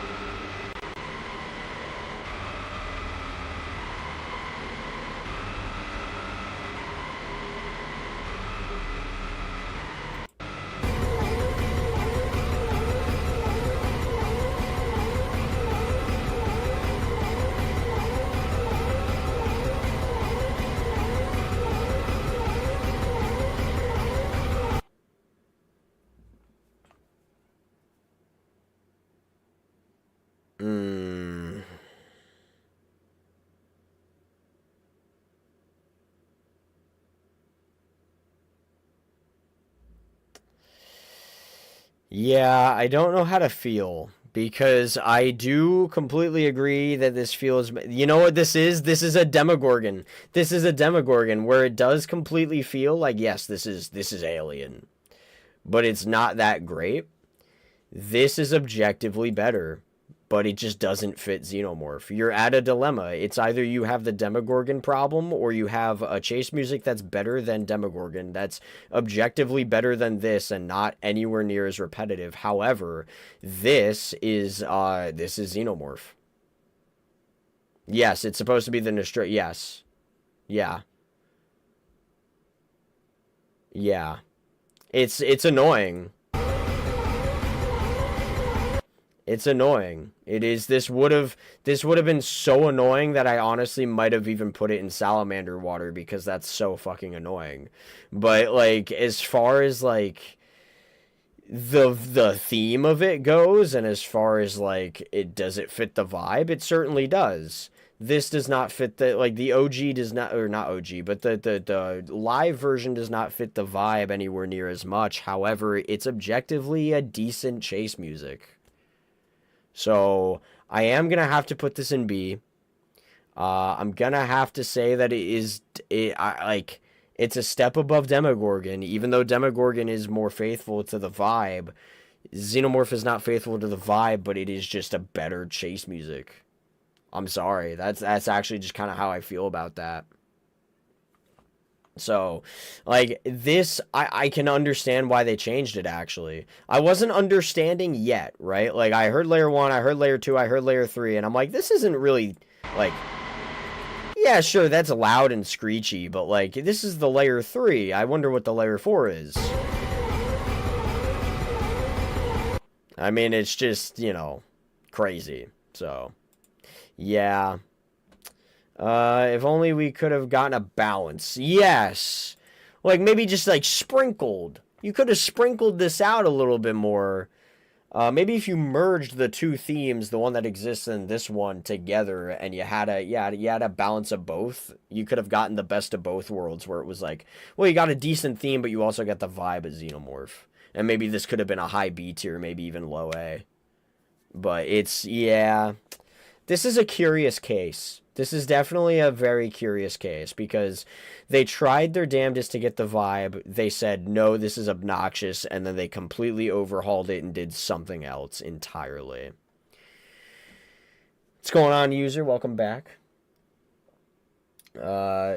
Yeah, I don't know how to feel because I do completely agree that this feels. You know what this is? This is a Demogorgon. This is a Demogorgon where it does completely feel like yes, this is Alien, but it's not that great. This is objectively better, but it just doesn't fit Xenomorph. You're at a dilemma. It's either you have the Demogorgon problem or you have a chase music that's better than Demogorgon, that's objectively better than this and not anywhere near as repetitive. However, this is Xenomorph. Yes, it's supposed to be the Nostra. Yes. Yeah. Yeah. It's annoying. It's annoying. It is. This would have been so annoying that I honestly might have even put it in salamander water because that's so fucking annoying. But like as far as like the theme of it goes and as far as like it fit the vibe, it certainly does. This does not fit the OG does not, or not OG, but the live version does not fit the vibe anywhere near as much. However, it's objectively a decent chase music. So I am gonna have to put this in B. I'm gonna have to say that it's a step above Demogorgon, even though Demogorgon is more faithful to the vibe. Xenomorph is not faithful to the vibe, but it is just a better chase music. I'm sorry, that's actually just kind of how I feel about that. So, like, this, I can understand why they changed it, actually. I wasn't understanding yet, right? Like, I heard layer 1, I heard layer 2, I heard layer 3, and I'm like, this isn't really, like, yeah, sure, that's loud and screechy, but, like, this is the layer 3. I wonder what the layer 4 is. I mean, it's just, crazy. So, yeah. If only we could have gotten a balance. Yes. Like, maybe just, like, sprinkled. You could have sprinkled this out a little bit more. Maybe if you merged the two themes, the one that exists and this one together, and you had a balance of both, you could have gotten the best of both worlds, where it was like, well, you got a decent theme, but you also got the vibe of Xenomorph. And maybe this could have been a high B tier, maybe even low A. But yeah. This is a curious case. This is definitely a very curious case because they tried their damnedest to get the vibe. They said, no, this is obnoxious, and then they completely overhauled it and did something else entirely. What's going on, user? Welcome back.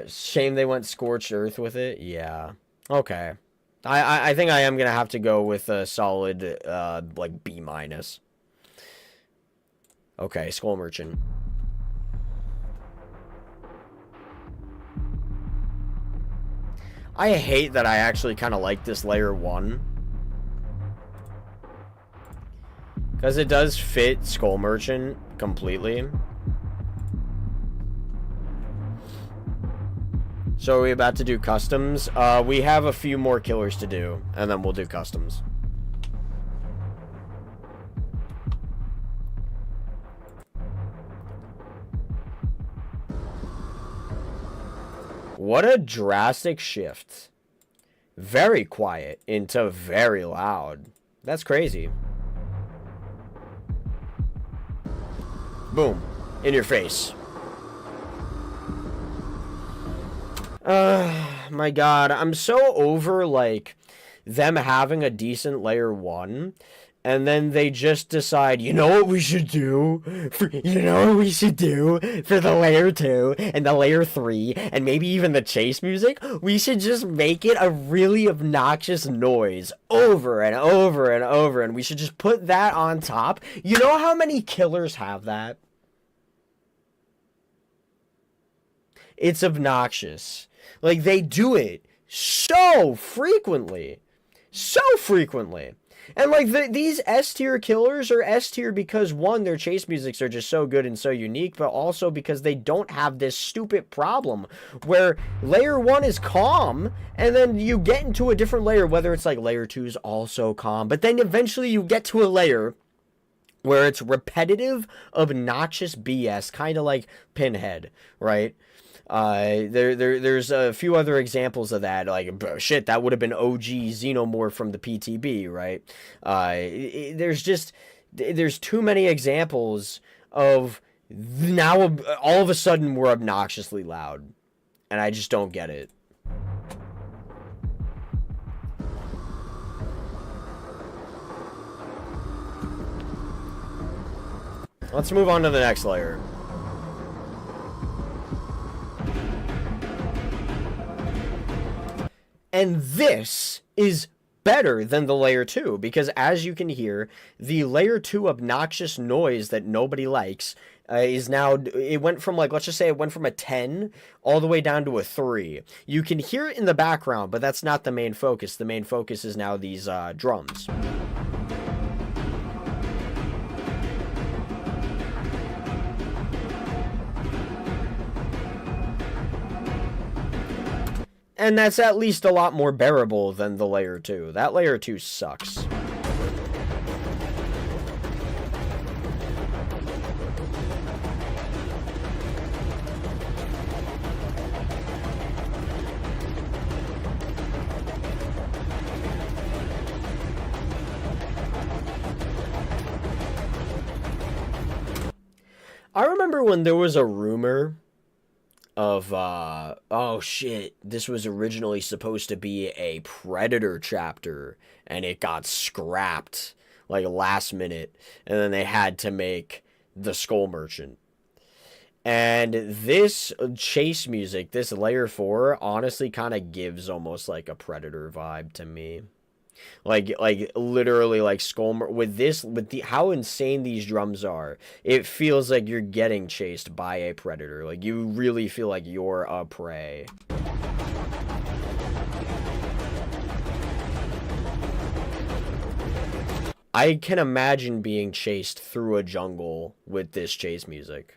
Shame they went Scorched Earth with it. Yeah. Okay. I think I am going to have to go with a solid, like, B-. Okay, Skull Merchant. I hate that I actually kind of like this layer 1. Because it does fit Skull Merchant completely. So are we about to do customs? We have a few more killers to do, and then we'll do customs. What a drastic shift. Very quiet into very loud. That's crazy. Boom. In your face. My God. I'm so over, like, them having a decent layer 1. And then they just decide, you know what we should do? For the layer 2 and the layer 3 and maybe even the chase music? We should just make it a really obnoxious noise over and over and over. And we should just put that on top. You know how many killers have that? It's obnoxious. Like, they do it so frequently. So frequently. And, like, these S-tier killers are S-tier because, one, their chase musics are just so good and so unique, but also because they don't have this stupid problem where layer 1 is calm, and then you get into a different layer, whether it's, like, layer 2 is also calm, but then eventually you get to a layer where it's repetitive, obnoxious BS, kind of like Pinhead, right? There's a few other examples of that. Like, shit, that would have been OG Xenomorph from the PTB, right? There's too many examples of now all of a sudden we're obnoxiously loud, and I just don't get it. Let's move on to the next layer. And this is better than the layer 2, because as you can hear, the layer 2 obnoxious noise that nobody likes is now, it went from, like, let's just say it went from a 10 all the way down to a 3. You can hear it in the background, but that's not the main focus. The main focus is now these drums. And that's at least a lot more bearable than the layer 2. That layer 2 sucks. I remember when there was a rumor of, oh shit, this was originally supposed to be a Predator chapter, and it got scrapped, like, last minute, and then they had to make the Skull Merchant. And this chase music, this layer 4, honestly kind of gives almost like a Predator vibe to me. Like literally, like with the how insane these drums are, it feels like you're getting chased by a predator. Like, you really feel like you're a prey. I can imagine being chased through a jungle with this chase music.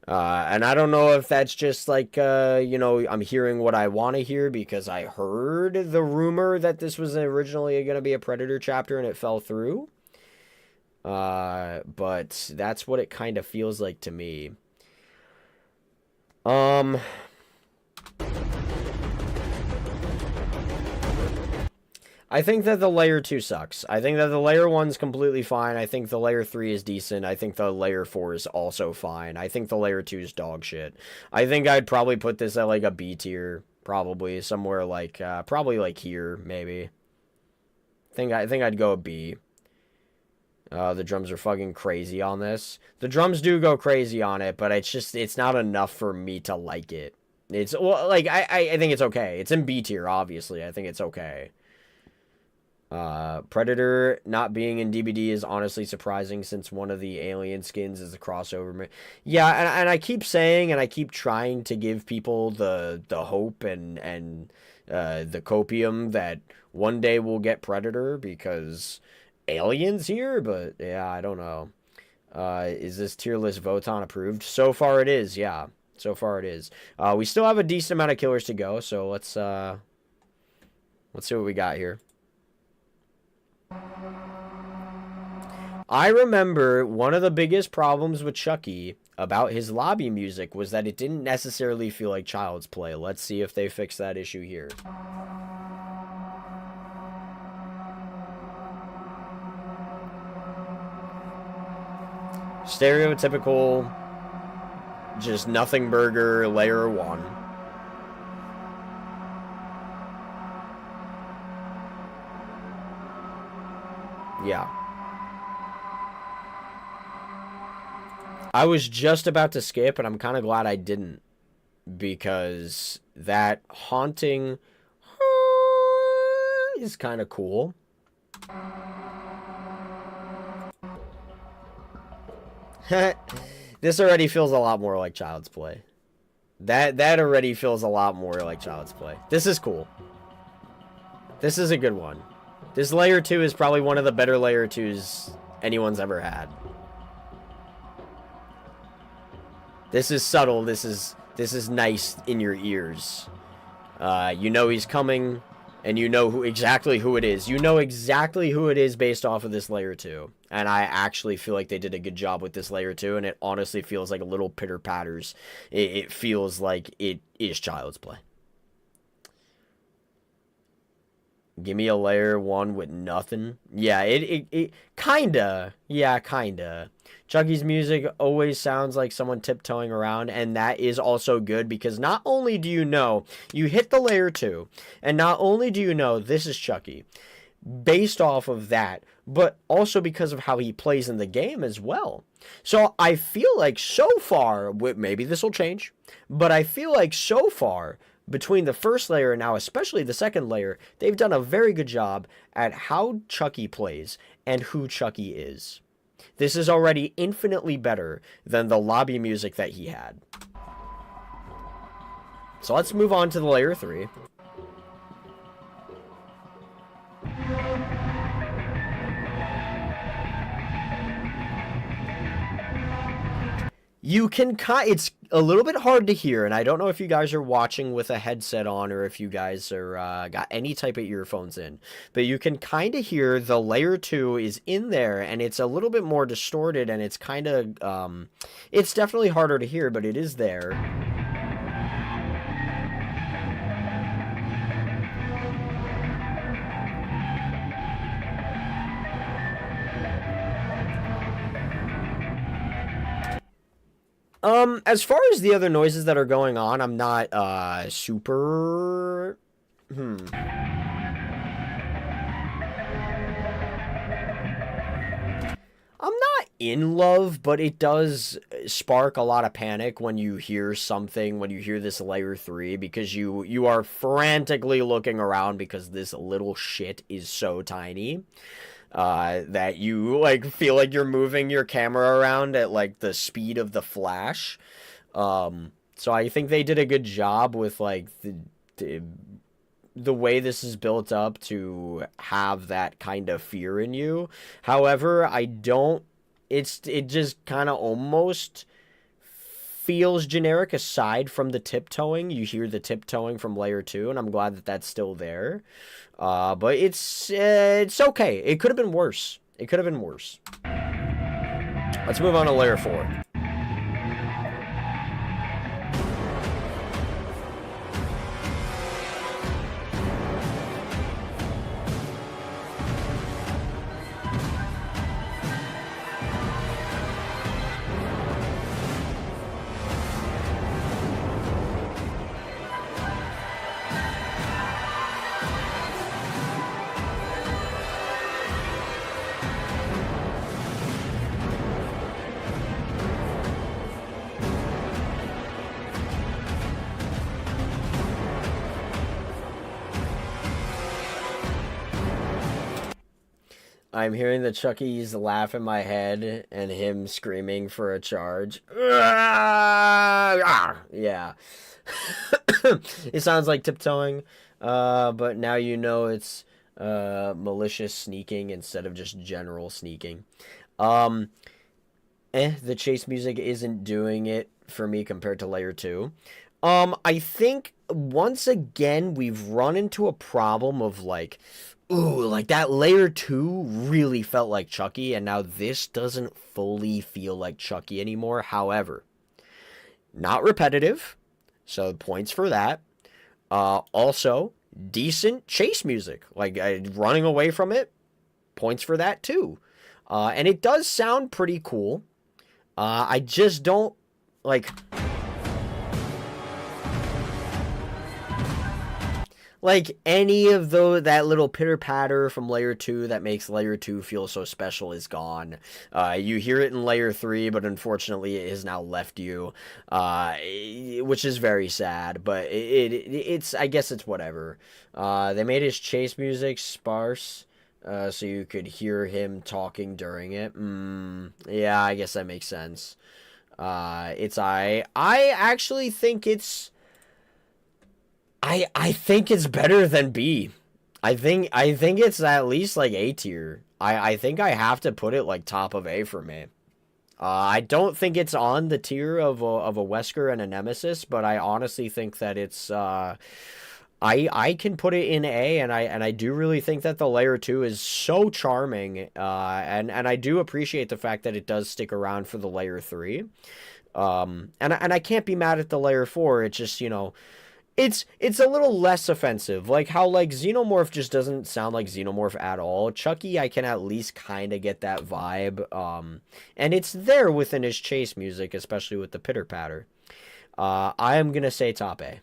And I don't know if that's just like, you know, I'm hearing what I want to hear because I heard the rumor that this was originally going to be a Predator chapter and it fell through. But that's what it kind of feels like to me. I think that the layer 2 sucks. I think that the layer 1's completely fine. I think the layer 3 is decent. I think the layer 4 is also fine. I think the layer 2 is dog shit. I think I'd probably put this at like a B tier, probably somewhere like probably like here, maybe. I think I'd go a B. The drums are fucking crazy on this. The drums do go crazy on it, but it's not enough for me to like it. It's, well, like, I think it's okay. It's in B tier, obviously. I think it's okay. Predator not being in DbD is honestly surprising, since one of the alien skins is a crossover. Yeah, and I keep saying, and I keep trying to give people the hope and the copium that one day we'll get Predator because aliens here, but yeah, I don't know. Is this tier list Voton approved? So far it is, yeah. So far it is. We still have a decent amount of killers to go, so let's see what we got here. I remember one of the biggest problems with Chucky about his lobby music was that it didn't necessarily feel like child's play. Let's see if they fix that issue here. Stereotypical, just nothing burger, layer 1. Yeah. I was just about to skip, and I'm kind of glad I didn't, because that haunting is kind of cool. This already feels a lot more like Child's Play. That already feels a lot more like Child's Play. This is cool. This is a good one. This layer 2 is probably one of the better layer 2s anyone's ever had. This is subtle. This is nice in your ears. You know he's coming, and you know exactly who it is. You know exactly who it is based off of this layer 2. And I actually feel like they did a good job with this layer 2, and it honestly feels like a little pitter-patters. It feels like it is child's play. Give me a layer 1 with nothing. Yeah, it kinda. Yeah, kinda. Chucky's music always sounds like someone tiptoeing around, and that is also good because not only do you know you hit the layer 2, and not only do you know this is Chucky, based off of that, but also because of how he plays in the game as well. So I feel like so far, maybe this will change, but I feel like so far, between the first layer and now especially the second layer, they've done a very good job at how Chucky plays and who Chucky is. This is already infinitely better than the lobby music that he had. So let's move on to the layer 3. You can it's a little bit hard to hear, and I don't know if you guys are watching with a headset on or if you guys are got any type of earphones in, but you can kind of hear the layer 2 is in there, and it's a little bit more distorted, and it's kind of it's definitely harder to hear, but it is there. As far as the other noises that are going on, I'm not, super... I'm not in love, but it does spark a lot of panic when you hear something, when you hear this layer 3, because you are frantically looking around because this little shit is so tiny. That you, like, feel like you're moving your camera around at, like, the speed of the Flash. So I think they did a good job with, like, the way this is built up to have that kind of fear in you. However, it just kind of almost feels generic aside from the tiptoeing. You hear the tiptoeing from layer 2, and I'm glad that that's still there. But it's okay. It could have been worse. It could have been worse. Let's move on to layer 4. I'm hearing the Chucky's laugh in my head and him screaming for a charge. Yeah. It sounds like tiptoeing, but now you know it's malicious sneaking instead of just general sneaking. The chase music isn't doing it for me compared to layer 2. I think once again we've run into a problem of like, ooh, like that layer 2 really felt like Chucky, and now this doesn't fully feel like Chucky anymore. However, not repetitive, so points for that. Also, decent chase music, like running away from it, points for that too. And it does sound pretty cool. I just don't, like any of that little pitter patter from layer 2 that makes layer 2 feel so special is gone. You hear it in layer 3, but unfortunately it has now left you, which is very sad, but it's, I guess it's whatever. They made his chase music sparse, so you could hear him talking during it. Yeah, I guess that makes sense. I actually think it's, I think it's better than B. I think it's at least like A tier. I think I have to put it like top of A for me. I don't think it's on the tier of a Wesker and a Nemesis, but I honestly think that it's I can put it in A, and I do really think that the layer 2 is so charming, and I do appreciate the fact that it does stick around for the layer 3. And I can't be mad at the layer 4. It's just, you know, it's a little less offensive. Like how like Xenomorph just doesn't sound like Xenomorph at all. Chucky, I can at least kind of get that vibe. And it's there within his chase music, especially with the pitter patter. I am gonna say top A.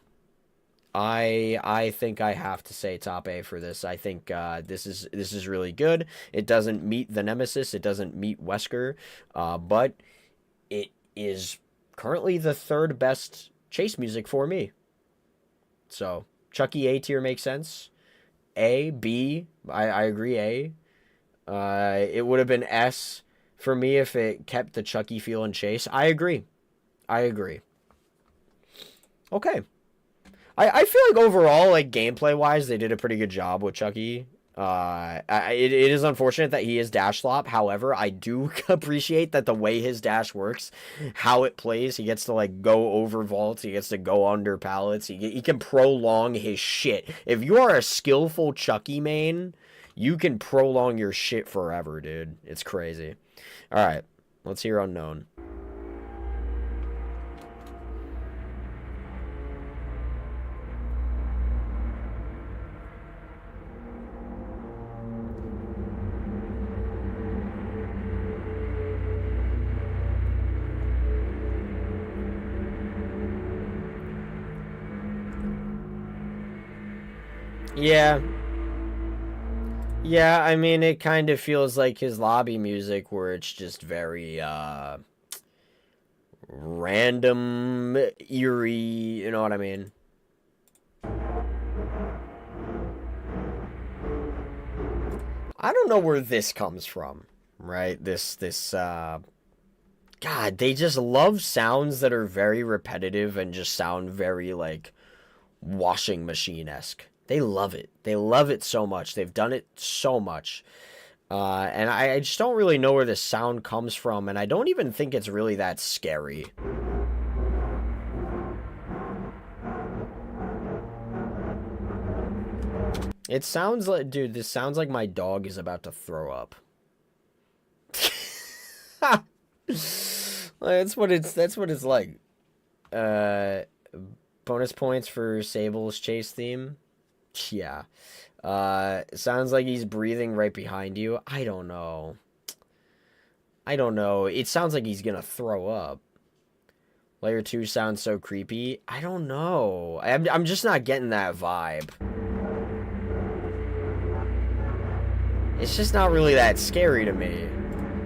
I think I have to say top A for this. I think this is really good. It doesn't meet the Nemesis. It doesn't meet Wesker, but it is currently the third best chase music for me. So Chucky A tier makes sense. A, B, I agree A. It would have been S for me if it kept the Chucky feel and chase. I agree. I agree. Okay. I feel like overall, like gameplay wise, they did a pretty good job with Chucky. It is unfortunate that he is dash slop. However, I do appreciate that the way his dash works, how it plays, he gets to like go over vaults, he gets to go under pallets, he can prolong his shit. If you are a skillful Chucky main, you can prolong your shit forever, dude. It's crazy. All right, let's hear Unknown. Yeah. Yeah, I mean, it kind of feels like his lobby music where it's just very, random, eerie, you know what I mean? I don't know where this comes from, right? God, they just love sounds that are very repetitive and just sound very, like, washing machine-esque. They love it. They love it so much. They've done it so much. And I just don't really know where this sound comes from, and I don't even think it's really that scary. It sounds like, dude, this sounds like my dog is about to throw up. That's what it's like. Uh, Bonus points for Sable's chase theme. Yeah. Sounds like he's breathing right behind you. I don't know. I don't know. It sounds like he's gonna throw up. Layer 2 sounds so creepy. I don't know. I'm just not getting that vibe. It's just not really that scary to me.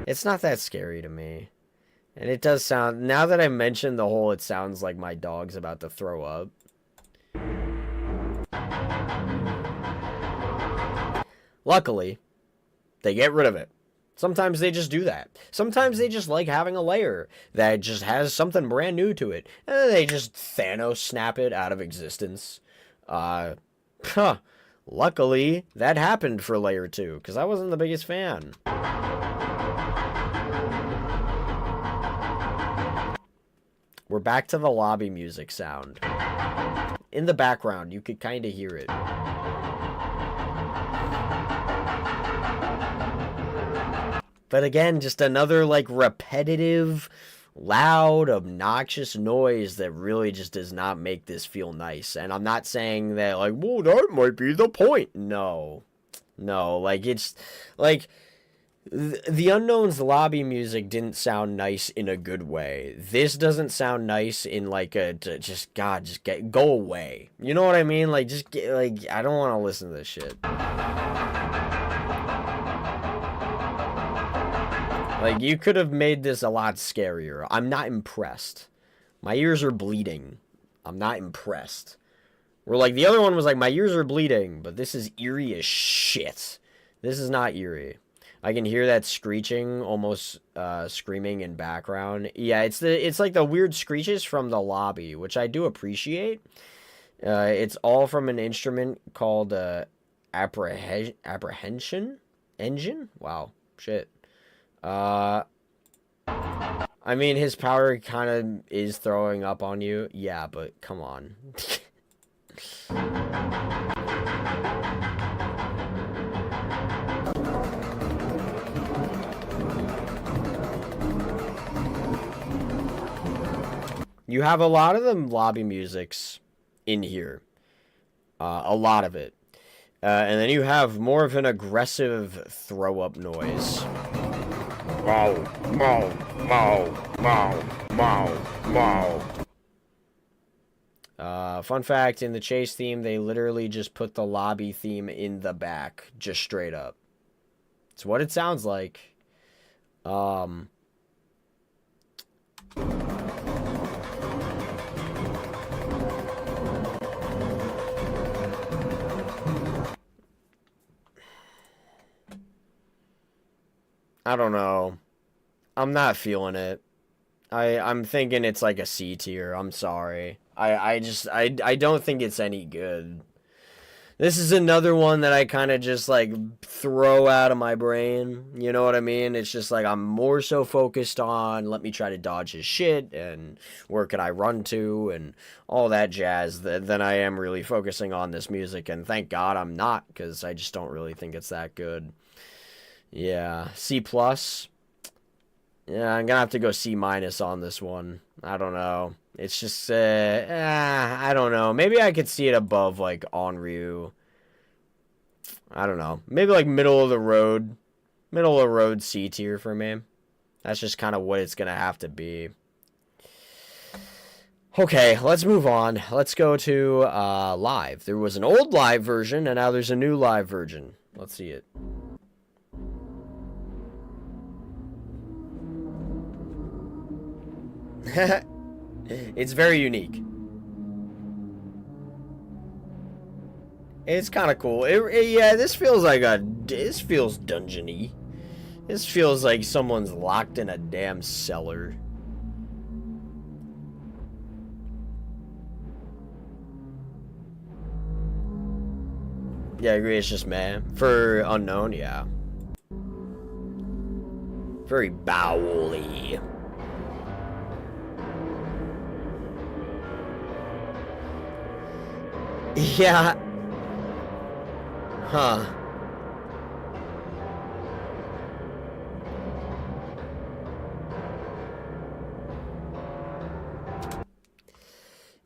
It's not that scary to me. And it does sound... Now that I mentioned the whole it sounds like my dog's about to throw up. Luckily, they get rid of it. Sometimes they just do that. Sometimes they just like having a layer that just has something brand new to it. And then they just Thanos snap it out of existence. Luckily, that happened for layer 2, because I wasn't the biggest fan. We're back to the lobby music sound. In the background, you could kind of hear it. But again, just another, like, repetitive, loud, obnoxious noise that really just does not make this feel nice. And I'm not saying that, like, well, that might be the point. No. No, like, it's, like, the Unknown's lobby music didn't sound nice in a good way. This doesn't sound nice in, like, just, God, just go away. You know what I mean? Like, just get, like, I don't want to listen to this shit. Like, you could have made this a lot scarier. I'm not impressed. My ears are bleeding. I'm not impressed. Where, like, the other one was like, my ears are bleeding, but this is eerie as shit. This is not eerie. I can hear that screeching, almost screaming in background. Yeah, it's like the weird screeches from the lobby, which I do appreciate. It's all from an instrument called apprehension engine. Wow, shit. I mean, his power kind of is throwing up on you. Yeah, but come on. You have a lot of the lobby musics in here. A lot of it. And then you have more of an aggressive throw-up noise. Mow, mow, mow, mow, mow, mow. Fun fact, in the chase theme, they literally just put the lobby theme in the back, just straight up. It's what it sounds like. I don't know. I'm not feeling it. I'm thinking it's like a C tier. I'm sorry. I don't think it's any good. This is another one that I kind of just like throw out of my brain. You know what I mean? It's just like I'm more so focused on let me try to dodge his shit and where can I run to and all that jazz than I am really focusing on this music. And thank God I'm not, because I just don't really think it's that good. Yeah, C+. Yeah, I'm gonna have to go C- on this one. I don't know. It's just, I don't know. Maybe I could see it above, like, Onryo. I don't know. Maybe, like, middle of the road. Middle of the road C tier for me. That's just kind of what it's gonna have to be. Okay, let's move on. Let's go to live. There was an old live version, and now there's a new live version. Let's see it. It's very unique. It's kind of cool. Yeah, this feels like this feels dungeony. This feels like someone's locked in a damn cellar. Yeah, I agree. It's just meh. For unknown, yeah. Very bowely. Yeah. Huh.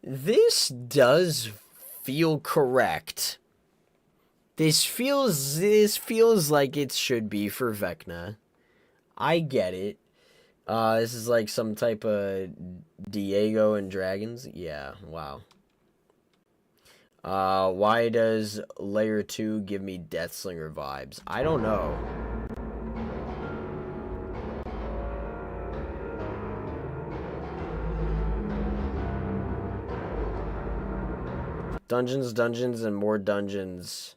This does feel correct. This feels like it should be for Vecna. I get it. This is like some type of Diego and Dragons. Yeah, wow. Why does Layer 2 give me Deathslinger vibes? I don't know. Dungeons, dungeons, and more dungeons.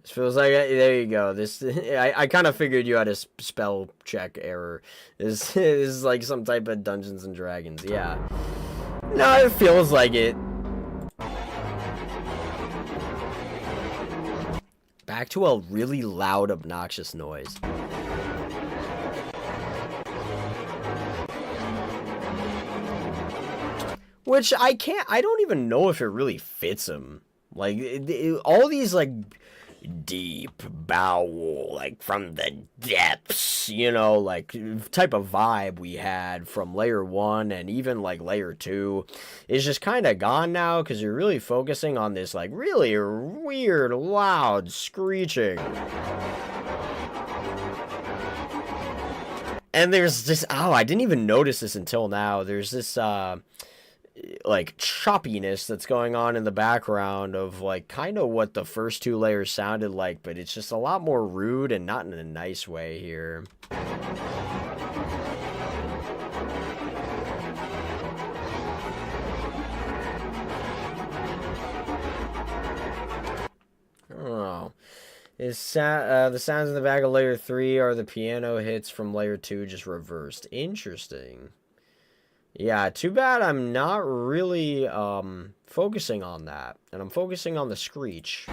This feels like, there you go. This, I kind of figured you had a spell check error. This is like some type of Dungeons and Dragons. Yeah. No, it feels like it. Back to a really loud, obnoxious noise. Which I don't even know if it really fits him. Like, all these, like, deep bowl, like, from the depths, you know, like, type of vibe we had from Layer 1 and even, like, Layer 2 is just kind of gone now, because you're really focusing on this, like, really weird, loud screeching. And there's this, oh, I didn't even notice this until now. There's this, like, choppiness that's going on in the background of, like, kind of what the first two layers sounded like, but it's just a lot more rude and not in a nice way here. Oh. The sounds in the back of Layer 3 are the piano hits from Layer 2 just reversed. Interesting. Yeah, too bad I'm not really focusing on that. And I'm focusing on the screech.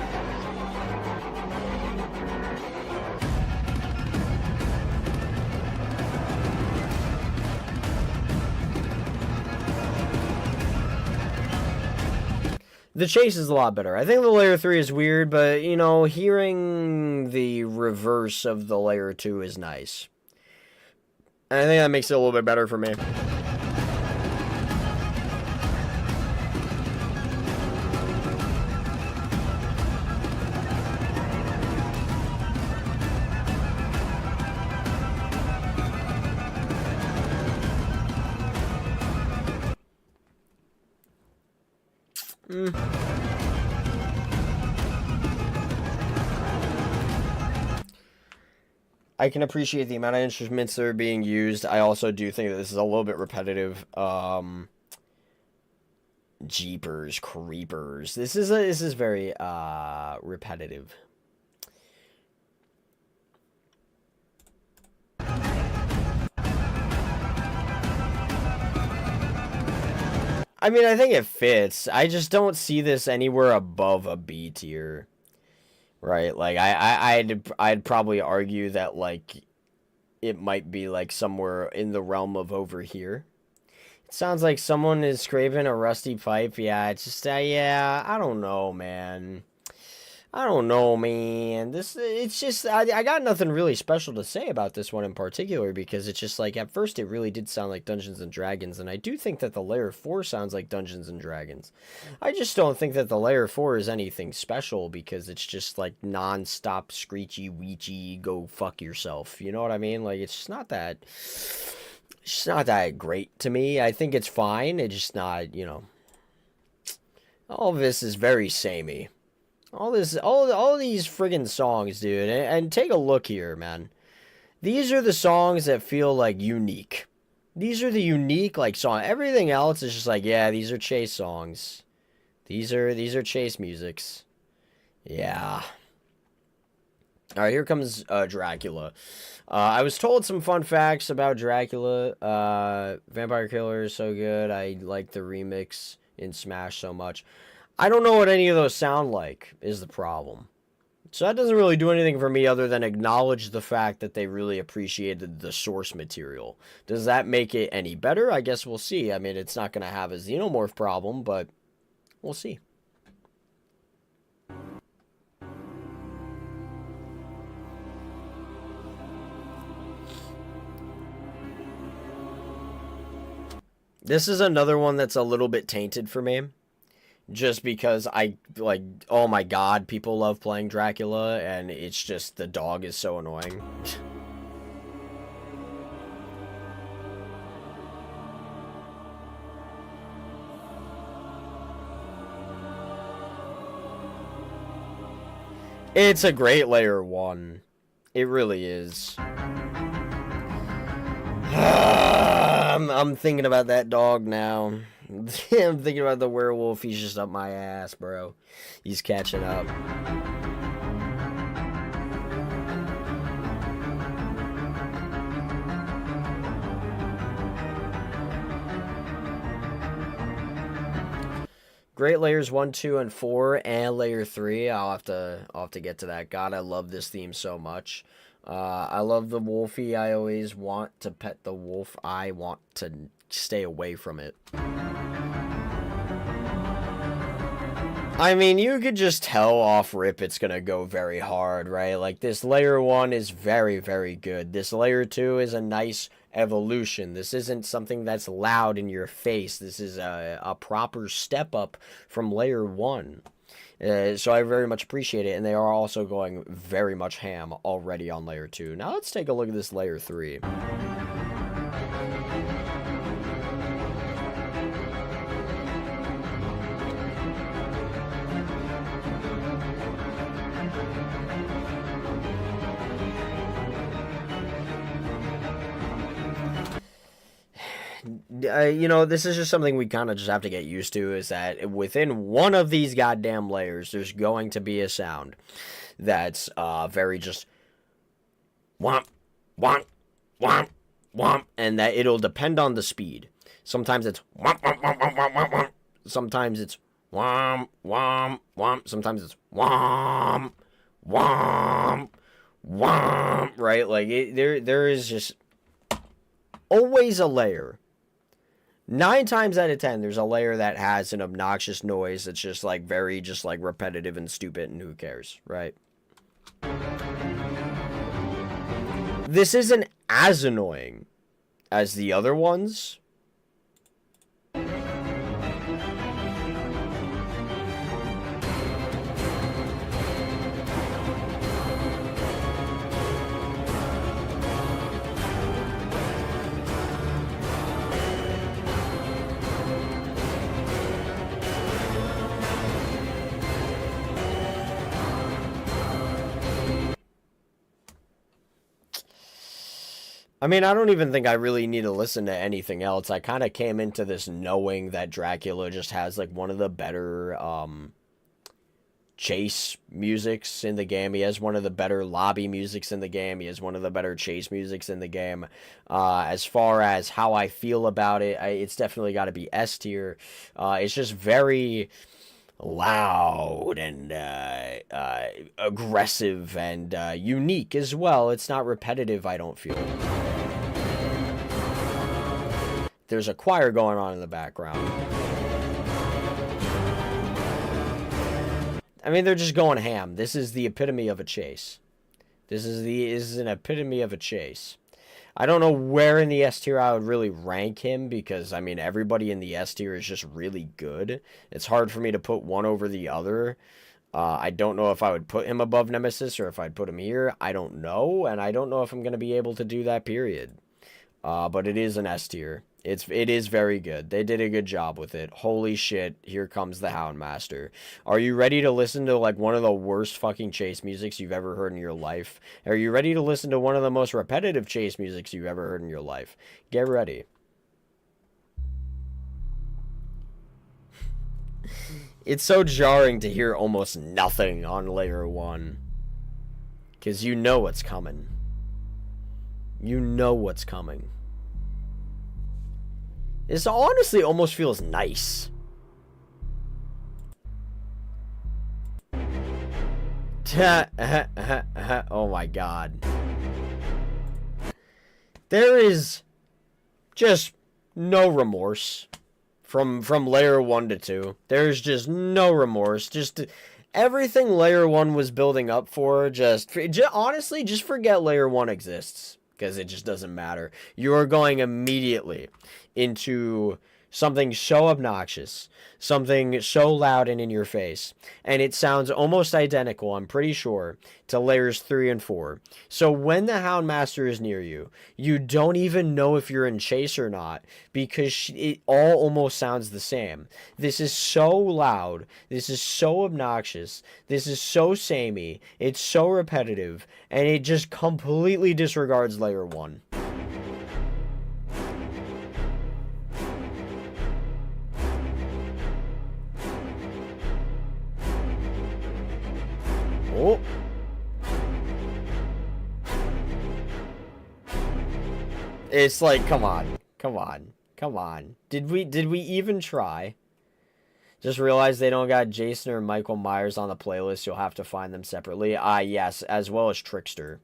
The chase is a lot better. I think the layer 3 is weird, but, you know, hearing the reverse of the layer 2 is nice. And I think that makes it a little bit better for me. I can appreciate the amount of instruments that are being used. I also do think that this is a little bit repetitive. Jeepers creepers. This is very repetitive. I mean, I think it fits. I just don't see this anywhere above a B tier. Right? Like I'd probably argue that like it might be like somewhere in the realm of over here. It sounds like someone is scraping a rusty pipe. Yeah, it's just yeah, I don't know, man. I don't know, man. It's just, I got nothing really special to say about this one in particular, because it's just like, at first it really did sound like Dungeons and Dragons, and I do think that the Layer 4 sounds like Dungeons and Dragons. I just don't think that the Layer 4 is anything special, because it's just like non-stop screechy, weechy, go fuck yourself. You know what I mean? Like, it's not that great to me. I think it's fine. It's just not, you know, all of this is very samey. All these friggin' songs, dude, and take a look here, man. These are the songs that feel like unique. These are the unique like song. Everything else is just like, yeah, these are chase songs. These are chase musics. Yeah. All right, here comes Dracula. I was told some fun facts about Dracula. Vampire Killer is so good. I like the remix in Smash so much. I don't know what any of those sound like, is the problem. So that doesn't really do anything for me other than acknowledge the fact that they really appreciated the source material. Does that make it any better? I guess we'll see. I mean, it's not going to have a Xenomorph problem, but we'll see. This is another one that's a little bit tainted for me. Just because I, like, oh my god, people love playing Dracula, and it's just, the dog is so annoying. It's a great layer 1. It really is. I'm thinking about that dog now. I'm thinking about the werewolf. He's just up my ass, bro. He's catching up. Great layers 1, 2, and 4, and layer 3. I'll have to get to that. God, I love this theme so much. I love the wolfie. I always want to pet the wolf. I want to stay away from it. I mean, you could just tell off rip it's gonna go very hard, right? Like, this layer 1 is very, very good. This layer 2 is a nice evolution. This isn't something that's loud in your face. This is a proper step up from layer 1. So I very much appreciate it, and they are also going very much ham already on layer 2. Now let's take a look at this layer 3. You know, this is just something we kind of just have to get used to, is that within one of these goddamn layers, there's going to be a sound that's very just womp, womp, womp, womp, and that it'll depend on the speed. Sometimes it's womp, womp, womp, womp, womp, womp, womp. Sometimes it's womp, womp, womp. Sometimes it's womp, womp, womp, right? Like, there is just always a layer 9 times out of 10, there's a layer that has an obnoxious noise that's just like very just like repetitive and stupid, and who cares, right? This isn't as annoying as the other ones. I mean, I don't even think I really need to listen to anything else. I kind of came into this knowing that Dracula just has, like, one of the better, chase musics in the game. He has one of the better lobby musics in the game. He has one of the better chase musics in the game. As far as how I feel about it, it's definitely got to be S tier. It's just very loud and aggressive and unique as well. It's not repetitive, I don't feel. There's a choir going on in the background. I mean, they're just going ham. This is the epitome of a chase. This is an epitome of a chase. I don't know where in the S tier I would really rank him because, I mean, everybody in the S tier is just really good. It's hard for me to put one over the other. I don't know if I would put him above Nemesis or if I'd put him here. I don't know, and I don't know if I'm going to be able to do that, period. But it is an S tier. It is very good. They did a good job with it. Holy shit, here comes the Houndmaster. Are you ready to listen to, like, one of the worst fucking chase musics you've ever heard in your life? Are you ready to listen to one of the most repetitive chase musics you've ever heard in your life? Get ready. It's so jarring to hear almost nothing on layer 1. Because you know what's coming. You know what's coming. This honestly almost feels nice. Oh my god. There is just no remorse from layer 1 to 2. There's just no remorse. Just everything layer 1 was building up for, honestly, just forget layer 1 exists. Because it just doesn't matter. You are going immediately into something so obnoxious, something so loud and in your face, and it sounds almost identical, I'm pretty sure, to layers 3 and 4. So when the Houndmaster is near you, you don't even know if you're in chase or not, because it all almost sounds the same. This is so loud, this is so obnoxious, this is so samey, it's so repetitive, and it just completely disregards layer 1. Oh. It's like, come on. Come on. Come on. Did we even try? Just realized they don't got Jason or Michael Myers on the playlist. You'll have to find them separately. Yes, as well as Trickster.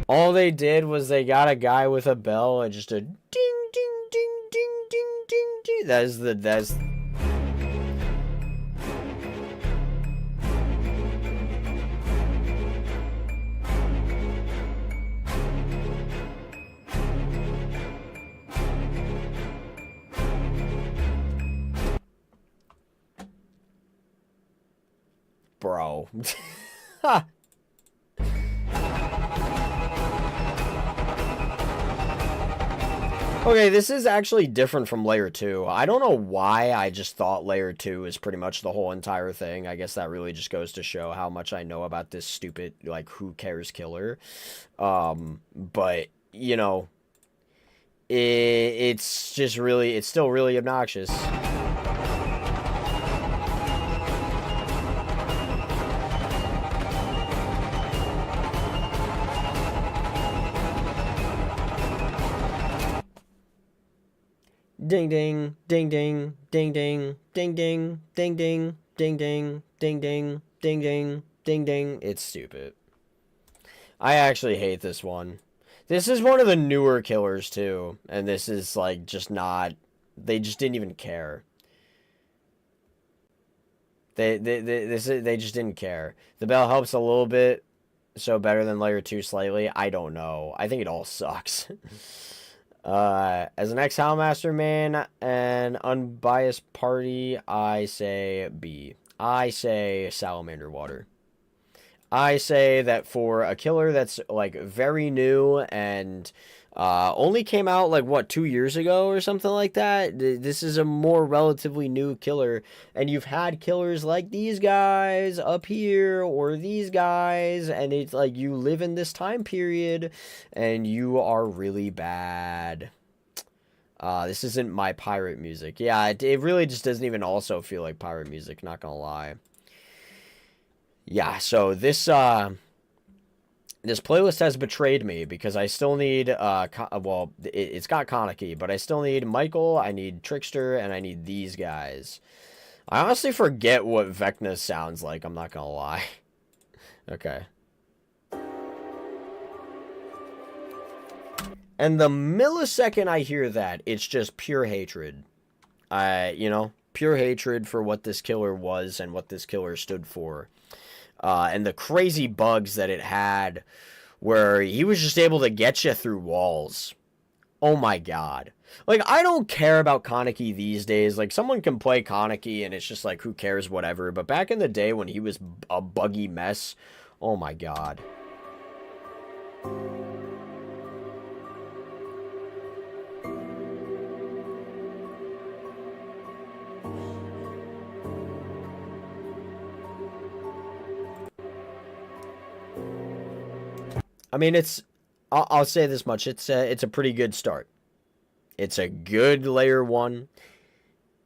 All they did was they got a guy with a bell and just a ding, ding, ding, ding, ding, ding, ding. That's bro. Okay, this is actually different from layer 2. I don't know why I just thought layer 2 is pretty much the whole entire thing. I guess that really just goes to show how much I know about this stupid, like, who cares killer. But, you know, it's still really obnoxious. Ding ding ding ding ding ding ding ding ding ding ding ding ding ding ding ding ding ding. It's stupid. I actually hate this one. This is one of the newer killers, too. And this is, like, just not... They just didn't even care. They just didn't care. The bell helps a little bit, so better than layer 2 slightly. I don't know. I think it all sucks. As an ex-Houndmaster man and unbiased party, I say B. I say salamander water. I say that for a killer that's, like, very new and only came out, like, what, 2 years ago or something like that? This is a more relatively new killer. And you've had killers like these guys up here or these guys. And it's like you live in this time period and you are really bad. This isn't my pirate music. Yeah, it really just doesn't even also feel like pirate music, not gonna lie. Yeah, so this playlist has betrayed me because I still need, well, it's got Kaneki, but I still need Michael, I need Trickster, and I need these guys. I honestly forget what Vecna sounds like, I'm not gonna lie. Okay. And the millisecond I hear that, it's just pure hatred. You know, pure hatred for what this killer was and what this killer stood for. And the crazy bugs that it had where he was just able to get you through walls. Oh my god. Like, I don't care about Kaneki these days. Like, someone can play Kaneki and it's just like, who cares, whatever. But back in the day when he was a buggy mess, oh my god. I mean, I'll say this much. It's a pretty good start. It's a good layer 1.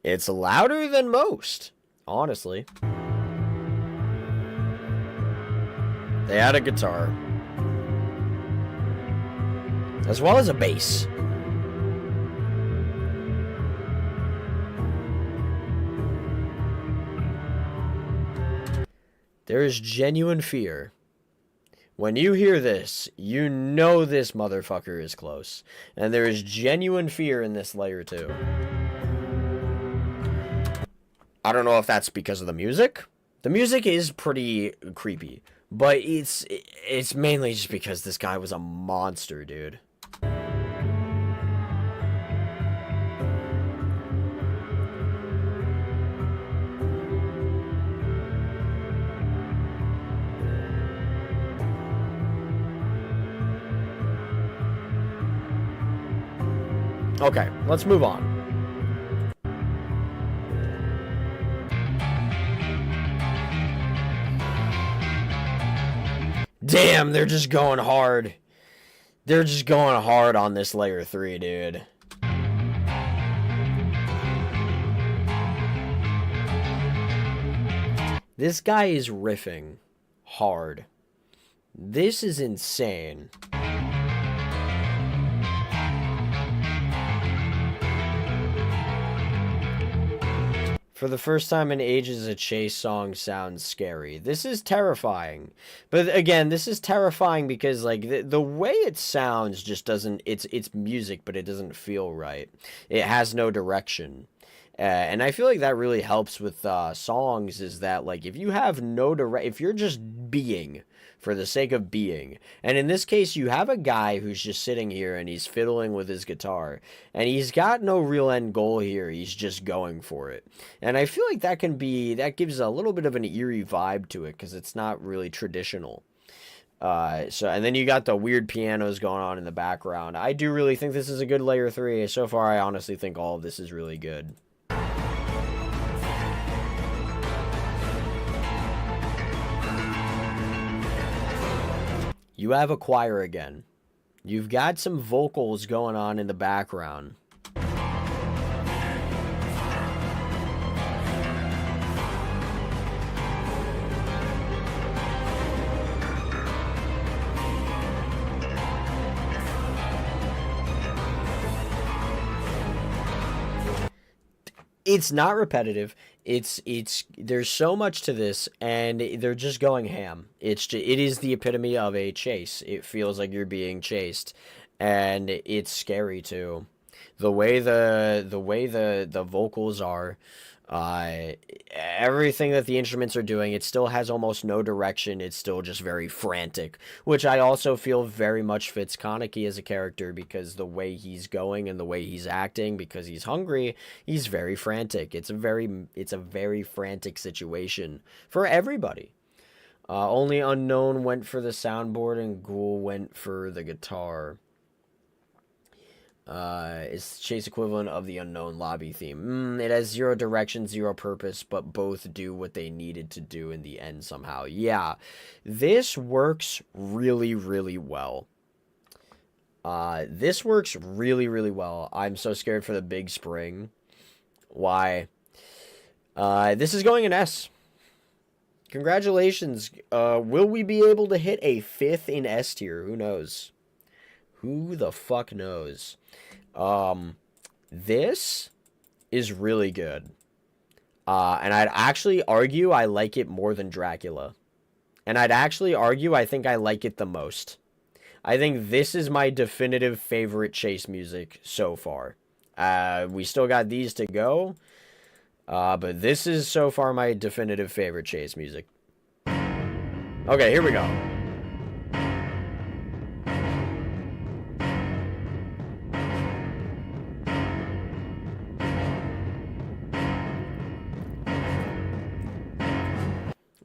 It's louder than most, honestly. They had a guitar. As well as a bass. There is genuine fear. When you hear this, you know this motherfucker is close. And there is genuine fear in this layer too. I don't know if that's because of the music. The music is pretty creepy. But it's mainly just because this guy was a monster, dude. Okay, let's move on. Damn, they're just going hard. They're just going hard on this layer 3, dude. This guy is riffing hard. This is insane. For the first time in ages, a chase song sounds scary. This is terrifying. But again, this is terrifying because, like, the way it sounds just doesn't... It's music, but it doesn't feel right. It has no direction. And I feel like that really helps with songs, is that, like, if you have no if you're just being for the sake of being, and in this case you have a guy who's just sitting here and he's fiddling with his guitar, and he's got no real end goal here, he's just going for it. And I feel like that gives a little bit of an eerie vibe to it, because it's not really traditional. And then you got the weird pianos going on in the background. I do really think this is a good layer 3. So far, I honestly think all of this is really good. You have a choir again. You've got some vocals going on in the background. It's not repetitive. There's so much to this, and they're just going ham. It is the epitome of a chase. It feels like you're being chased, and it's scary too. The way the vocals are, uh, everything that the instruments are doing, it still has almost no direction. It's still just very frantic, which I also feel very much fits Kaneki as a character because the way he's going and the way he's acting, because he's hungry, he's very frantic. It's a very frantic situation for everybody. Only Unknown went for the soundboard and Ghoul went for the guitar. Is Chase equivalent of the Unknown lobby theme. It has zero direction, zero purpose, but both do what they needed to do in the end somehow. Yeah, this works really, really well. This works really, really well. I'm so scared for the big spring. Why? This is going in S. Congratulations. Will we be able to hit a 5th in S tier? Who knows? Who the fuck knows? This is really good. And I'd actually argue I like it more than Dracula. And I'd actually argue I think I like it the most. I think this is my definitive favorite chase music so far. We still got these to go. But this is so far my definitive favorite chase music. Okay, here we go.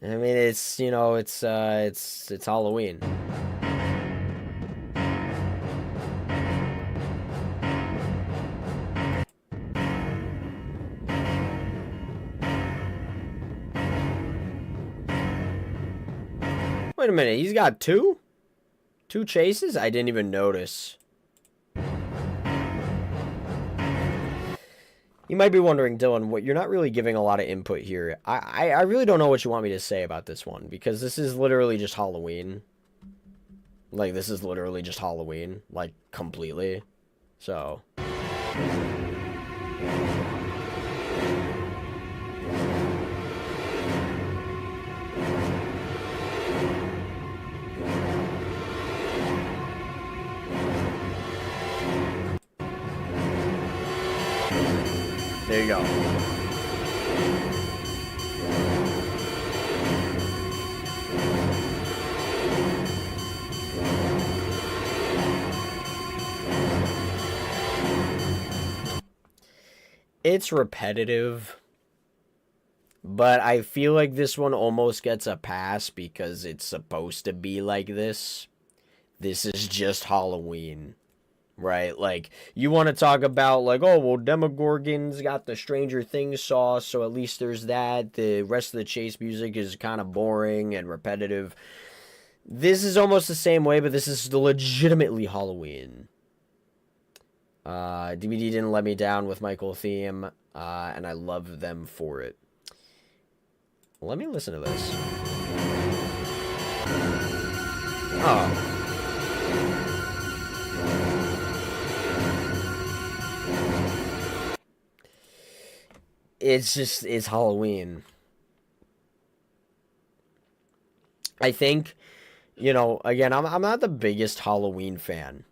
I mean, it's, you know, it's Halloween. Wait a minute, he's got two? Two chases? I didn't even notice. You might be wondering, Dylan, what you're not really giving a lot of input here. I really don't know what you want me to say about this one, because this is literally just Halloween. Like, this is literally just Halloween. Like, completely. So. There you go. It's repetitive, but I feel like this one almost gets a pass because it's supposed to be like this. This is just Halloween. Right, like, you want to talk about, like, oh, well, Demogorgon's got the Stranger Things sauce, so at least there's that. The rest of the chase music is kind of boring and repetitive. This is almost the same way, but this is legitimately Halloween. DbD didn't let me down with Michael theme, and I love them for it. Let me listen to this. Oh. It's Halloween. I think, you know, again, I'm not the biggest Halloween fan.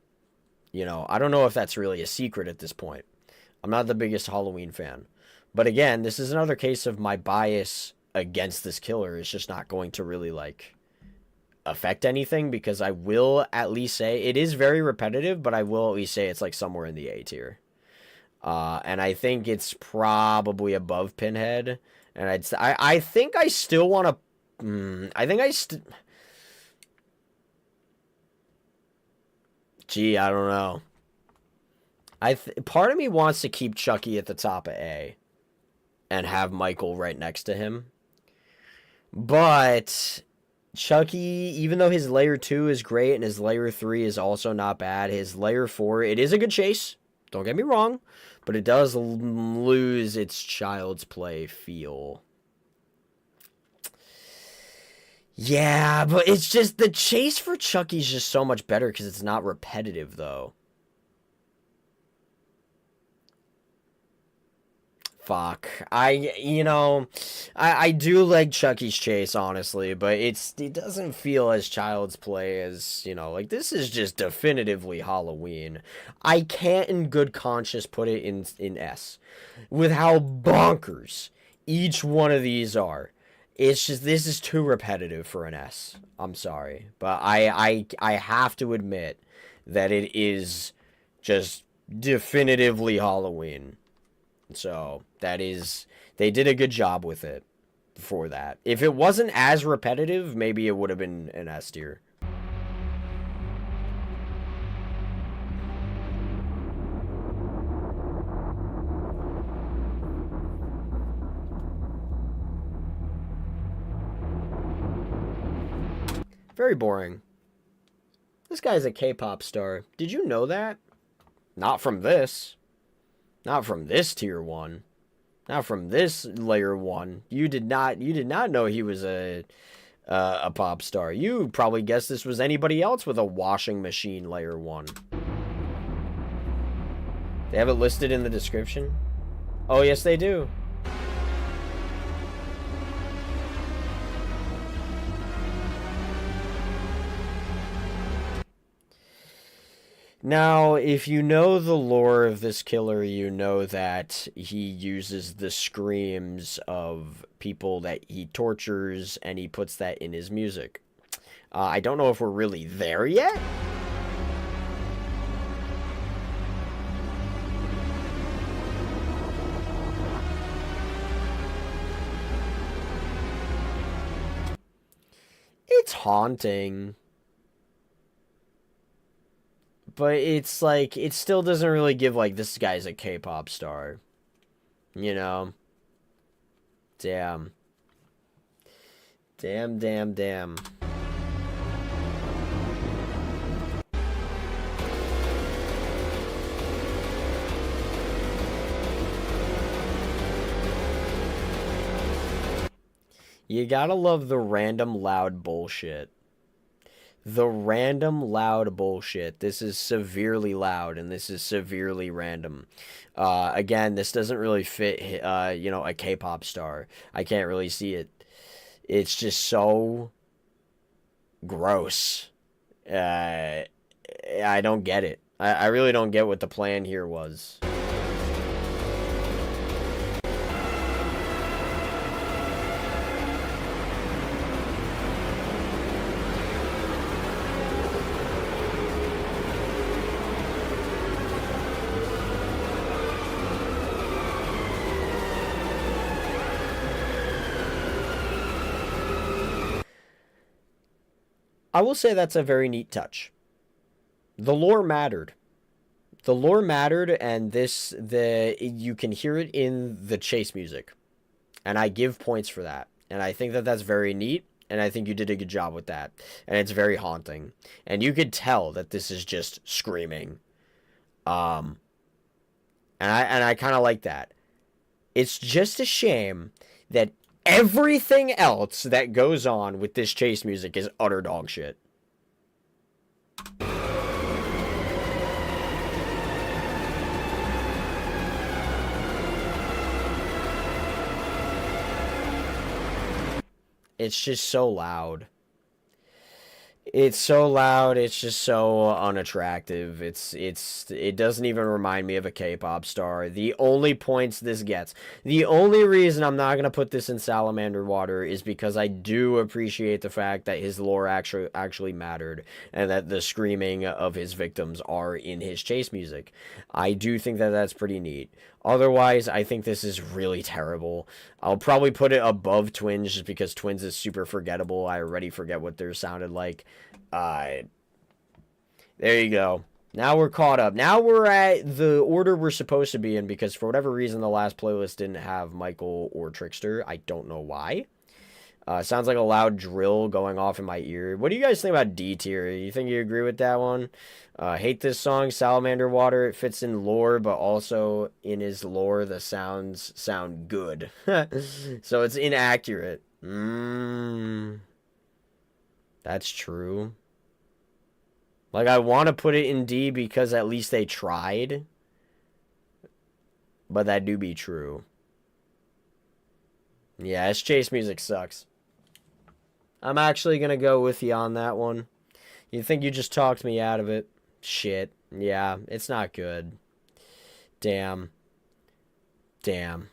You know, I don't know if that's really a secret at this point. I'm not the biggest Halloween fan. But again, this is another case of my bias against this killer is just not going to really, like, affect anything, because I will at least say it is very repetitive, but I will at least say it's, like, somewhere in the A tier. And I think it's probably above Pinhead. And I think I still want to... Gee, I don't know. Part of me wants to keep Chucky at the top of A. And have Michael right next to him. But... Chucky, even though his layer 2 is great and his layer 3 is also not bad, his layer 4, it is a good chase. Don't get me wrong. But it does lose its child's play feel. Yeah, but it's just, the chase for Chucky's just so much better because it's not repetitive, though. Fuck. I do like Chucky's Chase, honestly, but it doesn't feel as child's play as, like, this is just definitively Halloween. I can't in good conscience put it in S. With how bonkers each one of these are. It's just, this is too repetitive for an S. I'm sorry. But I have to admit that it is just definitively Halloween. So, they did a good job with it for that. If it wasn't as repetitive, maybe it would have been an S tier. Very boring. This guy's a K-pop star. Did you know that? Not from this. Not from this tier 1. Not from this layer 1. You did not know he was a pop star. You probably guessed this was anybody else with a washing machine layer 1. They have it listed in the description? Oh, yes they do. Now, if you know the lore of this killer, you know that he uses the screams of people that he tortures, and he puts that in his music. I don't know if we're really there yet. It's haunting. But it's like, it still doesn't really give, like, this guy's a K-pop star. You know? Damn. Damn, damn, damn. You gotta love the random loud bullshit. The random loud bullshit. This is severely loud, and this is severely random. Again, this doesn't really fit, a K-pop star. I can't really see it. It's just so gross. I don't get it. I really don't get what the plan here was. I will say that's a very neat touch. The lore mattered. The lore mattered, and you can hear it in the chase music. And I give points for that. And I think that that's very neat, and I think you did a good job with that. And it's very haunting. And you could tell that this is just screaming. And I kind of like that. It's just a shame that everything else that goes on with this chase music is utter dog shit. It's just so loud. It's so loud, it's just so unattractive. It doesn't even remind me of a K-pop star. The only points this gets, the only reason I'm not going to put this in salamander water is because I do appreciate the fact that his lore actually mattered, and that the screaming of his victims are in his chase music. I do think that that's pretty neat. Otherwise, I think this is really terrible. I'll probably put it above Twins just because Twins is super forgettable. I already forget what theirs sounded like. There you go. Now we're caught up. Now we're at the order we're supposed to be in, because for whatever reason the last playlist didn't have Michael or Trickster. I don't know why. Sounds like a loud drill going off in my ear. What do you guys think about D tier? You think you agree with that one? Hate this song, Salamander Water. It fits in lore, but also in his lore, the sounds sound good. So it's inaccurate. That's true. Like, I want to put it in D because at least they tried. But that do be true. Yeah, his chase music sucks. I'm actually gonna go with you on that one. You think you just talked me out of it? Shit. Yeah, it's not good. Damn. Damn.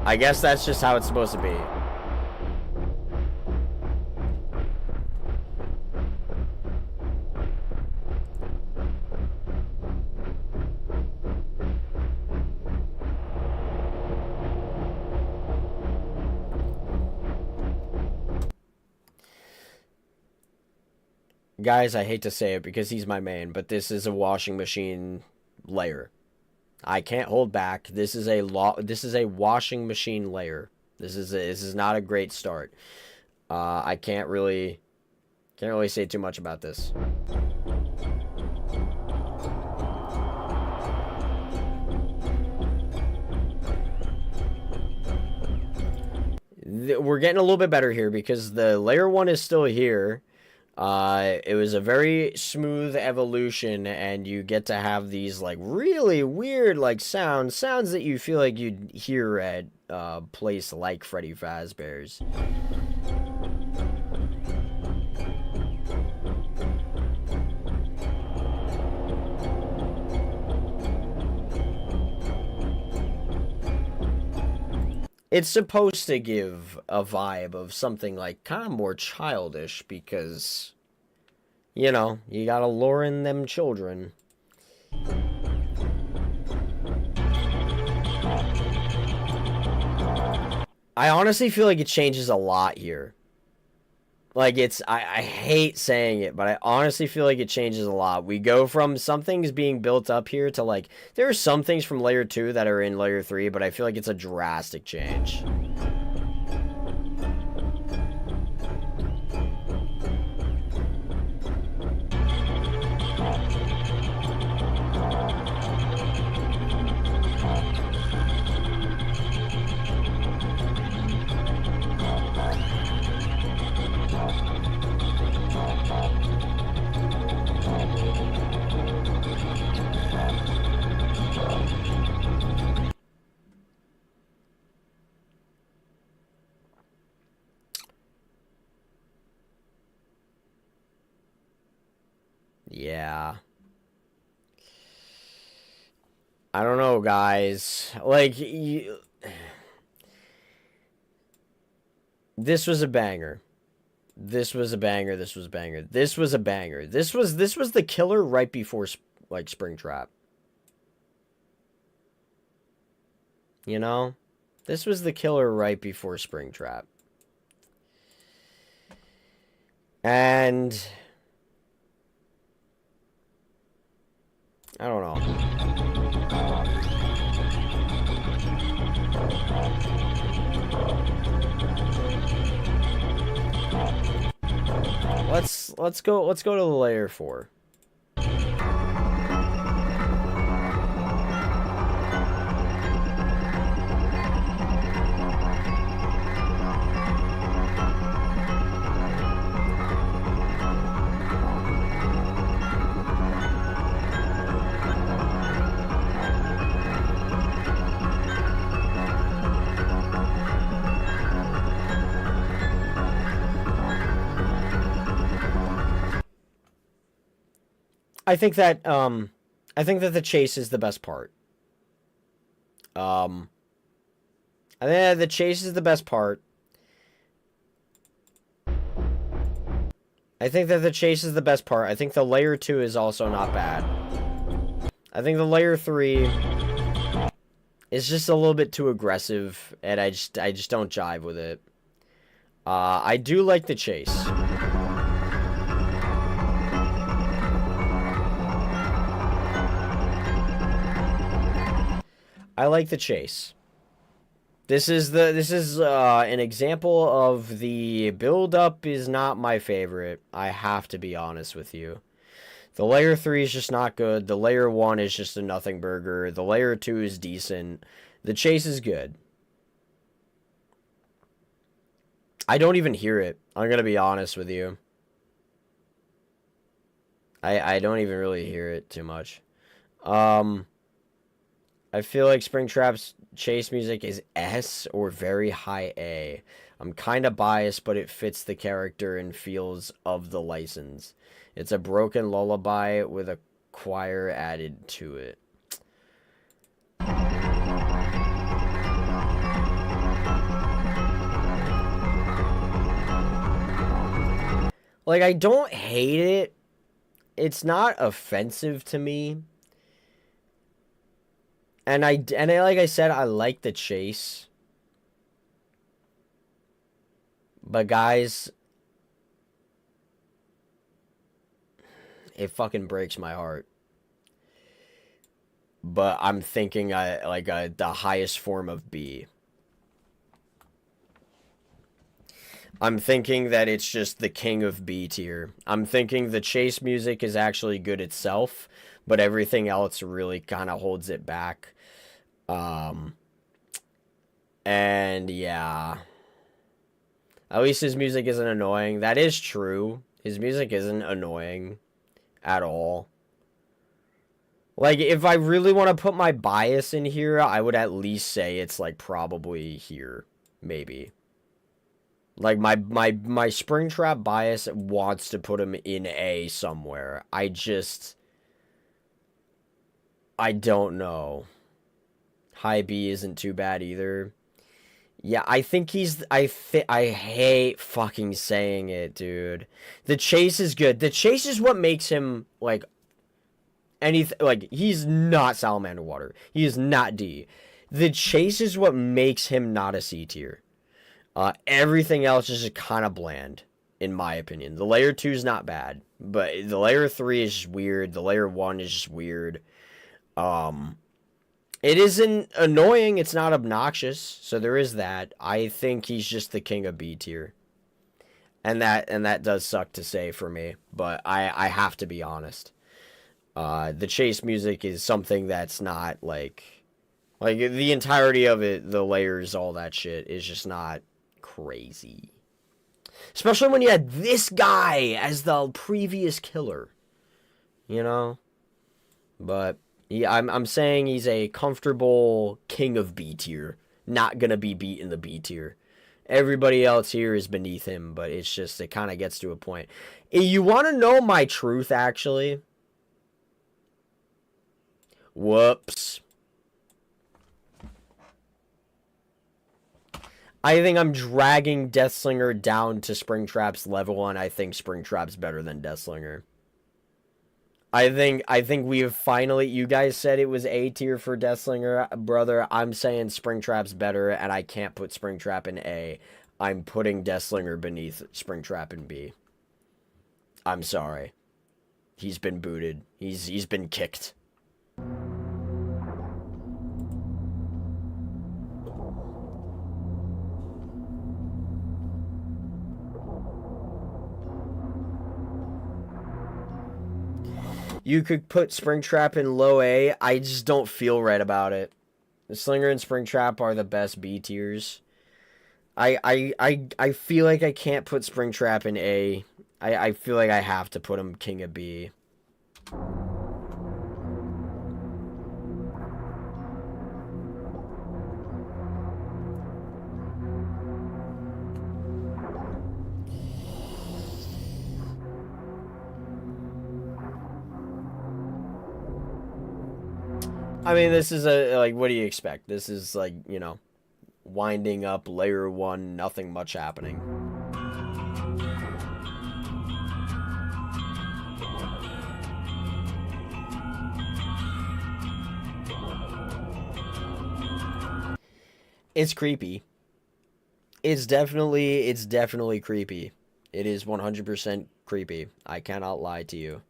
I guess that's just how it's supposed to be. Guys, I hate to say it because he's my main, but this is a washing machine layer. I can't hold back. This is a washing machine layer. This is not a great start. I can't really say too much about this. We're getting a little bit better here because the layer 1 is still here. It was a very smooth evolution, and you get to have these like really weird like sounds that you feel like you'd hear at a place like Freddy Fazbear's. It's supposed to give a vibe of something like kind of more childish because, you know, you gotta lure in them children. I honestly feel like it changes a lot here. Like, I hate saying it, but I honestly feel like it changes a lot. We go from some things being built up here to, like, there are some things from Layer 2 that are in Layer 3, but I feel like it's a drastic change. Yeah. I don't know, guys. Like, this was a banger. This was a banger. This was a banger. This was a banger. This was the killer right before, like, Springtrap. You know? This was the killer right before Springtrap. And I don't know. Let's go to the layer 4. I think that the chase is the best part. I think that the chase is the best part. I think that the chase is the best part. I think the layer 2 is also not bad. I think the layer 3 is just a little bit too aggressive, and I just don't jive with it. I do like the chase. I like the chase. This is an example of the build-up is not my favorite. I have to be honest with you. The layer 3 is just not good. The layer 1 is just a nothing burger. The layer 2 is decent. The chase is good. I don't even hear it. I'm gonna be honest with you. I don't even really hear it too much. I feel like Springtrap's chase music is S or very high A. I'm kind of biased, but it fits the character and feels of the license. It's a broken lullaby with a choir added to it. Like, I don't hate it. It's not offensive to me. And like I said, I like the chase. But guys, it fucking breaks my heart. But I'm thinking the highest form of B. I'm thinking that it's just the king of B tier. I'm thinking the chase music is actually good itself, but everything else really kind of holds it back. And yeah. At least his music isn't annoying. That is true. His music isn't annoying at all. Like, if I really want to put my bias in here, I would at least say it's, like, probably here. Maybe. Like, my Springtrap bias wants to put him in A somewhere. I don't know. High B isn't too bad either. Yeah, I think he's... I hate fucking saying it, dude. The chase is good. The chase is what makes him, like... Like, he's not Salamander Water. He is not D. The chase is what makes him not a C tier. Everything else is just kind of bland, in my opinion. The layer 2 is not bad, but the layer 3 is just weird. The layer 1 is just weird. It isn't annoying. It's not obnoxious. So there is that. I think he's just the king of B tier. And that does suck to say for me, but I have to be honest. The chase music is something that's not like the entirety of it, the layers, all that shit is just not crazy. Especially when you had this guy as the previous killer, you know? But yeah, I'm saying he's a comfortable king of B tier, not gonna be beat in the B tier. Everybody else here is beneath him, but it's just, it kind of gets to a point. You want to know my truth, actually? Whoops. I think I'm dragging Deathslinger down to Springtrap's level, and I think Springtrap's better than Deathslinger. I think we have finally... You guys said it was A tier for Deathslinger. Brother, I'm saying Springtrap's better, and I can't put Springtrap in A. I'm putting Deathslinger beneath Springtrap in B. I'm sorry. He's been booted. He's been kicked. You could put Springtrap in low A. I just don't feel right about it. The Slinger and Springtrap are the best B tiers. I feel like I can't put Springtrap in A. I feel like I have to put him king of B. I mean, this is like, what do you expect? This is like, you know, winding up layer 1, nothing much happening. It's creepy. It's definitely creepy. It is 100% creepy. I cannot lie to you.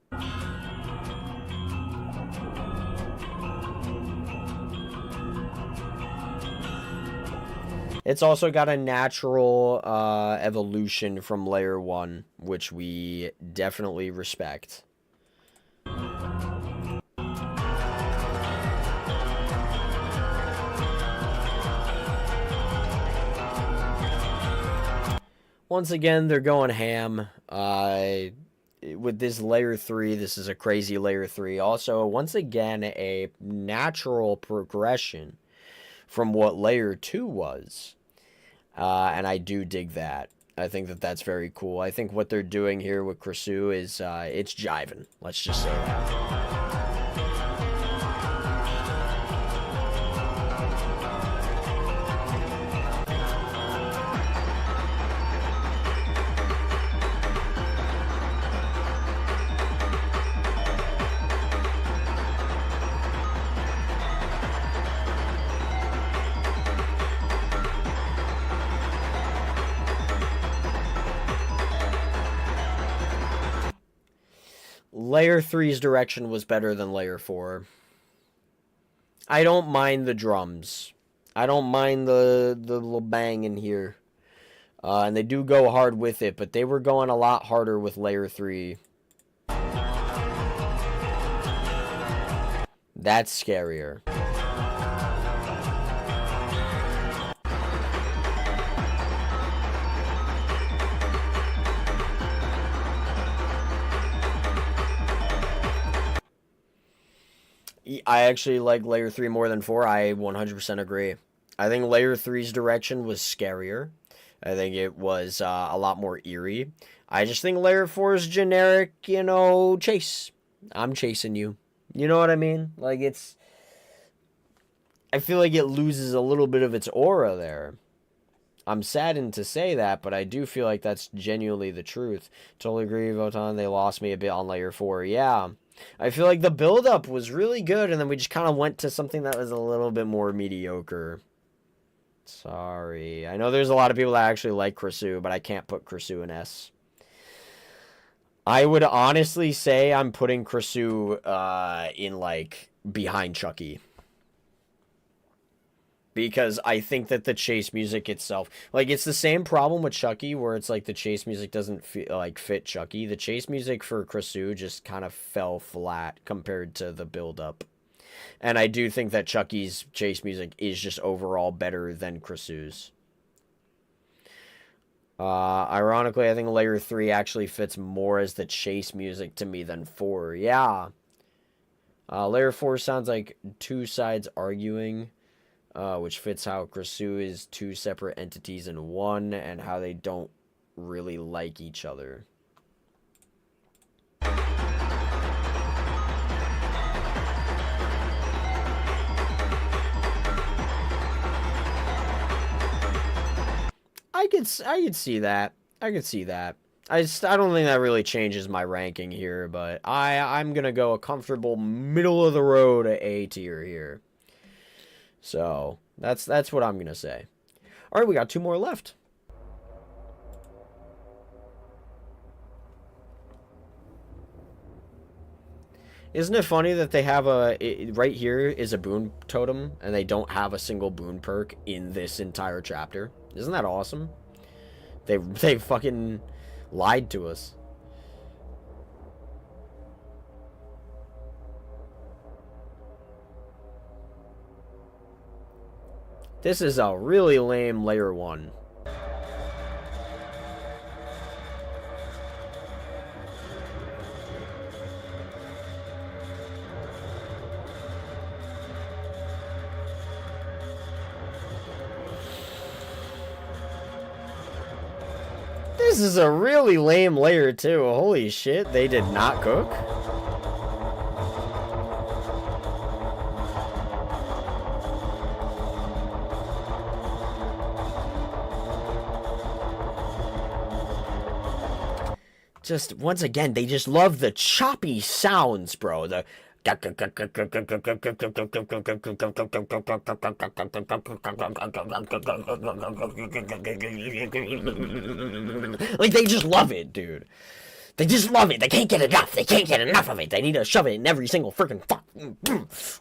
It's also got a natural evolution from layer 1, which we definitely respect. Once again, they're going ham. with this layer 3, this is a crazy layer 3. Also, once again, a natural progression from what layer 2 was. And I do dig that. I think that that's very cool. I think what they're doing here with Krasue is, it's jiving. Let's just say that. Layer 3's direction was better than Layer 4. I don't mind the drums. I don't mind the little bang in here. And they do go hard with it, but they were going a lot harder with Layer 3. That's scarier. I actually like Layer 3 more than 4. I 100% agree. I think Layer 3's direction was scarier. I think it was a lot more eerie. I just think Layer 4's generic, you know, chase. I'm chasing you. You know what I mean? Like, it's... I feel like it loses a little bit of its aura there. I'm saddened to say that, but I do feel like that's genuinely the truth. Totally agree, Votan. They lost me a bit on Layer 4. Yeah. I feel like the build-up was really good, and then we just kind of went to something that was a little bit more mediocre. Sorry. I know there's a lot of people that actually like Krasue, but I can't put Krasue in S. I would honestly say I'm putting Krasue in, like, behind Chucky. Because I think that the chase music itself... Like, it's the same problem with Chucky, where it's like the chase music doesn't fit Chucky. The chase music for Krasue just kind of fell flat compared to the build-up. And I do think that Chucky's chase music is just overall better than Krasue's. Ironically, I think Layer 3 actually fits more as the chase music to me than 4. Yeah. Layer 4 sounds like two sides arguing... which fits how Krasue is two separate entities in one, and how they don't really like each other. I could see that. I could see that. I don't think that really changes my ranking here, but I'm gonna go a comfortable middle of the road A tier here. So, that's what I'm going to say. All right, we got 2 more left. Isn't it funny that they have right here is a boon totem, and they don't have a single boon perk in this entire chapter? Isn't that awesome? They fucking lied to us. This is a really lame Layer 1. This is a really lame Layer 2. Holy shit, they did not cook? Just, once again, they just love the choppy sounds, bro. The... Like, they just love it, dude. They just love it. They can't get enough. They can't get enough of it. They need to shove it in every single freaking fuck.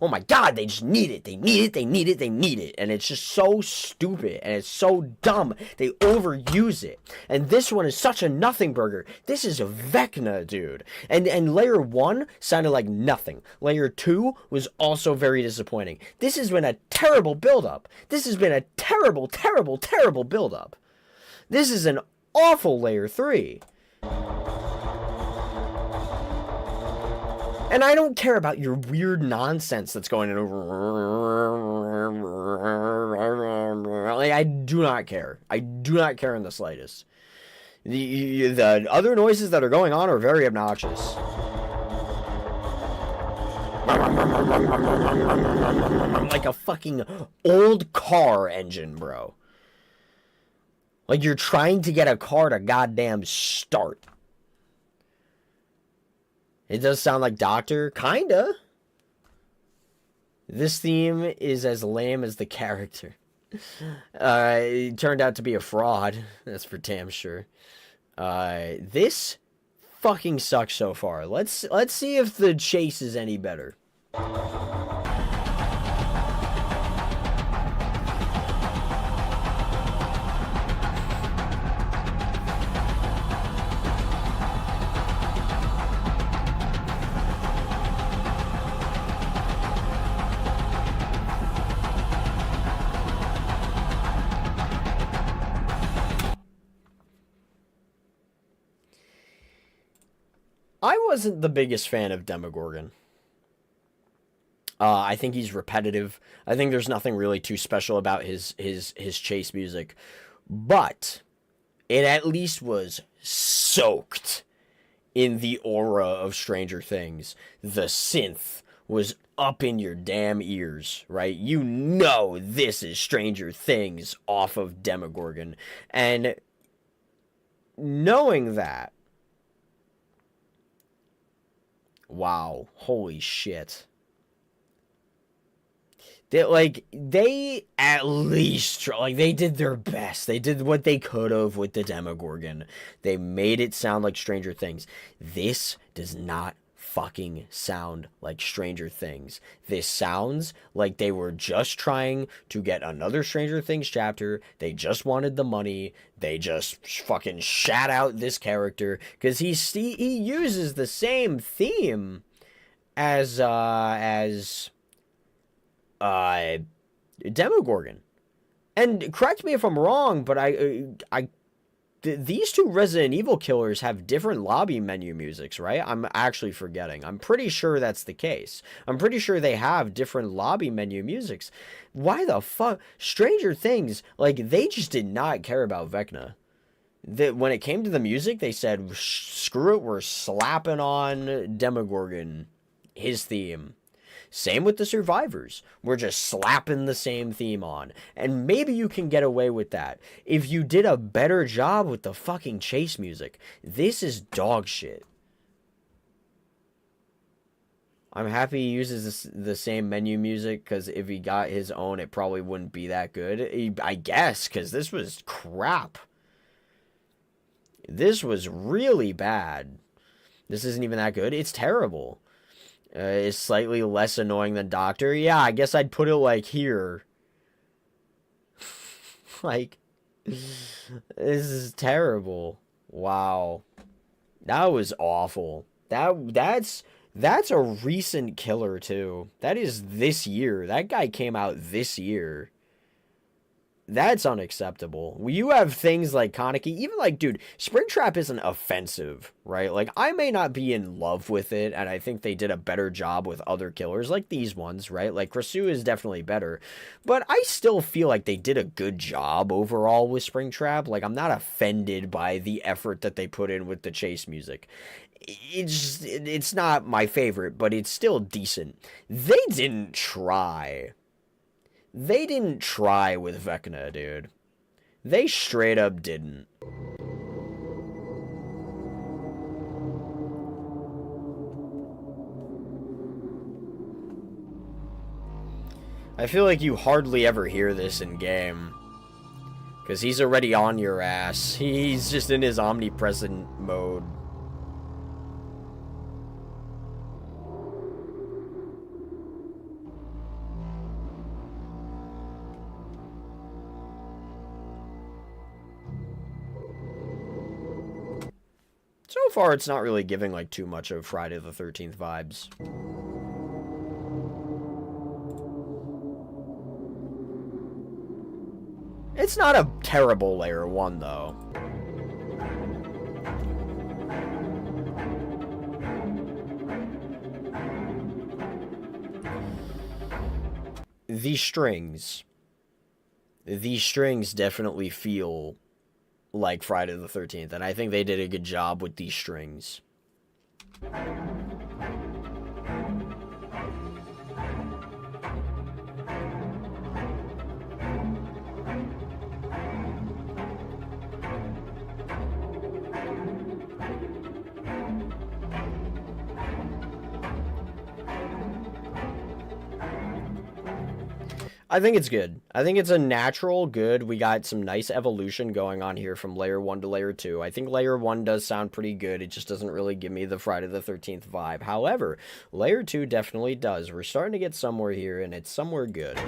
Oh my god, they just need it. They need it. They need it. They need it. And it's just so stupid. And it's so dumb. They overuse it. And this one is such a nothing burger. This is a Vecna, dude. And Layer 1 sounded like nothing. Layer 2 was also very disappointing. This has been a terrible build-up. This has been a terrible, terrible, terrible build-up. This is an awful Layer 3. And I don't care about your weird nonsense that's going on. Like, I do not care. I do not care in the slightest. The other noises that are going on are very obnoxious. Like a fucking old car engine, bro. Like you're trying to get a car to goddamn start. It does sound like Doctor, kinda. This theme is as lame as the character. It turned out to be a fraud. That's for damn sure. This fucking sucks so far. Let's see if the chase is any better. I wasn't the biggest fan of Demogorgon. I think he's repetitive. I think there's nothing really too special about his chase music. But it at least was soaked in the aura of Stranger Things. The synth was up in your damn ears, right? You know this is Stranger Things off of Demogorgon. And knowing that, wow, holy shit. They at least, like, they did their best. They did what they could have with the Demogorgon. They made it sound like Stranger Things. This does not fucking sound like Stranger Things. This sounds like they were just trying to get another Stranger Things chapter. They just wanted the money. They just fucking shat out this character because he uses the same theme as Demogorgon. And correct me if I'm wrong, but these two Resident Evil killers have different lobby menu musics, right? I'm actually forgetting. I'm pretty sure that's the case. I'm pretty sure they have different lobby menu musics. Why the fuck? Stranger Things, like, they just did not care about Vecna. When it came to the music, they said, screw it, we're slapping on Demogorgon, his theme. Same with the Survivors. We're just slapping the same theme on. And maybe you can get away with that if you did a better job with the fucking chase music. This is dog shit. I'm happy he uses the same menu music, because if he got his own, it probably wouldn't be that good. I guess, because this was crap. This was really bad. This isn't even that good. It's terrible. Is slightly less annoying than Doctor. Yeah, I guess I'd put it like here. Like, this is terrible. Wow. That was awful. That's a recent killer too. That is this year. That guy came out this year. That's unacceptable. You have things like Kaneki, even like, dude, Springtrap isn't offensive, right? Like, I may not be in love with it, and I think they did a better job with other killers, like these ones, right? Like, Krasue is definitely better, but I still feel like they did a good job overall with Springtrap. Like, I'm not offended by the effort that they put in with the chase music. It's not my favorite, but it's still decent. They didn't try. They didn't try with Vecna, dude. They straight up didn't. I feel like you hardly ever hear this in game, because he's already on your ass. He's just in his omnipresent mode. So far, it's not really giving, like, too much of Friday the 13th vibes. It's not a terrible layer 1, though. these strings, these strings definitely feel like Friday the 13th, and I think they did a good job with these strings. I think it's good. I think it's a natural good. We got some nice evolution going on here from layer 1 to layer 2. I think layer 1 does sound pretty good. It just doesn't really give me the Friday the 13th vibe. However, layer 2 definitely does. We're starting to get somewhere here, and it's somewhere good.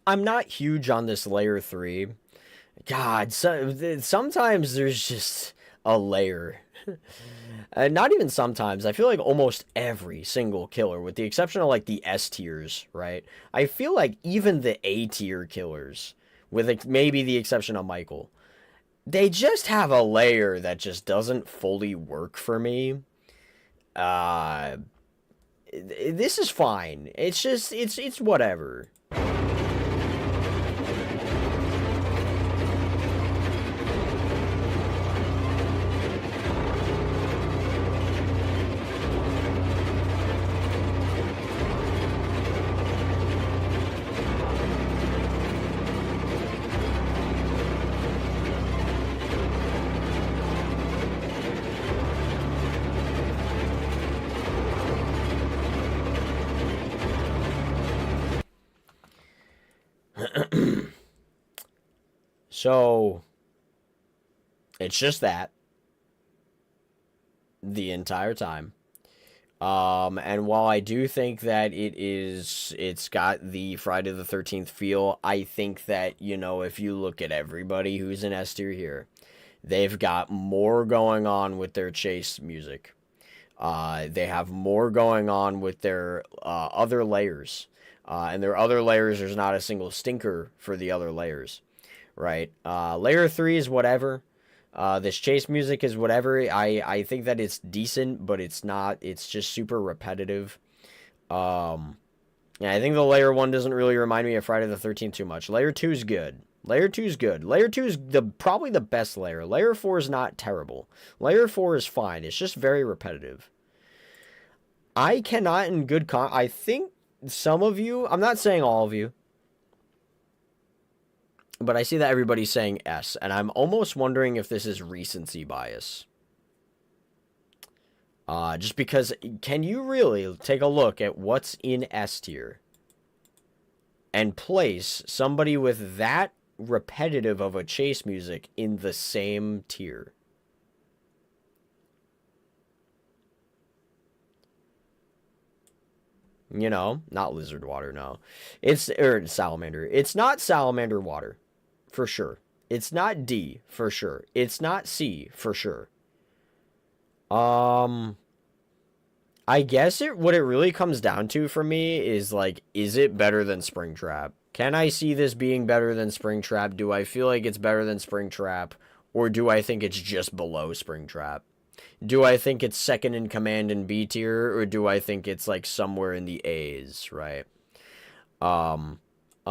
I'm not huge on this layer 3. God, sometimes there's just a layer. Not even sometimes. I feel like almost every single killer, with the exception of like the S tiers, right? I feel like even the A tier killers, with maybe the exception of Michael, they just have a layer that just doesn't fully work for me. This is fine. It's just, it's whatever. So, it's just that the entire time. And while I do think that it's got the Friday the 13th feel, I think that, you know, if you look at everybody who's in S tier here, they've got more going on with their chase music. They have more going on with their other layers. And their other layers, there's not a single stinker for the other layers. Right? Layer 3 is whatever. This chase music is whatever. I think that it's decent, but it's not. It's just super repetitive. Yeah, I think the layer 1 doesn't really remind me of Friday the 13th too much. Layer 2 is good. Layer 2 is good. Layer 2 is probably the best layer. Layer 4 is not terrible. Layer 4 is fine. It's just very repetitive. I cannot in good I think some of you, I'm not saying all of you, but I see that everybody's saying S, and I'm almost wondering if this is recency bias. Just because, can you really take a look at what's in S tier and place somebody with that repetitive of a chase music in the same tier? You know, not lizard water, no. It's, salamander. It's not salamander water. For sure. It's not D, for sure. It's not C, for sure. I guess what it really comes down to for me is, like, is it better than Springtrap? Can I see this being better than Springtrap? Do I feel like it's better than Springtrap? Or do I think it's just below Springtrap? Do I think it's second in command in B tier? Or do I think it's, like, somewhere in the A's, right?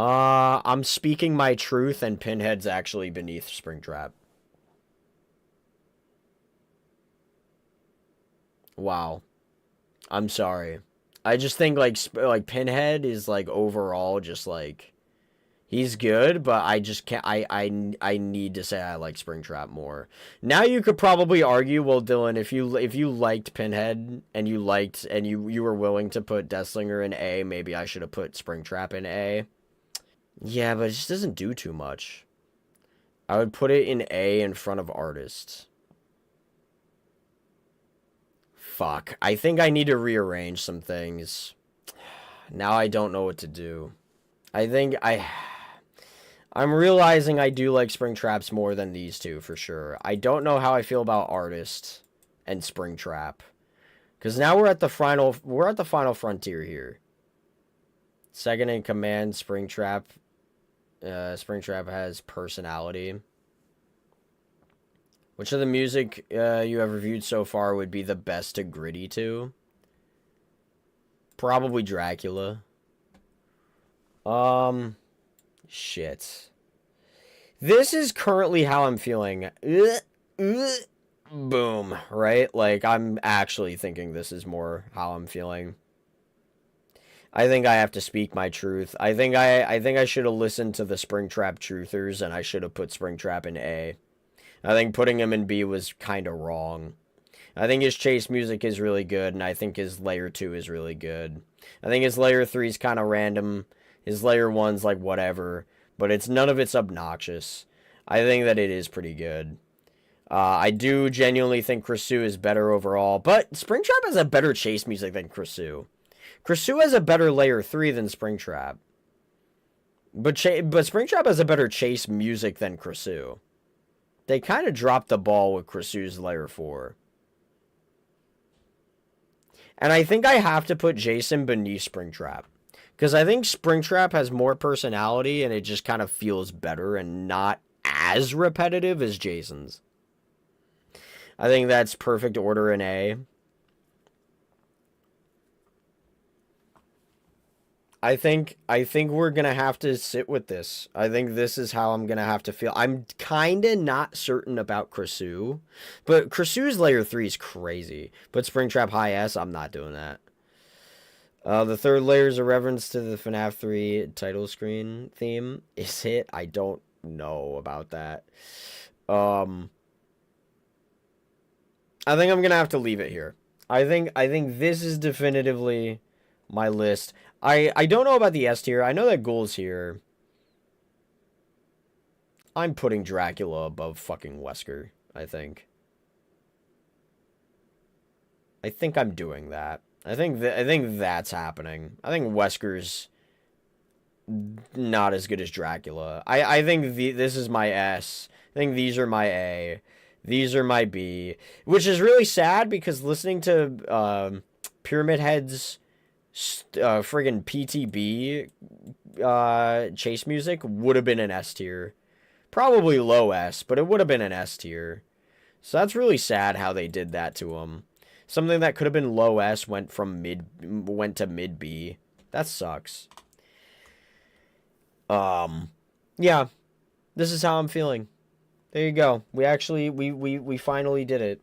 I'm speaking my truth, and Pinhead's actually beneath Springtrap. Wow. I'm sorry. I just think, like Pinhead is, like, overall just, like, he's good, but I just can't, I need to say I like Springtrap more. Now you could probably argue, well, Dylan, if you liked Pinhead, and you were willing to put Deathslinger in A, maybe I should have put Springtrap in A. Yeah, but it just doesn't do too much. I would put it in A in front of Artist. Fuck. I think I need to rearrange some things. Now I don't know what to do. I think I'm realizing I do like Springtraps more than these two for sure. I don't know how I feel about Artist and Springtrap, because now we're at the final frontier here. Second in command, Springtrap. Springtrap has personality. Which of the music you have reviewed so far would be the best to gritty to? Probably Dracula. Shit. This is currently how I'm feeling. Boom, right? Like, I'm actually thinking this is more how I'm feeling. I think I have to speak my truth. I think I should have listened to the Springtrap truthers, and I should have put Springtrap in A. I think putting him in B was kind of wrong. I think his chase music is really good, and I think his layer 2 is really good. I think his layer 3 is kind of random. His layer 1's like whatever, but none of it's obnoxious. I think that it is pretty good. I do genuinely think Krasue is better overall, but Springtrap has a better chase music than Krasue. Krasue has a better layer 3 than Springtrap. But Springtrap has a better chase music than Krasue. They kind of dropped the ball with Krasue's layer 4. And I think I have to put Jason beneath Springtrap. Because I think Springtrap has more personality and it just kind of feels better and not as repetitive as Jason's. I think that's perfect order in A. I think we're going to have to sit with this. I think this is how I'm going to have to feel. I'm kind of not certain about Krasue. But Krasue's layer 3 is crazy. But Springtrap high S, I'm not doing that. The third layer is a reference to the FNAF 3 title screen theme. Is it? I don't know about that. I think I'm going to have to leave it here. I think this is definitively my list. I don't know about the S tier. I know that Ghoul's here. I'm putting Dracula above fucking Wesker, I think. I think I'm doing that. I think that's happening. I think Wesker's not as good as Dracula. I think this is my S. I think these are my A. These are my B. Which is really sad because listening to Pyramid Head's friggin' PTB chase music would have been an S tier. Probably low S, but it would have been an S tier. So that's really sad how they did that to him. Something that could have been low S went to mid B. That sucks. Yeah. This is how I'm feeling. There you go. We finally did it.